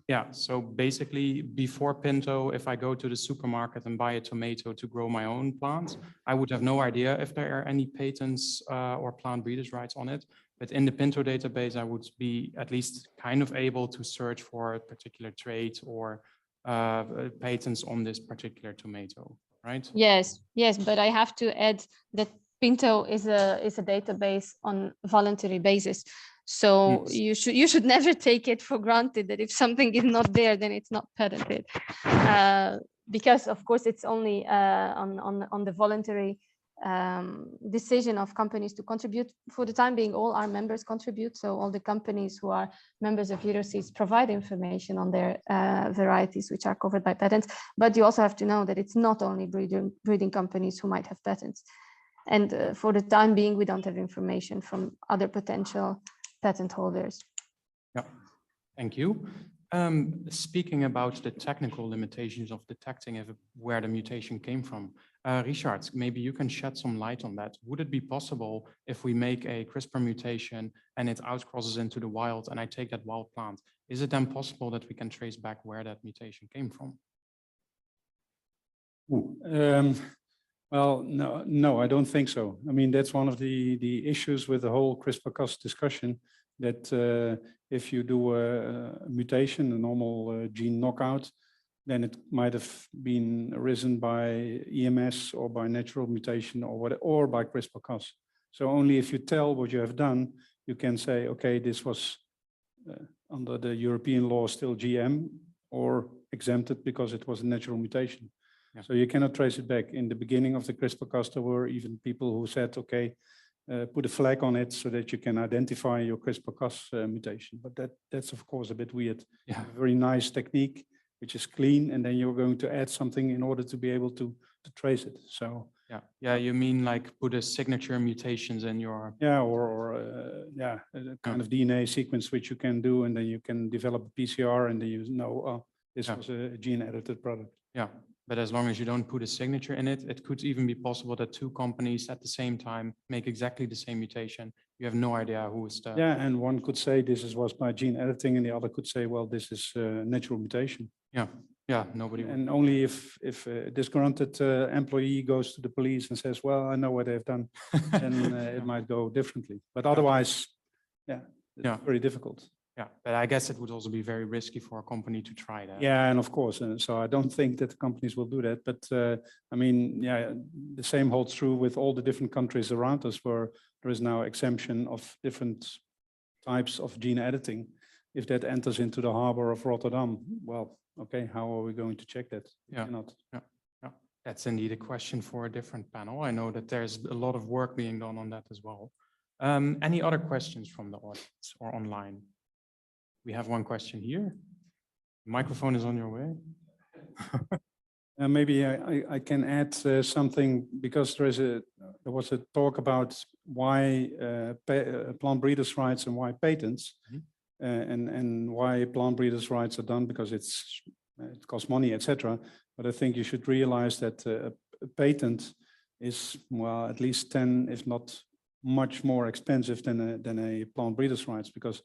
Yeah, so basically before Pinto, if I go to the supermarket and buy a tomato to grow my own plants, I would have no idea if there are any patents or plant breeders' rights on it. But in the Pinto database, I would be at least kind of able to search for a particular trait or patents on this particular tomato, right? Yes, yes, but I have to add that Pinto is a database on voluntary basis. So yes, you should never take it for granted that if something is not there, then it's not patented, because of course it's only on the voluntary decision of companies to contribute. For the time being, all our members contribute. So all the companies who are members of Euroseeds provide information on their varieties which are covered by patents. But you also have to know that it's not only breeding companies who might have patents. And for the time being, we don't have information from other potential patent holders. Yeah, thank you. Speaking about the technical limitations of detecting where the mutation came from, Richard, maybe you can shed some light on that. Would it be possible if we make a CRISPR mutation and it outcrosses into the wild and I take that wild plant, is it then possible that we can trace back where that mutation came from? Well, no, I don't think so. I mean, that's one of the issues with the whole CRISPR-Cas discussion, that if you do a mutation, a normal gene knockout, then it might have been arisen by EMS or by natural mutation or by CRISPR-Cas. So only if you tell what you have done, you can say, okay, this was under the European law still GM or exempted because it was a natural mutation. Yeah. So you cannot trace it back. In the beginning of the CRISPR-Cas, there were even people who said, okay, put a flag on it so that you can identify your CRISPR-Cas mutation. But that's of course a bit weird. Yeah. A very nice technique, which is clean, and then you're going to add something in order to be able to trace it. So yeah, you mean like put a signature mutations in your a kind of DNA sequence which you can do, and then you can develop a PCR, and then you know this was a gene edited product. Yeah. But as long as you don't put a signature in it, it could even be possible that two companies at the same time make exactly the same mutation. You have no idea who is the... Yeah, and one could say this was by gene editing, and the other could say, well, this is natural mutation. Yeah, nobody... And only if a disgruntled employee goes to the police and says, well, I know what they've done, then it might go differently. But otherwise, it's very difficult. Yeah, but I guess it would also be very risky for a company to try that. Yeah, and of course, so I don't think that the companies will do that. But I mean, the same holds true with all the different countries around us, where there is now exemption of different types of gene editing. If that enters into the harbor of Rotterdam, well, okay, how are we going to check that? Yeah, that's indeed a question for a different panel. I know that there's a lot of work being done on that as well. Any other questions from the audience or online? We have one question here. The microphone is on your way. Maybe I can add something, because there was a talk about why plant breeders' rights and why patents, and why plant breeders' rights are done because it costs money, etc. But I think you should realize that a patent is, well, at least 10, if not much more expensive than a plant breeders' rights, because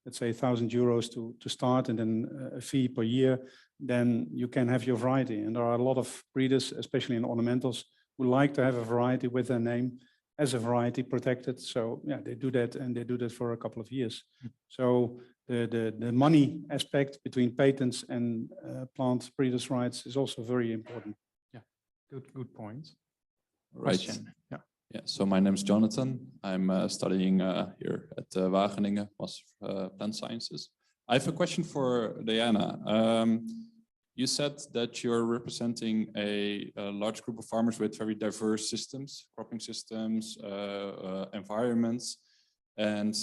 let's say €1,000 to start, and then a fee per year, then you can have your variety. And there are a lot of breeders, especially in ornamentals, who like to have a variety with their name as a variety protected. So yeah, they do that, and they do that for a couple of years. So the money aspect between patents and plant breeders' rights is also very important. Yeah, good point. Right. Yeah, so my name is Jonathan. I'm studying here at Wageningen, Master of Plant Sciences. I have a question for Diana. You said that you're representing a large group of farmers with very diverse systems, cropping systems, environments. And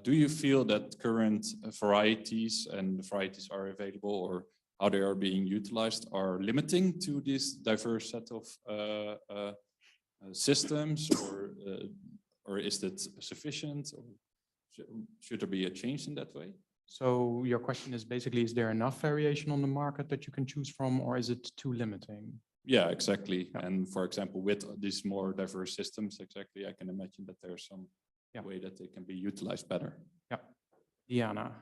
do you feel that current varieties and the varieties are available, or how they are being utilized, are limiting to this diverse set of systems, or is that sufficient, or should there be a change in that way? So your question is basically, is there enough variation on the market that you can choose from, or is it too limiting? Yeah, exactly. Yeah. And for example, with these more diverse systems, exactly, I can imagine that there's some way that they can be utilized better. Yeah. Diana.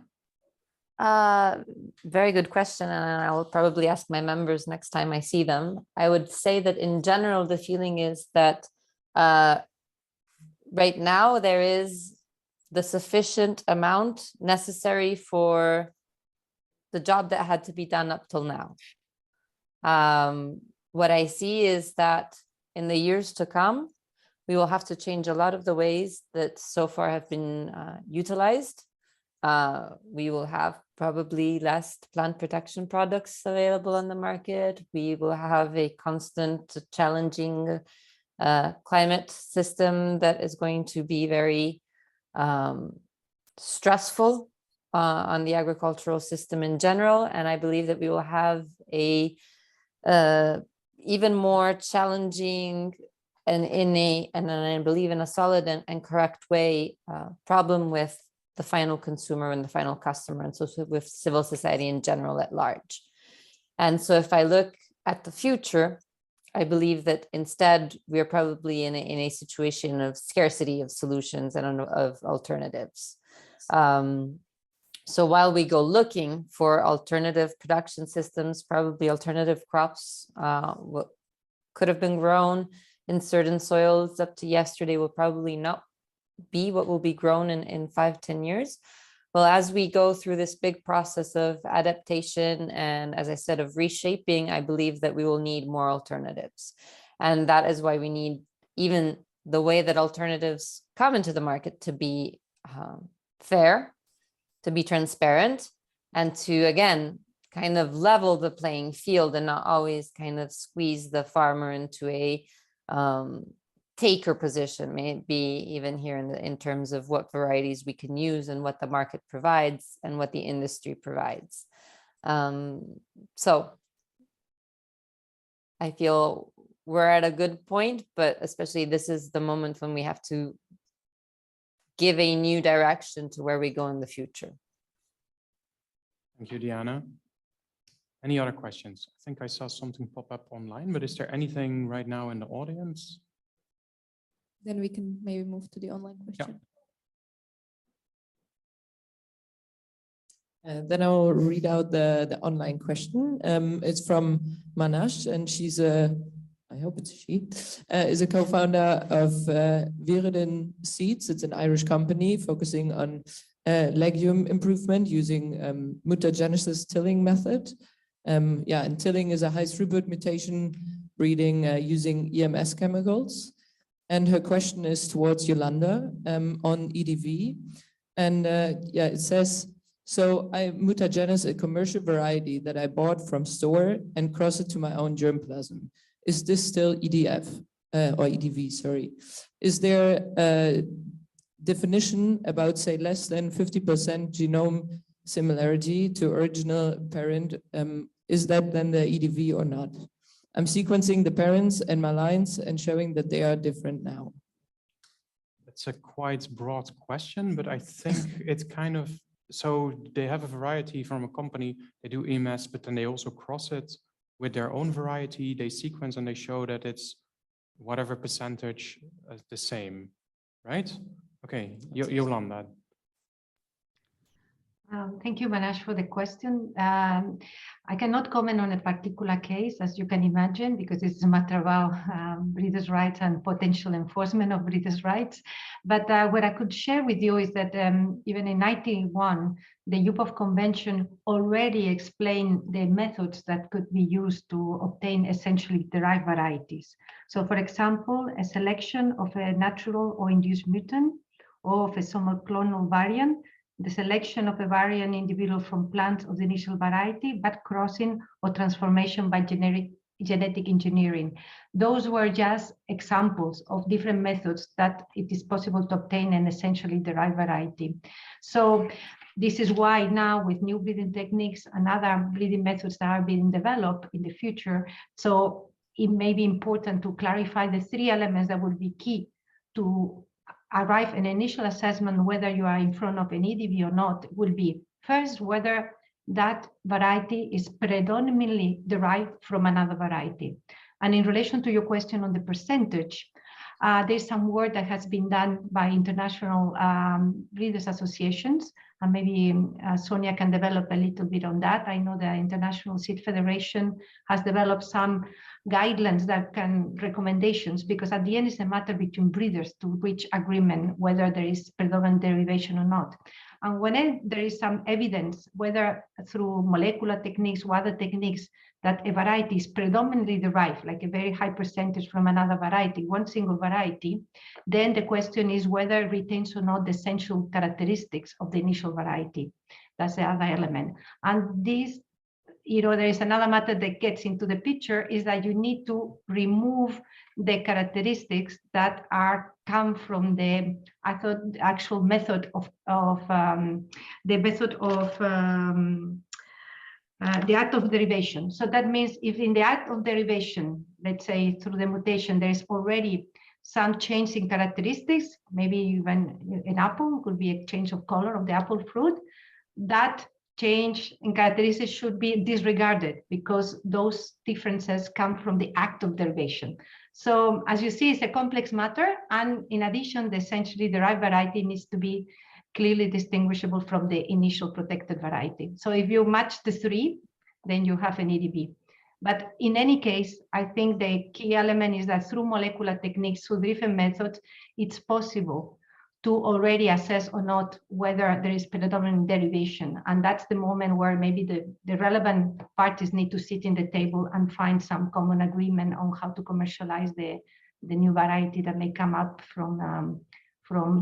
Very good question, and I will probably ask my members next time I see them. I would say that in general, the feeling is that right now there is the sufficient amount necessary for the job that had to be done up till now. What I see is that in the years to come, we will have to change a lot of the ways that so far have been utilized. We will have probably less plant protection products available on the market. We will have a constant challenging climate system that is going to be very stressful on the agricultural system in general. And I believe that we will have a even more challenging and I believe in a solid and correct way problem with the final consumer and the final customer, and so with civil society in general at large. And so if I look at the future, I believe that instead we are probably in a situation of scarcity of solutions and of alternatives. So while we go looking for alternative production systems, probably alternative crops what could have been grown in certain soils up to yesterday will probably not be what will be grown in 5-10 years. Well, as we go through this big process of adaptation and, as I said, of reshaping, I believe that we will need more alternatives. And that is why we need even the way that alternatives come into the market to be fair, to be transparent, and to, again, kind of level the playing field and not always kind of squeeze the farmer into a taker position, maybe even here in terms of what varieties we can use and what the market provides and what the industry provides. So I feel we're at a good point, but especially this is the moment when we have to give a new direction to where we go in the future. Thank you, Diana. Any other questions? I think I saw something pop up online, but is there anything right now in the audience? Then we can maybe move to the online question. Yeah. Then I'll read out the online question. It's from Manash, and she's I hope it's she, is a co-founder of Euroseeds. It's an Irish company focusing on legume improvement using mutagenesis tilling method. Yeah, and tilling is a high throughput mutation breeding using EMS chemicals. And her question is towards Yolanda on EDV. And yeah, it says, so I mutagenous a commercial variety that I bought from store and cross it to my own germplasm. Is this still EDF or EDV, sorry? Is there a definition about, say, less than 50% genome similarity to original parent? Is that then the EDV or not? I'm sequencing the parents and my lines and showing that they are different now. That's a quite broad question, but I think it's kind of, so they have a variety from a company, they do EMS, but then they also cross it with their own variety, they sequence and they show that it's whatever percentage the same, right? Okay, Yolanda. Thank you, Manash, for the question. I cannot comment on a particular case, as you can imagine, because it's a matter about breeders' rights and potential enforcement of breeders' rights. But what I could share with you is that even in 1991, the UPOV Convention already explained the methods that could be used to obtain essentially derived varieties. So, for example, a selection of a natural or induced mutant or of a somoclonal variant, the selection of a variant individual from plants of the initial variety, but crossing or transformation by genetic engineering. Those were just examples of different methods that it is possible to obtain an essentially derived variety. So this is why now with new breeding techniques and other breeding methods that are being developed in the future, so it may be important to clarify the three elements that will be key to arrive at an initial assessment whether you are in front of an EDV or not. Will be first whether that variety is predominantly derived from another variety. And in relation to your question on the percentage, there's some work that has been done by international breeders associations, and maybe Szonja can develop a little bit on that. I know the International Seed Federation has developed some guidelines that can recommendations, because at the end it's a matter between breeders to reach agreement whether there is predominant derivation or not. And when there is some evidence, whether through molecular techniques or other techniques, that a variety is predominantly derived, like a very high percentage from another variety, one single variety, then the question is whether it retains or not the essential characteristics of the initial variety. That's the other element. And this, you know, there is another matter that gets into the picture, is that you need to remove the characteristics that come from the actual method of the act of derivation. So that means if in the act of derivation, let's say through the mutation, there is already some change in characteristics, maybe even an apple could be a change of color of the apple fruit, that change in characteristics should be disregarded because those differences come from the act of derivation. So as you see, it's a complex matter. And in addition, the essentially derived variety needs to be clearly distinguishable from the initial protected variety. So if you match the three, then you have an EDB. But in any case, I think the key element is that through molecular techniques, through different methods, it's possible to already assess or not whether there is predominant derivation. And that's the moment where maybe the relevant parties need to sit in the table and find some common agreement on how to commercialize the new variety that may come up from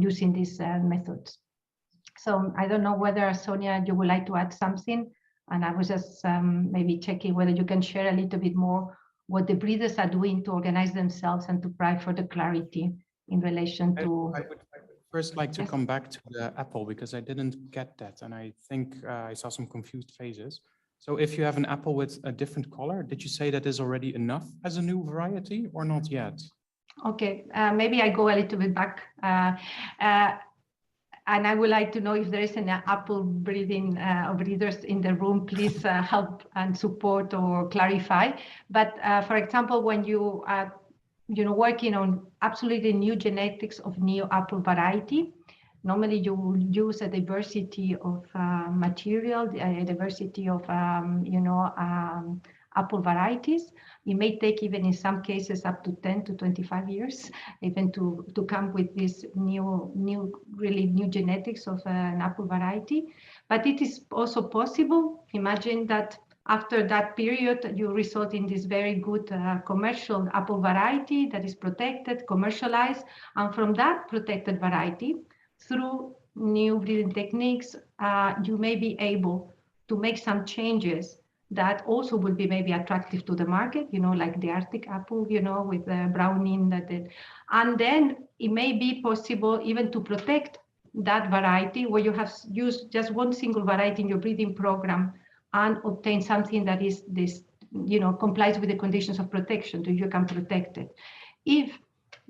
using these methods. So I don't know whether, Szonja, you would like to add something? And I was just maybe checking whether you can share a little bit more what the breeders are doing to organize themselves and to provide further clarity in relation to... I would first like to come back to the apple because I didn't get that. And I think I saw some confused faces. So if you have an apple with a different color, did you say that is already enough as a new variety or not yet? Okay, maybe I go a little bit back. And I would like to know if there is an apple breeding breeders in the room, please help and support or clarify. But for example, when you are working on absolutely new genetics of new apple variety, normally you will use a diversity of material, a diversity of apple varieties. It may take even in some cases up to 10 to 25 years, even to come with this really new genetics of an apple variety. But it is also possible. Imagine that after that period, you result in this very good commercial apple variety that is protected, commercialized, and from that protected variety, through new breeding techniques, you may be able to make some changes that also would be maybe attractive to the market, like the Arctic apple, with the browning. And then it may be possible even to protect that variety where you have used just one single variety in your breeding program and obtain something that is complies with the conditions of protection, so you can protect it. If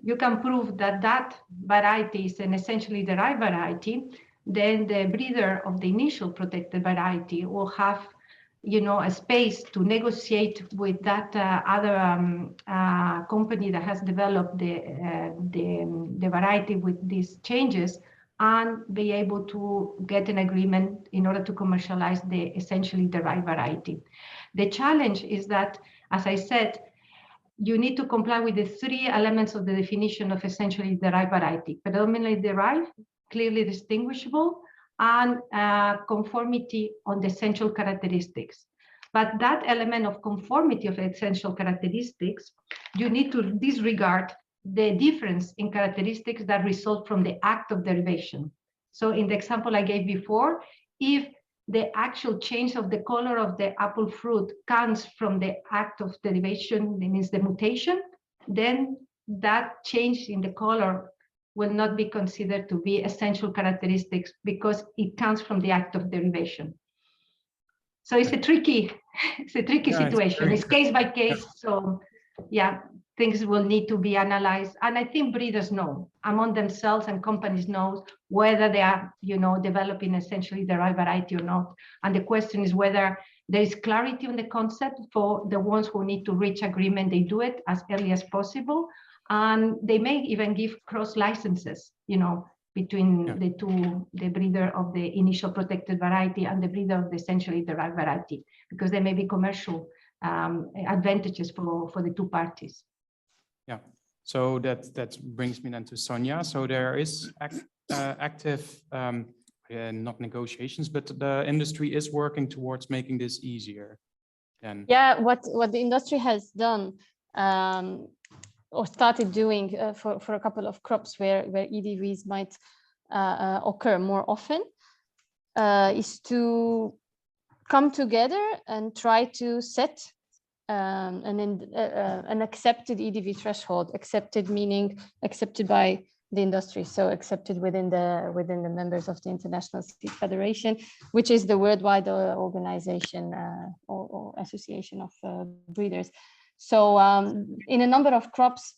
you can prove that that variety is an essentially derived variety, then the breeder of the initial protected variety will have a space to negotiate with that other company that has developed the variety with these changes and be able to get an agreement in order to commercialize the essentially derived variety. The challenge is that, as I said, you need to comply with the three elements of the definition of essentially derived variety: predominantly derived, clearly distinguishable, and conformity on the essential characteristics. But that element of conformity of essential characteristics, you need to disregard the difference in characteristics that result from the act of derivation. So in the example I gave before, if the actual change of the color of the apple fruit comes from the act of derivation, that means the mutation, then that change in the color will not be considered to be essential characteristics because it comes from the act of derivation. So it's a tricky situation. It's case by case. So yeah, things will need to be analyzed. And I think breeders know among themselves, and companies know whether they are, developing essentially derived variety or not. And the question is whether there is clarity on the concept. For the ones who need to reach agreement, they do it as early as possible. And they may even give cross licenses, between the breeder of the initial protected variety and the breeder of the essentially derived variety, because there may be commercial advantages for the two parties. Yeah, so that brings me then to Szonja. So there is active, not negotiations, but the industry is working towards making this easier. Then. Yeah, what the industry has done or started doing for a couple of crops where EDVs might occur more often is to come together and try to set an accepted EDV threshold. Accepted meaning accepted by the industry, so accepted within the members of the International Seed Federation, which is the worldwide organization or association of breeders. So in a number of crops,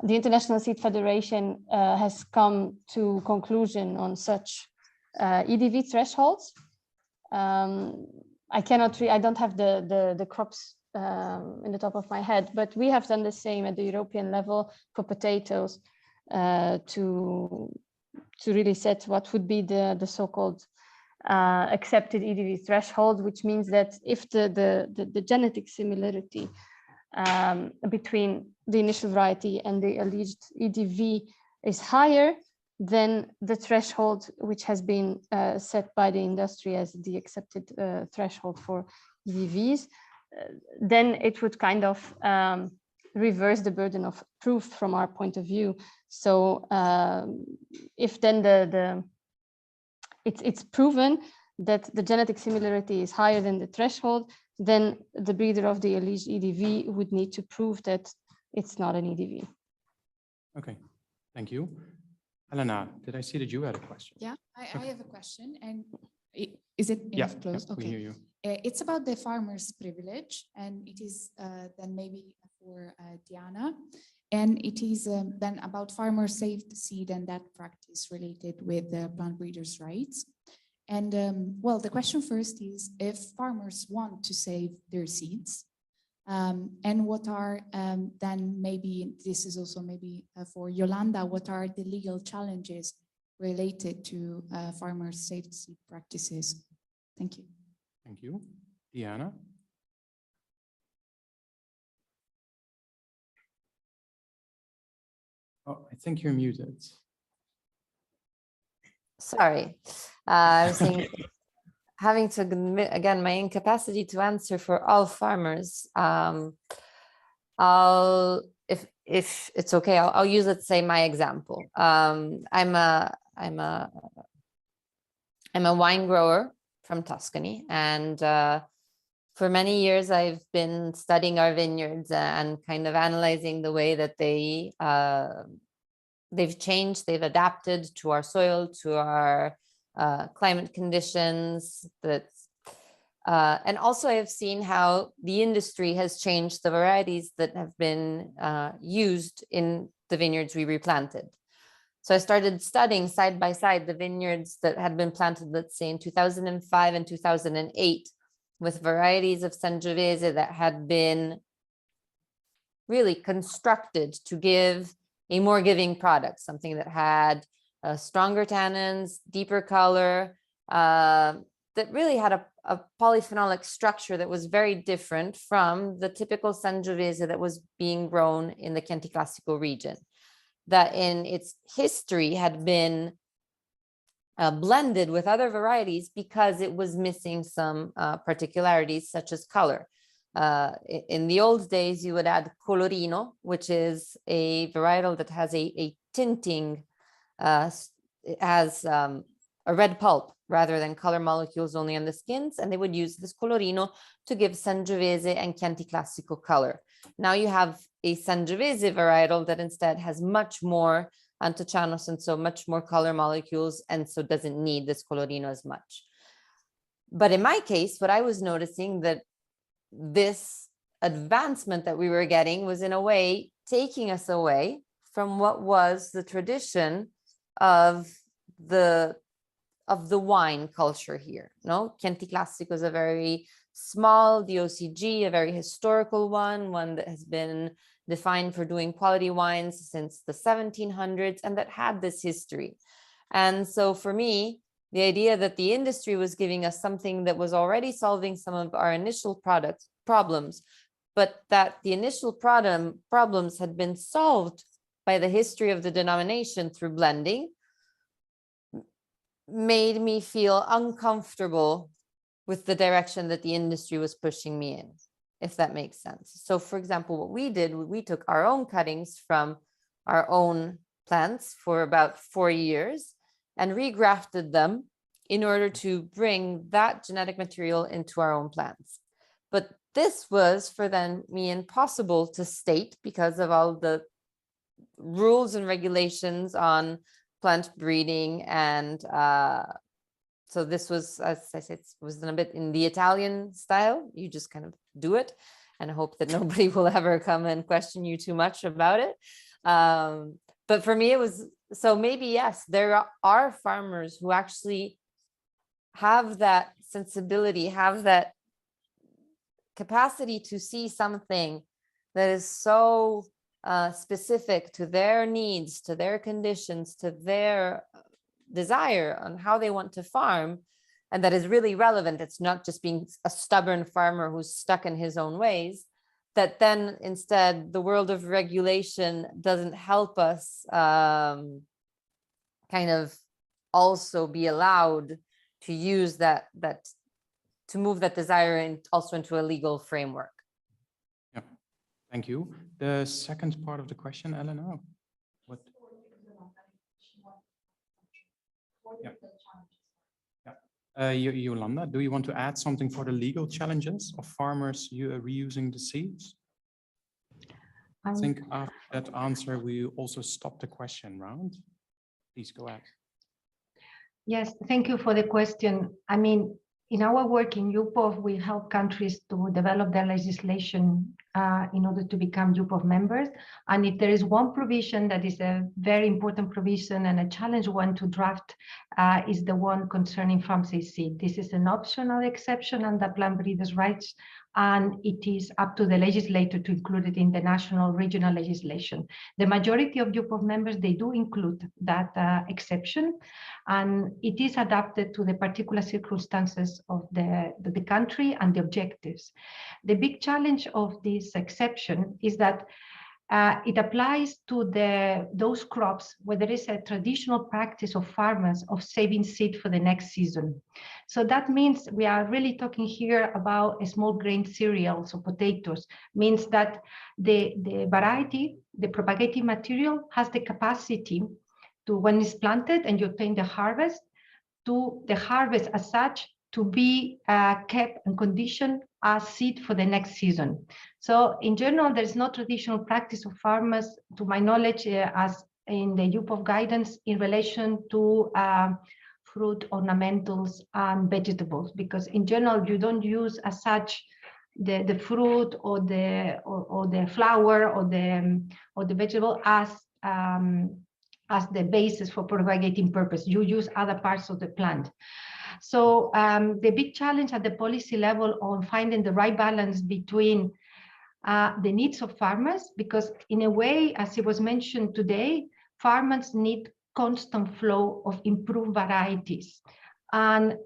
the International Seed Federation has come to conclusion on such EDV thresholds. I don't have the crops in the top of my head, but we have done the same at the European level for potatoes to really set what would be the so-called accepted EDV threshold, which means that if the genetic similarity between the initial variety and the alleged EDV is higher than the threshold which has been set by the industry as the accepted threshold for EDVs, then it would kind of reverse the burden of proof from our point of view. So if then it's proven that the genetic similarity is higher than the threshold, then the breeder of the alleged EDV would need to prove that it's not an EDV. Okay, thank you. Elena, did I see that you had a question? Yeah, I have a question. And is it enough close? Yeah, okay. we hear you. It's about the farmer's privilege, and it is then maybe for Diana. And it is then about farmer saved seed and that practice related with the plant breeders' rights. And well, the question first is if farmers want to save their seeds, and what are then maybe, this is also maybe for Yolanda, what are the legal challenges related to farmers saved seed practices? Thank you. Thank you. Diana? Oh, I think you're muted. Sorry, I was saying, having to admit again my incapacity to answer for all farmers. If it's okay, I'll use, let's say, my example. I'm a wine grower from Tuscany, and for many years I've been studying our vineyards and kind of analyzing the way that they've changed, they've adapted to our soil, to our climate conditions. And also I've seen how the industry has changed the varieties that have been used in the vineyards we replanted. So I started studying side by side the vineyards that had been planted, let's say in 2005 and 2008, with varieties of Sangiovese that had been really constructed to give a more giving product, something that had stronger tannins, deeper color, that really had a polyphenolic structure that was very different from the typical Sangiovese that was being grown in the Chianti Classico region, that in its history had been blended with other varieties because it was missing some particularities such as color. In the old days, you would add colorino, which is a varietal that has a tinting, it has a red pulp rather than color molecules only on the skins, and they would use this colorino to give Sangiovese and Chianti Classico color. Now you have a Sangiovese varietal that instead has much more anthocyanosis and so much more color molecules, and so doesn't need this colorino as much. But in my case, what I was noticing that this advancement that we were getting was in a way taking us away from what was the tradition of the wine culture here. No, Chianti Classico is a very small DOCG, a very historical one that has been defined for doing quality wines since the 1700s, and that had this history. And so for me, the idea that the industry was giving us something that was already solving some of our initial problems, but that the initial problems had been solved by the history of the denomination through blending, made me feel uncomfortable with the direction that the industry was pushing me in, if that makes sense. So for example, what we did, we took our own cuttings from our own plants for about 4 years and regrafted them in order to bring that genetic material into our own plants. But this was for me impossible to state because of all the rules and regulations on plant breeding. And so this was, as I said, was a bit in the Italian style. You just kind of do it and hope that nobody will ever come and question you too much about it. But for me, it was, so maybe, yes, there are farmers who actually have that sensibility, have that capacity to see something that is so specific to their needs, to their conditions, to their desire on how they want to farm, and that is really relevant. It's not just being a stubborn farmer who's stuck in his own ways, that then instead the world of regulation doesn't help us kind of also be allowed to use that to move that desire in, also into a legal framework. Yeah, thank you. The second part of the question, Elena. What? Yeah. Yolanda, do you want to add something for the legal challenges of farmers reusing the seeds? I think after that answer, we also stop the question round. Please go ahead. Yes, thank you for the question. I mean, in our work in UPOV, we help countries to develop their legislation in order to become UPOV members. And if there is one provision that is a very important provision and a challenge one to draft, is the one concerning farm-safe seed. This is an optional exception under plant breeders' rights, and it is up to the legislator to include it in the national regional legislation. The majority of UPOV members, they do include that exception, and it is adapted to the particular circumstances of the country and the objectives. The big challenge of this exception is that it applies to those crops where there is a traditional practice of farmers of saving seed for the next season. So that means we are really talking here about a small grain cereals or potatoes, means that the variety, the propagating material has the capacity to, when it's planted and you obtain the harvest, to the harvest as such to be kept and conditioned as seed for the next season. So in general, there's no traditional practice of farmers, to my knowledge, as in the UPOV guidance in relation to fruit, ornamentals, and vegetables, because in general, you don't use as such the fruit or the flower or the vegetable as the basis for propagating purpose. You use other parts of the plant. So the big challenge at the policy level on finding the right balance between the needs of farmers, because in a way, as it was mentioned today, farmers need constant flow of improved varieties. And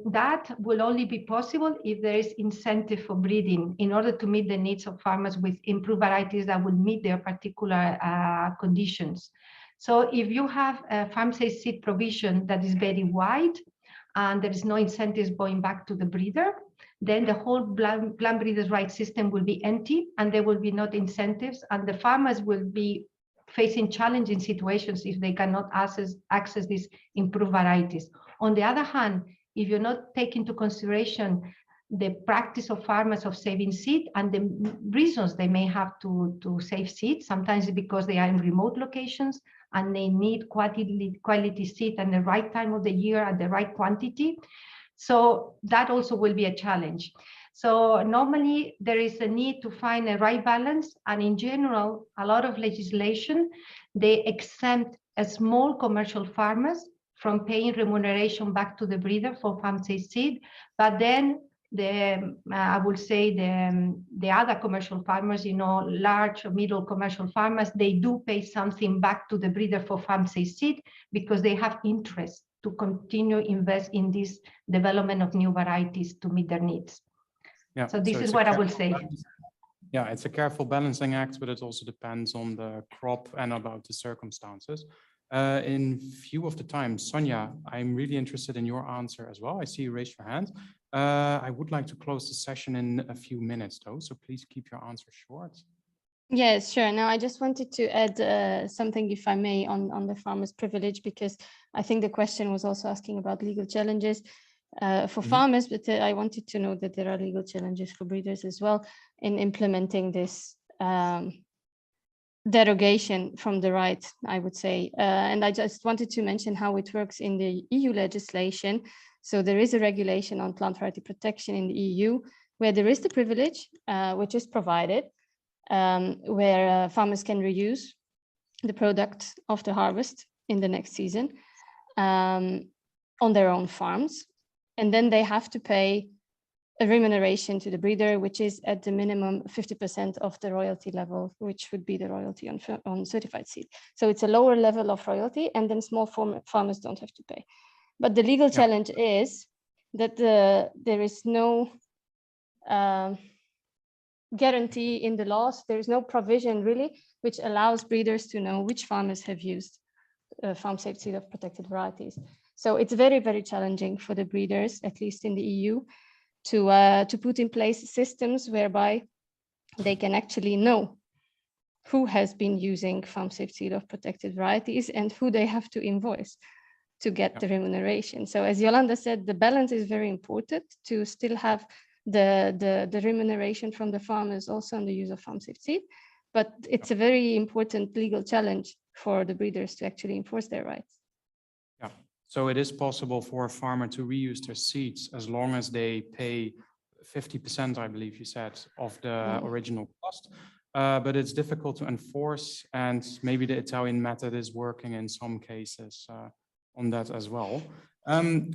that will only be possible if there is incentive for breeding in order to meet the needs of farmers with improved varieties that will meet their particular conditions. So if you have a farm-safe seed provision that is very wide, and there is no incentives going back to the breeder, then the whole plant breeders' rights system will be empty, and there will be no incentives, and the farmers will be facing challenging situations if they cannot access these improved varieties. On the other hand, if you're not taking into consideration the practice of farmers of saving seed and the reasons they may have to save seed, sometimes because they are in remote locations and they need quality seed at the right time of the year at the right quantity. So that also will be a challenge. So normally there is a need to find a right balance. And in general, a lot of legislation, they exempt small commercial farmers from paying remuneration back to the breeder for farm-safe seed. But then I would say the other commercial farmers, large or middle commercial farmers, they do pay something back to the breeder for farm-safe seed because they have interest to continue invest in this development of new varieties to meet their needs. Yeah, so this is what I will say. Yeah, it's a careful balancing act, but it also depends on the crop and about the circumstances. In view of the time, Szonja, I'm really interested in your answer as well. I see you raise your hand. I would like to close the session in a few minutes though, so please keep your answer short. Yes, sure. Now, I just wanted to add something, if I may, on the farmer's privilege, because I think the question was also asking about legal challenges for farmers, but I wanted to know that there are legal challenges for breeders as well in implementing this derogation from the right, I would say. And I just wanted to mention how it works in the EU legislation. So there is a regulation on plant variety protection in the EU where there is the privilege, which is provided, where farmers can reuse the product of the harvest in the next season on their own farms. And then they have to pay a remuneration to the breeder, which is at the minimum 50% of the royalty level, which would be the royalty on certified seed. So it's a lower level of royalty, and then small farmers don't have to pay. But the legal challenge is that there is no guarantee in the laws. There is no provision really which allows breeders to know which farmers have used farm safe seed of protected varieties. So it's very, very challenging for the breeders, at least in the EU, to put in place systems whereby they can actually know who has been using farm safe seed of protected varieties and who they have to invoice to get the remuneration. So as Yolanda said, the balance is very important to still have the remuneration from the farmers also on the use of farm safe seed, but it's a very important legal challenge for the breeders to actually enforce their rights. Yeah, so it is possible for a farmer to reuse their seeds as long as they pay 50%, I believe you said, of the original cost. But it's difficult to enforce, and maybe the Italian method is working in some cases on that as well.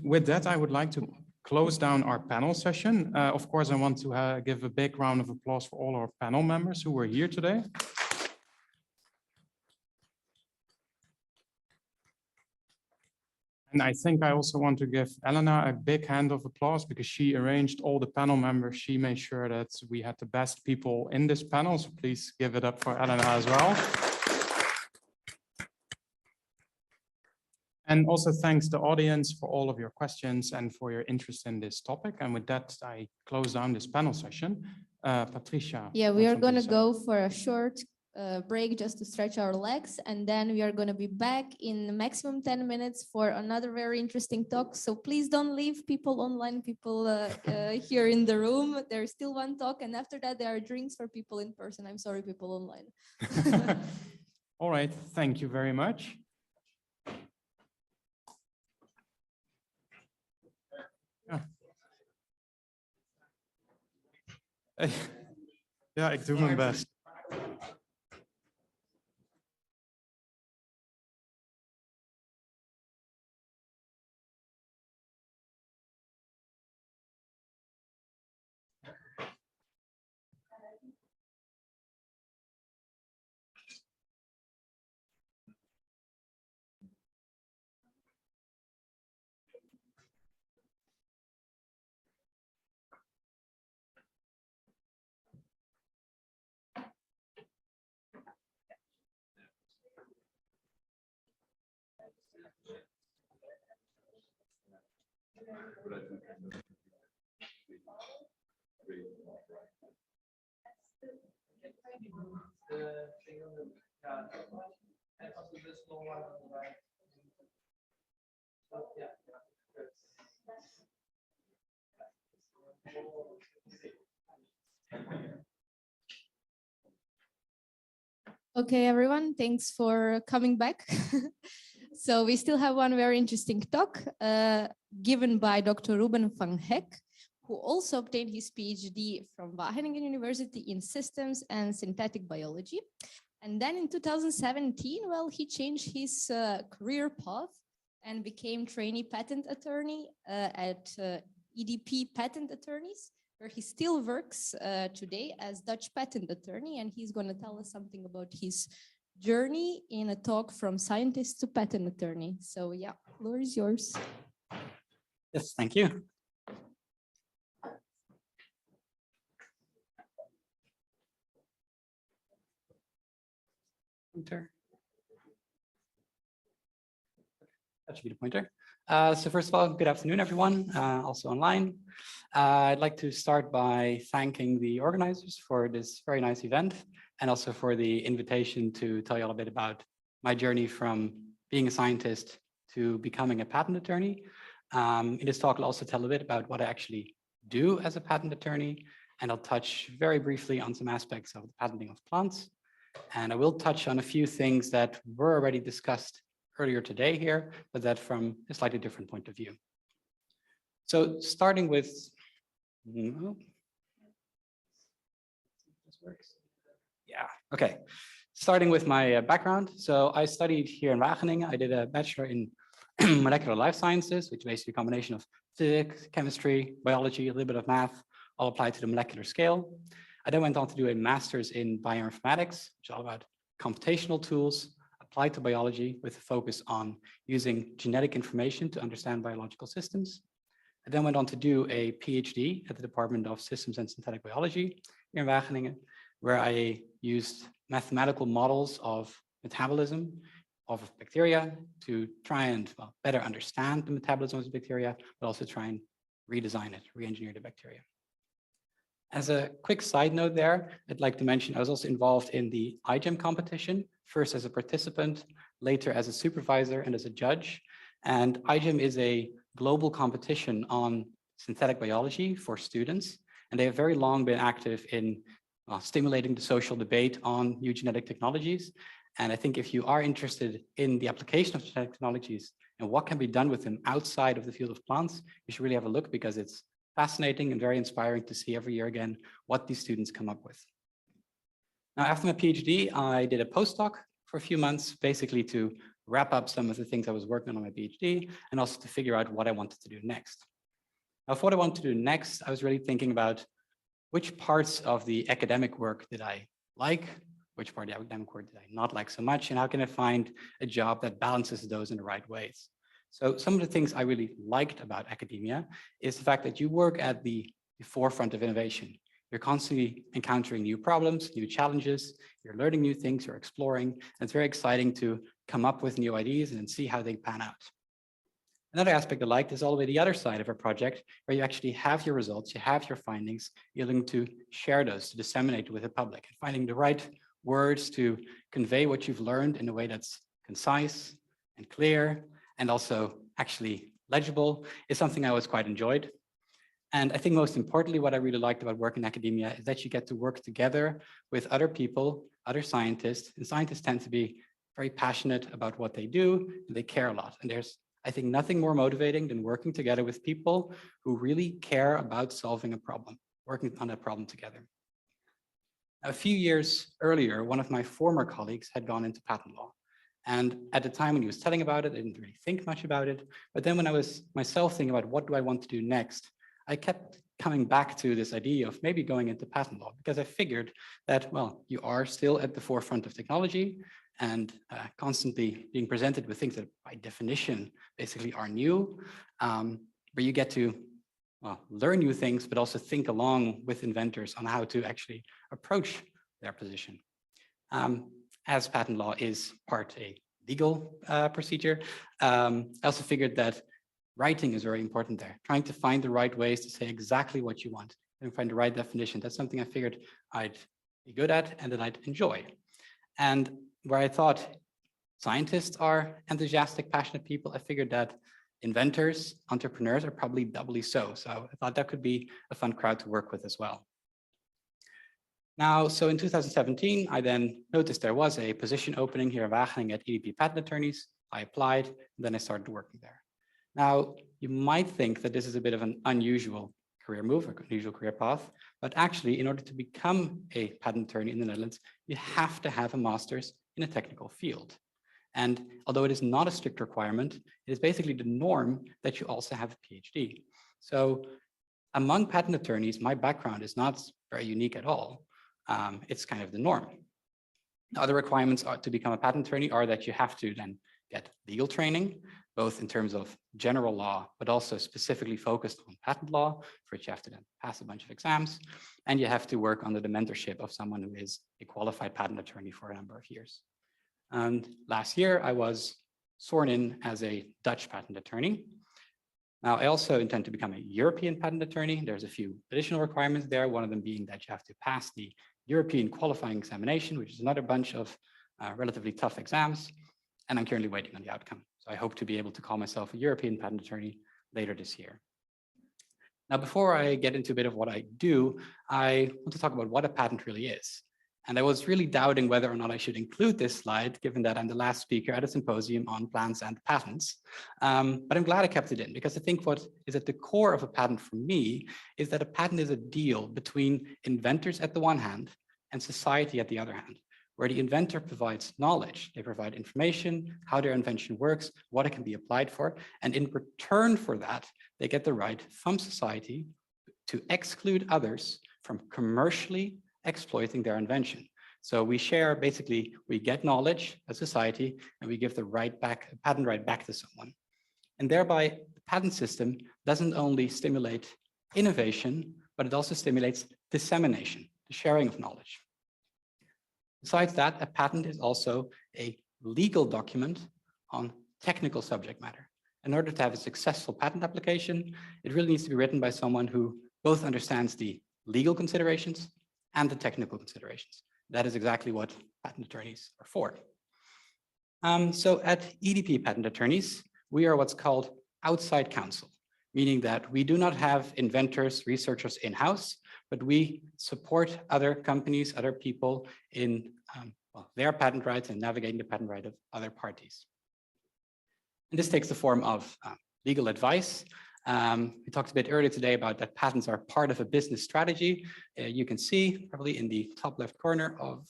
With that, I would like to close down our panel session. Of course, I want to give a big round of applause for all our panel members who were here today. And I think I also want to give Elena a big hand of applause because she arranged all the panel members. She made sure that we had the best people in this panel. So please give it up for Elena as well. And also thanks the audience for all of your questions and for your interest in this topic. And with that, I close down this panel session. Patricia. Yeah, we are going to go for a short break just to stretch our legs, and then we are going to be back in maximum 10 minutes for another very interesting talk. So please don't leave, people online, people here in the room. There's still one talk, and after that there are drinks for people in person. I'm sorry, people online. All right, thank you very much. Ja, ik doe mijn best. Okay, everyone, thanks for coming back. So we still have one very interesting talk given by Dr. Ruben van Hek, who also obtained his PhD from Wageningen University in systems and synthetic biology. And then in 2017, well, he changed his career path and became trainee patent attorney at EDP Patent Attorneys, where he still works today as Dutch patent attorney, and he's going to tell us something about his journey in a talk from scientist to patent attorney. So yeah, floor is yours. Yes, thank you. Pointer. That should be the pointer. So first of all, good afternoon, everyone, also online. I'd like to start by thanking the organizers for this very nice event and also for the invitation to tell you all a bit about my journey from being a scientist to becoming a patent attorney. In this talk, I'll also tell a bit about what I actually do as a patent attorney, and I'll touch very briefly on some aspects of the patenting of plants. And I will touch on a few things that were already discussed earlier today here, but that from a slightly different point of view. So starting with, this works. Yeah, okay. starting with my background. So I studied here in Wageningen. I did a bachelor in molecular life sciences, which is basically a combination of physics, chemistry, biology, a little bit of math, all applied to the molecular scale. I then went on to do a master's in bioinformatics, which is all about computational tools applied to biology with a focus on using genetic information to understand biological systems. I then went on to do a PhD at the Department of Systems and Synthetic Biology here in Wageningen, where I used mathematical models of metabolism of bacteria to try and better understand the metabolism of bacteria, but also try and redesign it, re-engineer the bacteria. As a quick side note there, I'd like to mention I was also involved in the iGEM competition, first as a participant, later as a supervisor and as a judge. And iGEM is a global competition on synthetic biology for students. And they have very long been active in stimulating the social debate on new genetic technologies. And I think if you are interested in the application of genetic technologies and what can be done with them outside of the field of plants, you should really have a look because it's fascinating and very inspiring to see every year again what these students come up with. Now, after my PhD, I did a postdoc for a few months, basically to wrap up some of the things I was working on my PhD and also to figure out what I wanted to do next. Now, for what I wanted to do next, I was really thinking about which parts of the academic work did I like, which part of the academic work did I not like so much, and how can I find a job that balances those in the right ways. So some of the things I really liked about academia is the fact that you work at the forefront of innovation. You're constantly encountering new problems, new challenges, you're learning new things, you're exploring, and it's very exciting to come up with new ideas and see how they pan out. Another aspect I liked is all the way the other side of a project where you actually have your results, you have your findings, you're willing to share those, to disseminate with the public, and finding the right words to convey what you've learned in a way that's concise and clear and also actually legible is something I always quite enjoyed. And I think most importantly, what I really liked about work in academia is that you get to work together with other people, other scientists, and scientists tend to be very passionate about what they do, and they care a lot. And there's, I think, nothing more motivating than working together with people who really care about solving a problem, working on a problem together. A few years earlier, one of my former colleagues had gone into patent law. And at the time when he was telling about it, I didn't really think much about it. But then when I was myself thinking about what do I want to do next, I kept coming back to this idea of maybe going into patent law because I figured that, well, you are still at the forefront of technology and constantly being presented with things that by definition basically are new, where you get to learn new things, but also think along with inventors on how to actually approach their position. As patent law is part a legal procedure, I also figured that writing is very important there, trying to find the right ways to say exactly what you want and find the right definition. That's something I figured I'd be good at and that I'd enjoy. And where I thought scientists are enthusiastic, passionate people, I figured that inventors, entrepreneurs are probably doubly so. So I thought that could be a fun crowd to work with as well. Now, so in 2017, I then noticed there was a position opening here in Wageningen at EDP Patent Attorneys. I applied, and then I started working there. Now, you might think that this is a bit of an unusual career move, or unusual career path, but actually, in order to become a patent attorney in the Netherlands, you have to have a master's in a technical field. And although it is not a strict requirement, it is basically the norm that you also have a PhD. So among patent attorneys, my background is not very unique at all. It's kind of the norm. The other requirements to become a patent attorney are that you have to then get legal training, both in terms of general law, but also specifically focused on patent law, for which you have to then pass a bunch of exams. And you have to work under the mentorship of someone who is a qualified patent attorney for a number of years. And last year, I was sworn in as a Dutch patent attorney. Now, I also intend to become a European patent attorney. There's a few additional requirements there, one of them being that you have to pass the European qualifying examination, which is another bunch of relatively tough exams. And I'm currently waiting on the outcome. So I hope to be able to call myself a European patent attorney later this year. Now, before I get into a bit of what I do, I want to talk about what a patent really is. And I was really doubting whether or not I should include this slide, given that I'm the last speaker at a symposium on plants and patents. But I'm glad I kept it in, because I think what is at the core of a patent for me is that a patent is a deal between inventors at the one hand and society at the other hand, where the inventor provides knowledge. They provide information, how their invention works, what it can be applied for. And in return for that, they get the right from society to exclude others from commercially exploiting their invention. So we share, basically, we get knowledge as society, and we give the right back, patent right back to someone. And thereby, the patent system doesn't only stimulate innovation, but it also stimulates dissemination, the sharing of knowledge. Besides that, a patent is also a legal document on technical subject matter. In order to have a successful patent application, it really needs to be written by someone who both understands the legal considerations and the technical considerations. That is exactly what patent attorneys are for. So at EDP Patent Attorneys, we are what's called outside counsel, meaning that we do not have inventors, researchers in-house, but we support other companies, other people in their patent rights and navigating the patent right of other parties. And this takes the form of legal advice. We talked a bit earlier today about that patents are part of a business strategy. You can see probably in the top left corner of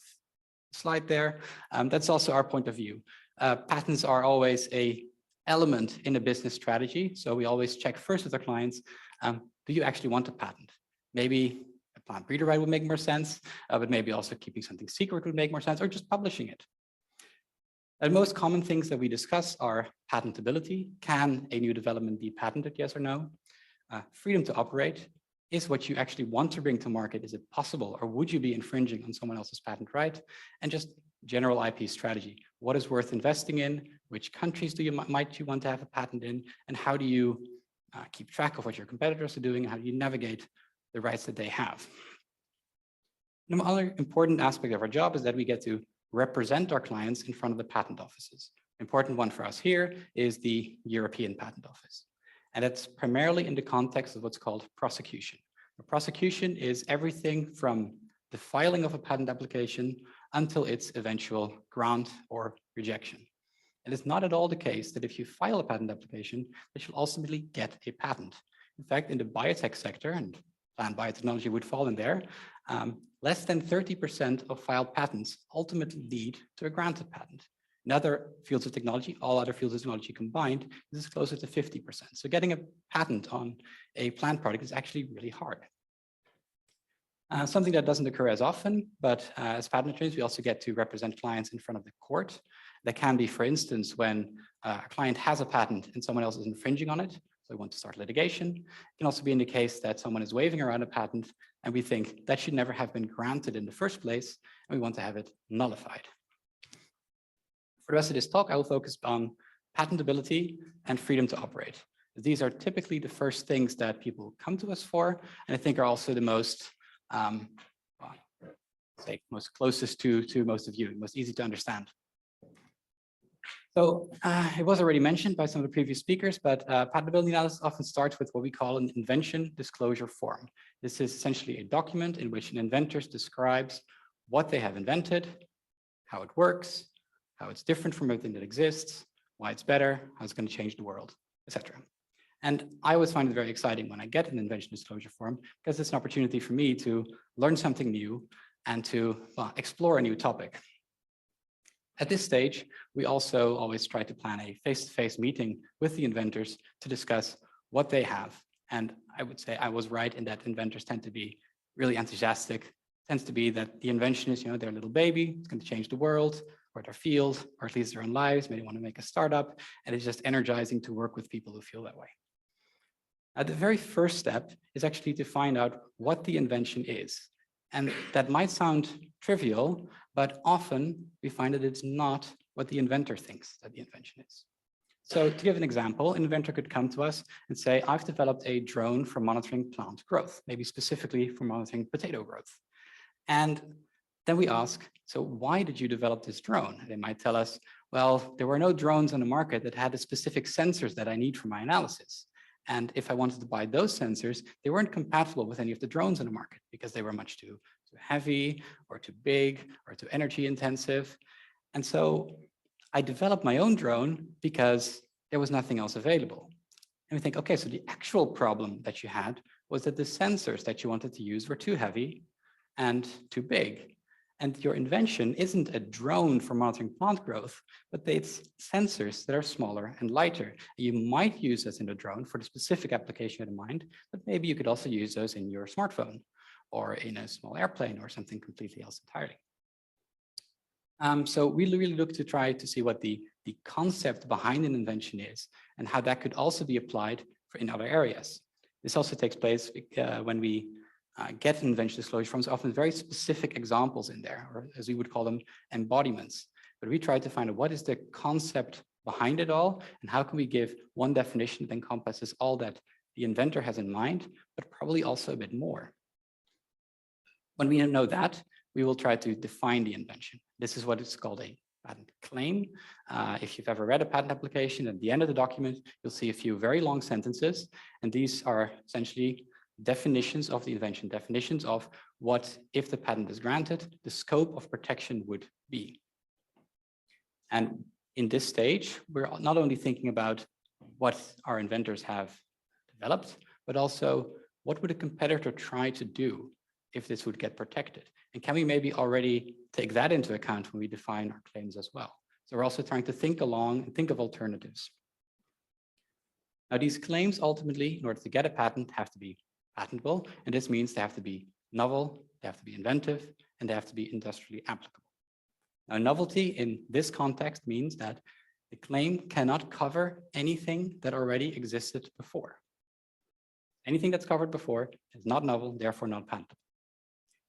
the slide there. That's also our point of view. Patents are always an element in a business strategy. So we always check first with our clients, do you actually want a patent? Maybe a plant breeder right would make more sense, but maybe also keeping something secret would make more sense, or just publishing it. The most common things that we discuss are patentability. Can a new development be patented, yes or no? Freedom to operate. Is what you actually want to bring to market, is it possible, or would you be infringing on someone else's patent right? And just general IP strategy. What is worth investing in? Which countries might you want to have a patent in? And how do you keep track of what your competitors are doing? And how do you navigate the rights that they have? Another important aspect of our job is that we get to represent our clients in front of the patent offices. Important one for us here is the European Patent Office. And it's primarily in the context of what's called prosecution. A prosecution is everything from the filing of a patent application until its eventual grant or rejection. And it's not at all the case that if you file a patent application, that you'll ultimately get a patent. In fact, in the biotech sector, and plant biotechnology would fall in there, less than 30% of filed patents ultimately lead to a granted patent. In other fields of technology, all other fields of technology combined, this is closer to 50%. So getting a patent on a plant product is actually really hard. Something that doesn't occur as often, but as patent attorneys, we also get to represent clients in front of the court. That can be, for instance, when a client has a patent and someone else is infringing on it, so we want to start litigation. It can also be in the case that someone is waving around a patent and we think that should never have been granted in the first place, and we want to have it nullified. For the rest of this talk, I will focus on patentability and freedom to operate. These are typically the first things that people come to us for, and I think are also the most, most closest to most of you, most easy to understand. So it was already mentioned by some of the previous speakers, but patentability analysis often starts with what we call an invention disclosure form. This is essentially a document in which an inventor describes what they have invented, how it works, how it's different from everything that exists, why it's better, how it's going to change the world, etc. And I always find it very exciting when I get an invention disclosure form, because it's an opportunity for me to learn something new and to explore a new topic. At this stage, we also always try to plan a face-to-face meeting with the inventors to discuss what they have. And I would say I was right in that inventors tend to be really enthusiastic. It tends to be that the invention is, their little baby, it's going to change the world, or their field, or at least their own lives. Maybe want to make a startup, and it's just energizing to work with people who feel that way. The very first step is actually to find out what the invention is. And that might sound trivial, but often we find that it's not what the inventor thinks that the invention is. So to give an example, an inventor could come to us and say, I've developed a drone for monitoring plant growth, maybe specifically for monitoring potato growth. And then we ask, so why did you develop this drone? They might tell us, well, there were no drones on the market that had the specific sensors that I need for my analysis. And if I wanted to buy those sensors, they weren't compatible with any of the drones in the market because they were much too heavy or too big or too energy intensive. And so I developed my own drone because there was nothing else available. And we think, okay, so the actual problem that you had was that the sensors that you wanted to use were too heavy and too big. And your invention isn't a drone for monitoring plant growth, but it's sensors that are smaller and lighter. You might use this in a drone for the specific application in mind, but maybe you could also use those in your smartphone or in a small airplane or something completely else entirely. So we really look to try to see what the concept behind an invention is and how that could also be applied in other areas. This also takes place when we get an invention disclosure forms, often very specific examples in there, or as we would call them, embodiments. But we try to find out what is the concept behind it all, and how can we give one definition that encompasses all that the inventor has in mind, but probably also a bit more. When we know that, we will try to define the invention. This is what is called a patent claim. If you've ever read a patent application, at the end of the document, you'll see a few very long sentences, and these are essentially definitions of the invention, definitions of what, if the patent is granted, the scope of protection would be. And in this stage, we're not only thinking about what our inventors have developed, but also what would a competitor try to do if this would get protected? And can we maybe already take that into account when we define our claims as well? So we're also trying to think along and think of alternatives. Now, these claims ultimately, in order to get a patent, have to be patentable, and this means they have to be novel, they have to be inventive, and they have to be industrially applicable. Now, novelty in this context means that the claim cannot cover anything that already existed before. Anything that's covered before is not novel, therefore not patentable.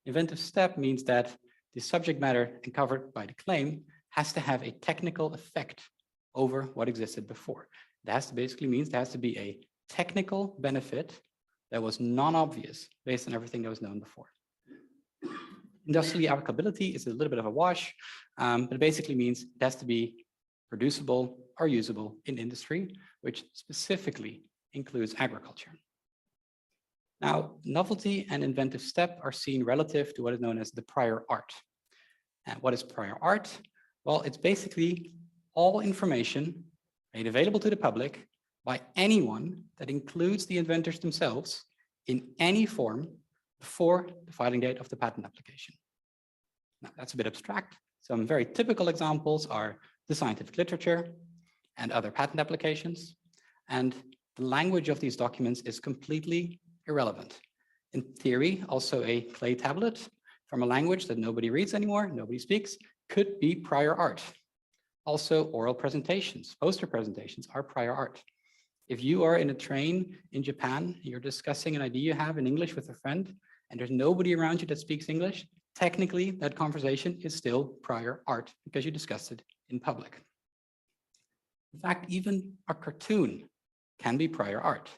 Inventive step means that the subject matter covered by the claim has to have a technical effect over what existed before. That has to basically means there has to be a technical benefit that was non-obvious based on everything that was known before. Industrially applicability is a little bit of a wash, but it basically means it has to be producible or usable in industry, which specifically includes agriculture. Now, novelty and inventive step are seen relative to what is known as the prior art. And what is prior art? Well, it's basically all information made available to the public by anyone that includes the inventors themselves in any form before the filing date of the patent application. Now, that's a bit abstract. Some very typical examples are the scientific literature and other patent applications. And the language of these documents is completely irrelevant. In theory, also a clay tablet from a language that nobody reads anymore, nobody speaks, could be prior art. Also, oral presentations, poster presentations are prior art. If you are in a train in Japan, you're discussing an idea you have in English with a friend, and there's nobody around you that speaks English, technically that conversation is still prior art because you discussed it in public. In fact, even a cartoon can be prior art.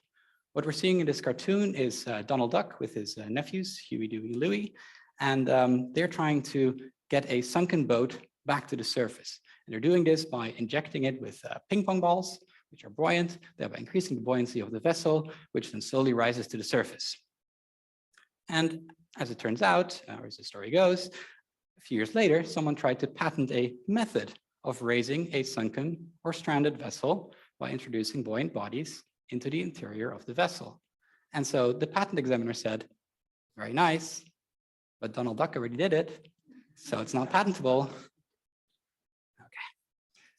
What we're seeing in this cartoon is Donald Duck with his nephews, Huey, Dewey, Louie, and they're trying to get a sunken boat back to the surface. And they're doing this by injecting it with ping pong balls, which are buoyant, thereby increasing the buoyancy of the vessel, which then slowly rises to the surface. And as it turns out, or as the story goes, a few years later, someone tried to patent a method of raising a sunken or stranded vessel by introducing buoyant bodies into the interior of the vessel. And so the patent examiner said, very nice, but Donald Duck already did it, so it's not patentable.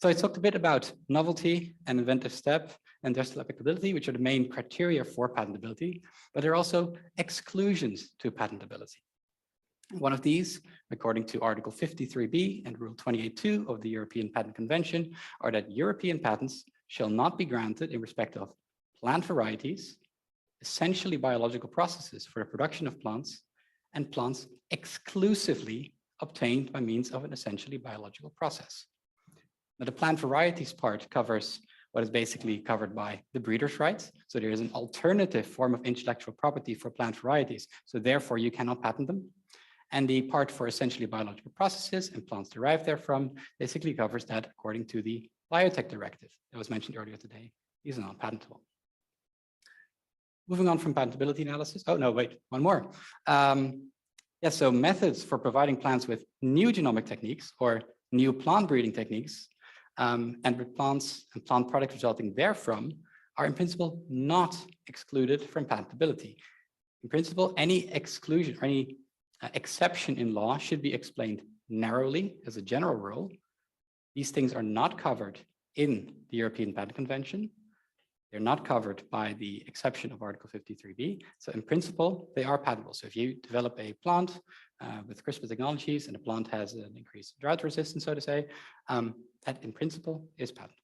So I talked a bit about novelty and inventive step and industrial applicability, which are the main criteria for patentability, but there are also exclusions to patentability. One of these, according to Article 53b and Rule 28.2 of the European Patent Convention, are that European patents shall not be granted in respect of plant varieties, essentially biological processes for the production of plants, and plants exclusively obtained by means of an essentially biological process. Now, the plant varieties part covers what is basically covered by the breeder's rights. So there is an alternative form of intellectual property for plant varieties. So therefore, you cannot patent them. And the part for essentially biological processes and plants derived therefrom basically covers that according to the biotech directive that was mentioned earlier today. These are not patentable. Moving on from patentability analysis. Oh, no, wait, one more. So methods for providing plants with new genomic techniques or new plant breeding techniques and with plants and plant products resulting therefrom are in principle not excluded from patentability. In principle, any exclusion or any exception in law should be explained narrowly as a general rule. These things are not covered in the European Patent Convention. They're not covered by the exception of Article 53b. So in principle, they are patentable. So if you develop a plant with CRISPR technologies and the plant has an increased drought resistance, so to say, that in principle is patentable.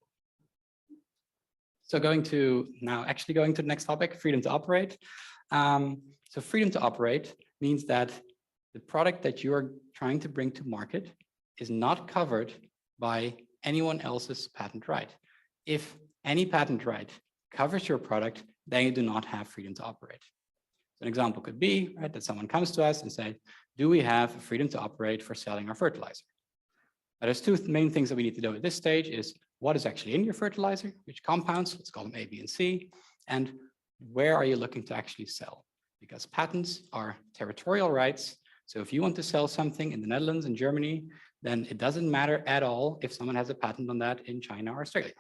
So going to the next topic, freedom to operate. So freedom to operate means that the product that you are trying to bring to market is not covered by anyone else's patent right. If any patent right covers your product, then you do not have freedom to operate. So an example could be, right, that someone comes to us and says, do we have freedom to operate for selling our fertilizer? Now, there's two main things that we need to know at this stage is what is actually in your fertilizer, which compounds, let's call them A, B, and C, and where are you looking to actually sell? Because patents are territorial rights. So if you want to sell something in the Netherlands and Germany, then it doesn't matter at all if someone has a patent on that in China or Australia.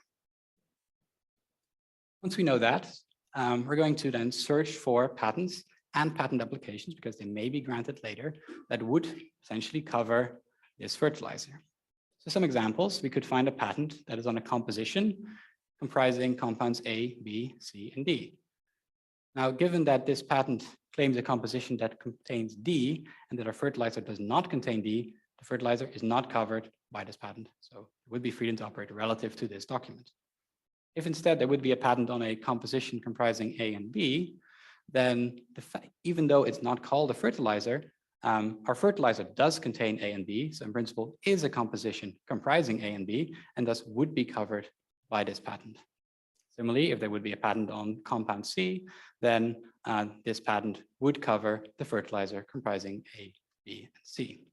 Once we know that, we're going to then search for patents and patent applications because they may be granted later that would essentially cover this fertilizer. So some examples, we could find a patent that is on a composition comprising compounds A, B, C, and D. Now, given that this patent claims a composition that contains D and that our fertilizer does not contain D, the fertilizer is not covered by this patent. So it would be freedom to operate relative to this document. If instead there would be a patent on a composition comprising A and B, then even though it's not called a fertilizer, our fertilizer does contain A and B, so in principle is a composition comprising A and B, and thus would be covered by this patent. Similarly, if there would be a patent on compound C, then this patent would cover the fertilizer comprising A, B, and C.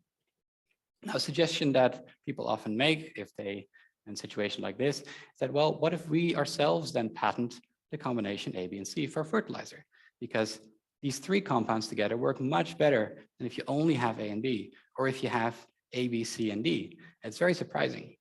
Now, a suggestion that people often make if they in a situation like this is that, well, what if we ourselves then patent the combination A, B, and C for fertilizer? Because these three compounds together work much better than if you only have A and B, or if you have A, B, C, and D. It's very surprising.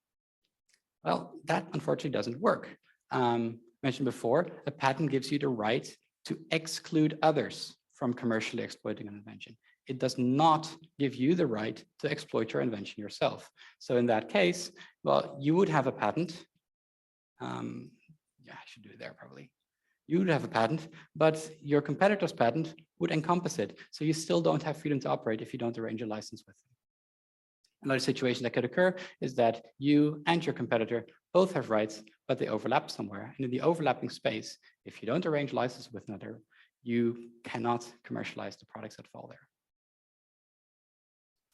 Well, that unfortunately doesn't work. Mentioned before, a patent gives you the right to exclude others from commercially exploiting an invention. It does not give you the right to exploit your invention yourself. So in that case, well, you would have a patent. Yeah, I should do it there probably. You would have a patent, but your competitor's patent would encompass it. So you still don't have freedom to operate if you don't arrange a license with them. Another situation that could occur is that you and your competitor both have rights, but they overlap somewhere. And in the overlapping space, if you don't arrange license with another, you cannot commercialize the products that fall there.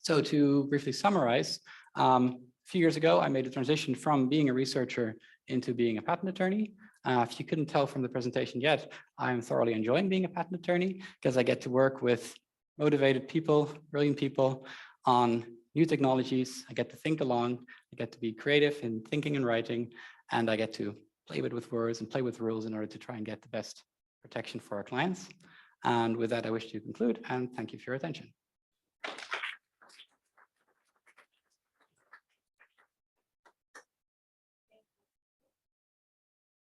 So to briefly summarize, a few years ago, I made a transition from being a researcher into being a patent attorney. If you couldn't tell from the presentation yet, I'm thoroughly enjoying being a patent attorney because I get to work with motivated people, brilliant people on new technologies. I get to think along, I get to be creative in thinking and writing, and I get to play with words and play with rules in order to try and get the best protection for our clients. And with that, I wish to conclude and thank you for your attention.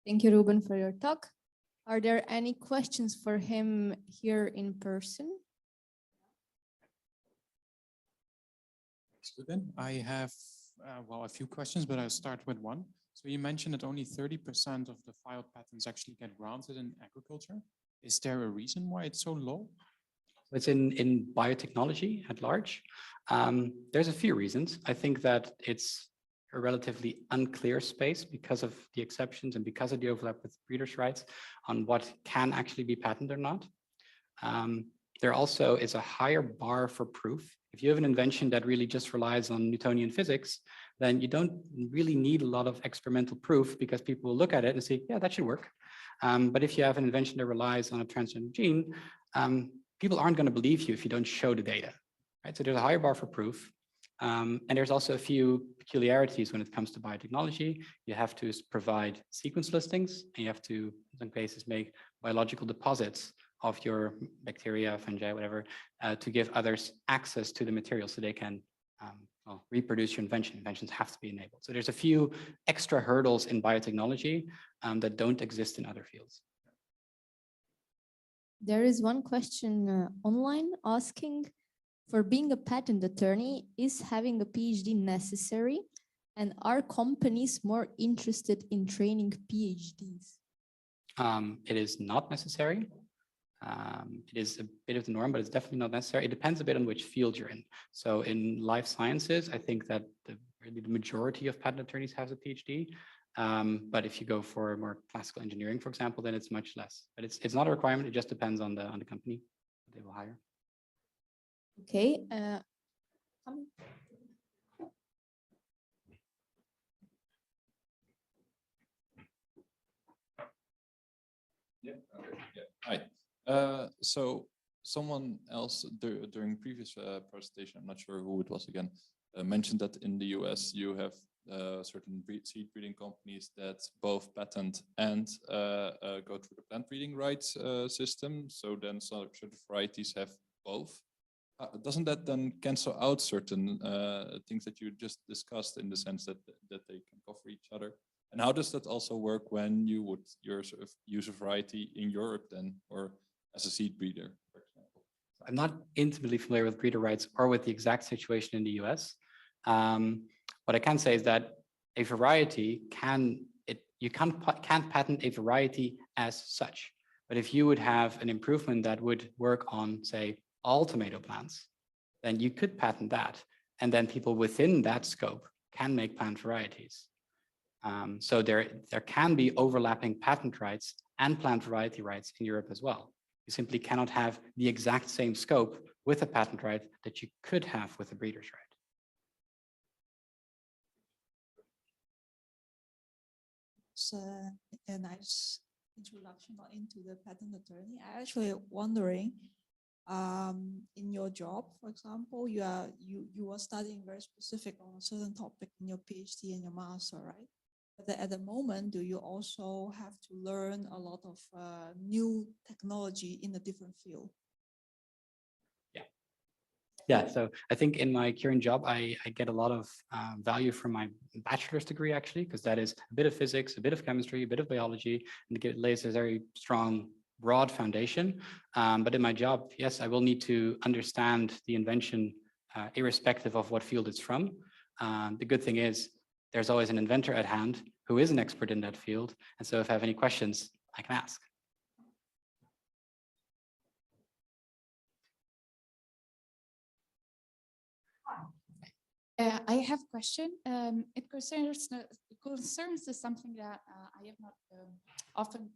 Thank you, Ruben, for your talk. Are there any questions for him here in person? Ruben, I have well, a few questions, but I'll start with one. So you mentioned that only 30% of the filed patents actually get granted in agriculture. Is there a reason why it's so low? It's in biotechnology at large. There's a few reasons. I think that it's a relatively unclear space because of the exceptions and because of the overlap with breeders' rights on what can actually be patented or not. There also is a higher bar for proof. If you have an invention that really just relies on Newtonian physics, then you don't really need a lot of experimental proof because people will look at it and say, yeah, that should work. But if you have an invention that relies on a transgenic gene, people aren't going to believe you if you don't show the data, right? So there's a higher bar for proof. And there's also a few peculiarities when it comes to biotechnology. You have to provide sequence listings, and you have to, in some cases, make biological deposits of your bacteria, fungi, whatever, to give others access to the material so they can well, reproduce your invention. Inventions have to be enabled. So there's a few extra hurdles in biotechnology that don't exist in other fields. There is one question online asking, For being a patent attorney, is having a PhD necessary? And are companies more interested in training PhDs? It is not necessary. It is a bit of the norm, but it's definitely not necessary. It depends a bit on which field you're in. So in life sciences, I think that really the majority of patent attorneys have a PhD. But if you go for more classical engineering, for example, then it's much less. But it's not a requirement. It just depends on the company that they will hire. Okay. Yeah. Okay. Yeah. Hi. So someone else during previous presentation, I'm not sure who it was again, mentioned that in the US you have certain seed breeding companies that both patent and go through the plant breeding rights system. So then certain varieties have both. Doesn't that then cancel out certain things that you just discussed in the sense that they can cover each other? And how does that also work when you would sort of use a variety in Europe then, or as a seed breeder, for example? I'm not intimately familiar with breeder rights or with the exact situation in the US. What I can say is that a variety you can't patent a variety as such. But if you would have an improvement that would work on, say, all tomato plants, then you could patent that. And then people within that scope can make plant varieties. So there can be overlapping patent rights and plant variety rights in Europe as well. You simply cannot have the exact same scope with a patent right that you could have with a breeder's right. It's a nice introduction into the patent attorney. I actually wondering, in your job, for example, you are studying very specific on a certain topic in your PhD and your master, right? But at the moment, do you also have to learn a lot of new technology in a different field? Yeah, so I think in my current job, I get a lot of value from my bachelor's degree, actually, because that is a bit of physics, a bit of chemistry, a bit of biology, and it lays a very strong, broad foundation. But in my job, yes, I will need to understand the invention irrespective of what field it's from. The good thing is there's always an inventor at hand who is an expert in that field. And so if I have any questions, I can ask. I have a question. It concerns something that I have not often,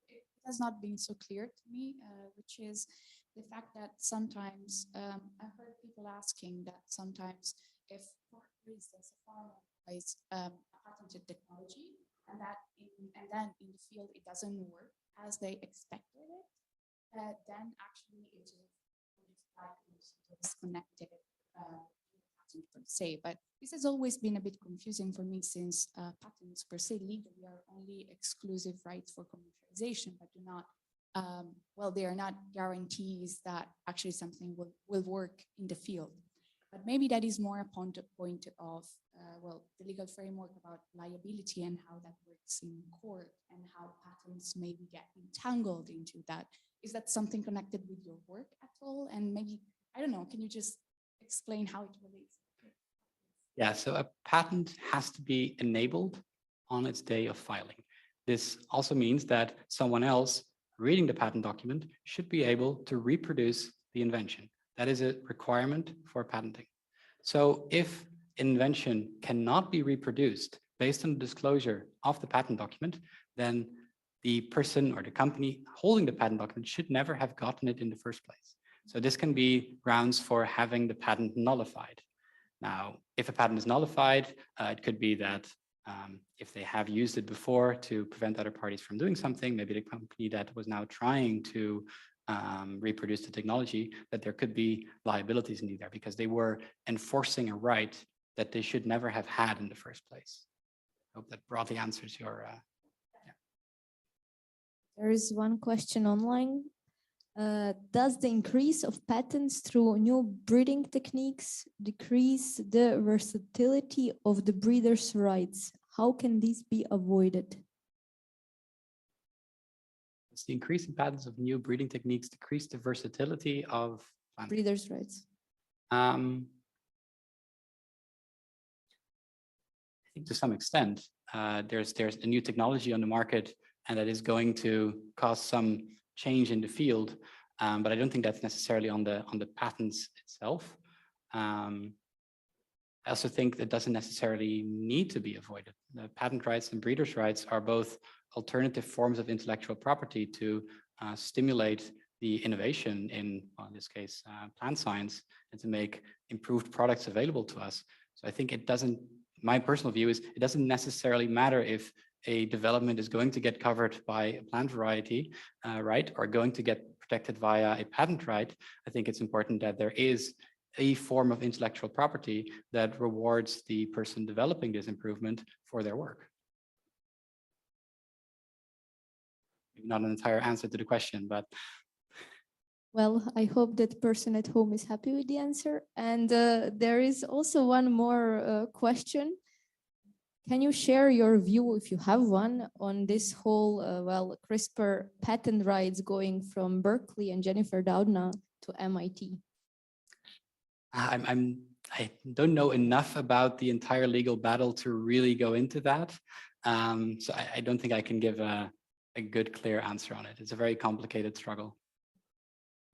it has not been so clear to me, which is the fact that sometimes I've heard people asking that sometimes if, for instance, a farmer buys a patented technology and then in the field it doesn't work as they expected it, then actually it is disconnected. Per se, but this has always been a bit confusing for me since patents per se legally are only exclusive rights for commercialization, but do not, well, they are not guarantees that actually something will work in the field. But maybe that is more a point of, well, the legal framework about liability and how that works in court and how patents maybe get entangled into that. Is that something connected with your work at all? And maybe, I don't know, can you just explain how it relates? Yeah, so a patent has to be enabled on its day of filing. This also means that someone else reading the patent document should be able to reproduce the invention. That is a requirement for patenting. So if an invention cannot be reproduced based on the disclosure of the patent document, then the person or the company holding the patent document should never have gotten it in the first place. So this can be grounds for having the patent nullified. Now, if a patent is nullified, it could be that if they have used it before to prevent other parties from doing something, maybe the company that was now trying to reproduce the technology, that there could be liabilities in there because they were enforcing a right that they should never have had in the first place. I hope that broadly answers your, yeah. There is one question online. Does the increase of patents through new breeding techniques decrease the versatility of the breeder's rights? How can this be avoided? Does the increase in patents of new breeding techniques decrease the versatility of breeder's rights? I think to some extent, there's a new technology on the market, and that is going to cause some change in the field. But I don't think that's necessarily on the patents itself. I also think that doesn't necessarily need to be avoided. The patent rights and breeders' rights are both alternative forms of intellectual property to stimulate the innovation in, well, in this case, plant science, and to make improved products available to us. So I think it doesn't, my personal view is it doesn't necessarily matter if a development is going to get covered by a plant variety, right, or going to get protected via a patent right. I think it's important that there is a form of intellectual property that rewards the person developing this improvement for their work. Maybe not an entire answer to the question, but. Well, I hope that person at home is happy with the answer. And there is also one more question. Can you share your view, if you have one, on this whole, well, CRISPR patent rights going from Berkeley and Jennifer Doudna to MIT? I don't know enough about the entire legal battle to really go into that. So I don't think I can give a good, clear answer on it. It's a very complicated struggle.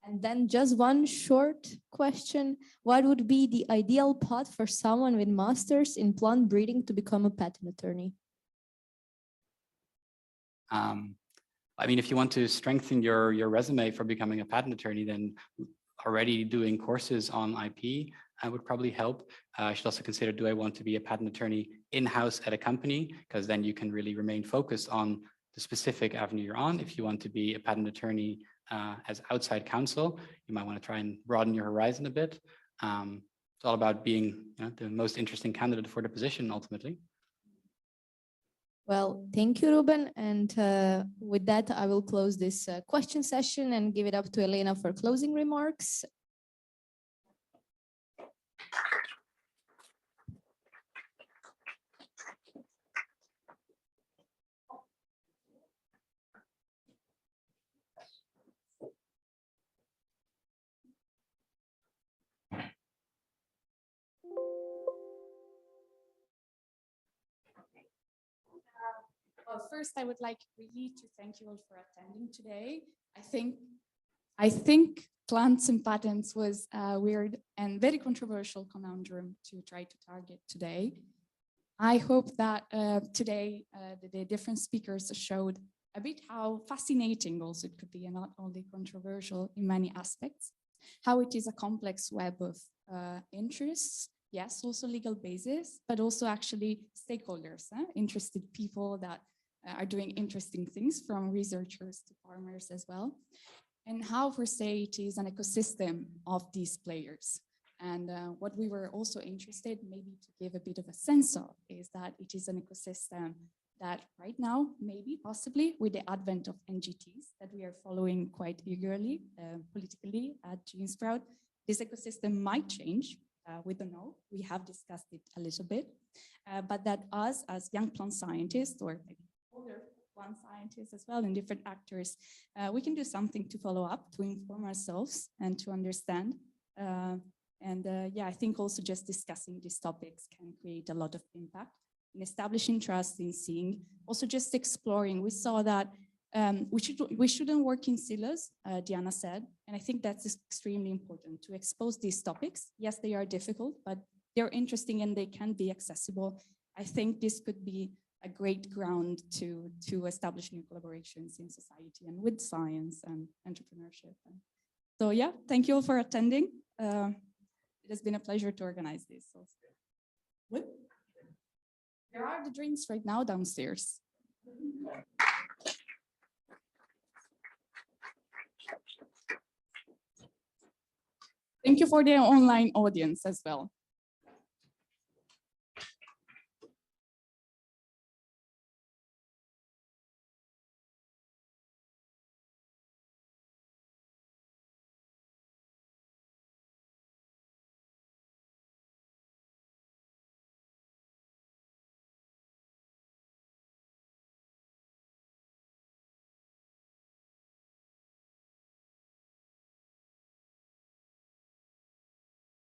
And then just one short question. What would be the ideal path for someone with masters in plant breeding to become a patent attorney? I mean, if you want to strengthen your resume for becoming a patent attorney, then already doing courses on IP would probably help. I should also consider, do I want to be a patent attorney in-house at a company? Because then you can really remain focused on the specific avenue you're on. If you want to be a patent attorney as outside counsel, you might want to try and broaden your horizon a bit. It's all about being the most interesting candidate for the position ultimately. Well, thank you, Ruben. And with that, I will close this question session and give it up to Elena for closing remarks. Well, first, I would like really to thank you all for attending today. I think plants and patents was a weird and very controversial conundrum to try to target today. I hope that today the different speakers showed a bit how fascinating also it could be, and not only controversial in many aspects, how it is a complex web of interests. Yes, also legal basis, but also actually stakeholders, interested people that are doing interesting things, from researchers to farmers as well. And how, per se, it is an ecosystem of these players. And what we were also interested maybe to give a bit of a sense of is that it is an ecosystem that right now, maybe possibly with the advent of NGTs that we are following quite eagerly politically at GeneSprout, this ecosystem might change. We don't know. We have discussed it a little bit, but that us as young plant scientists, or maybe older plant scientists as well, and different actors, we can do something to follow up, to inform ourselves and to understand. Yeah, I think also just discussing these topics can create a lot of impact in establishing trust, in seeing, also just exploring. We saw that we shouldn't work in silos, Diana said, and I think that's extremely important to expose these topics. Yes, they are difficult, but they're interesting and they can be accessible. I think this could be a great ground to establish new collaborations in society and with science and entrepreneurship. So yeah, thank you all for attending. It has been a pleasure to organize this. What? There are the drinks right now downstairs. Thank you for the online audience as well.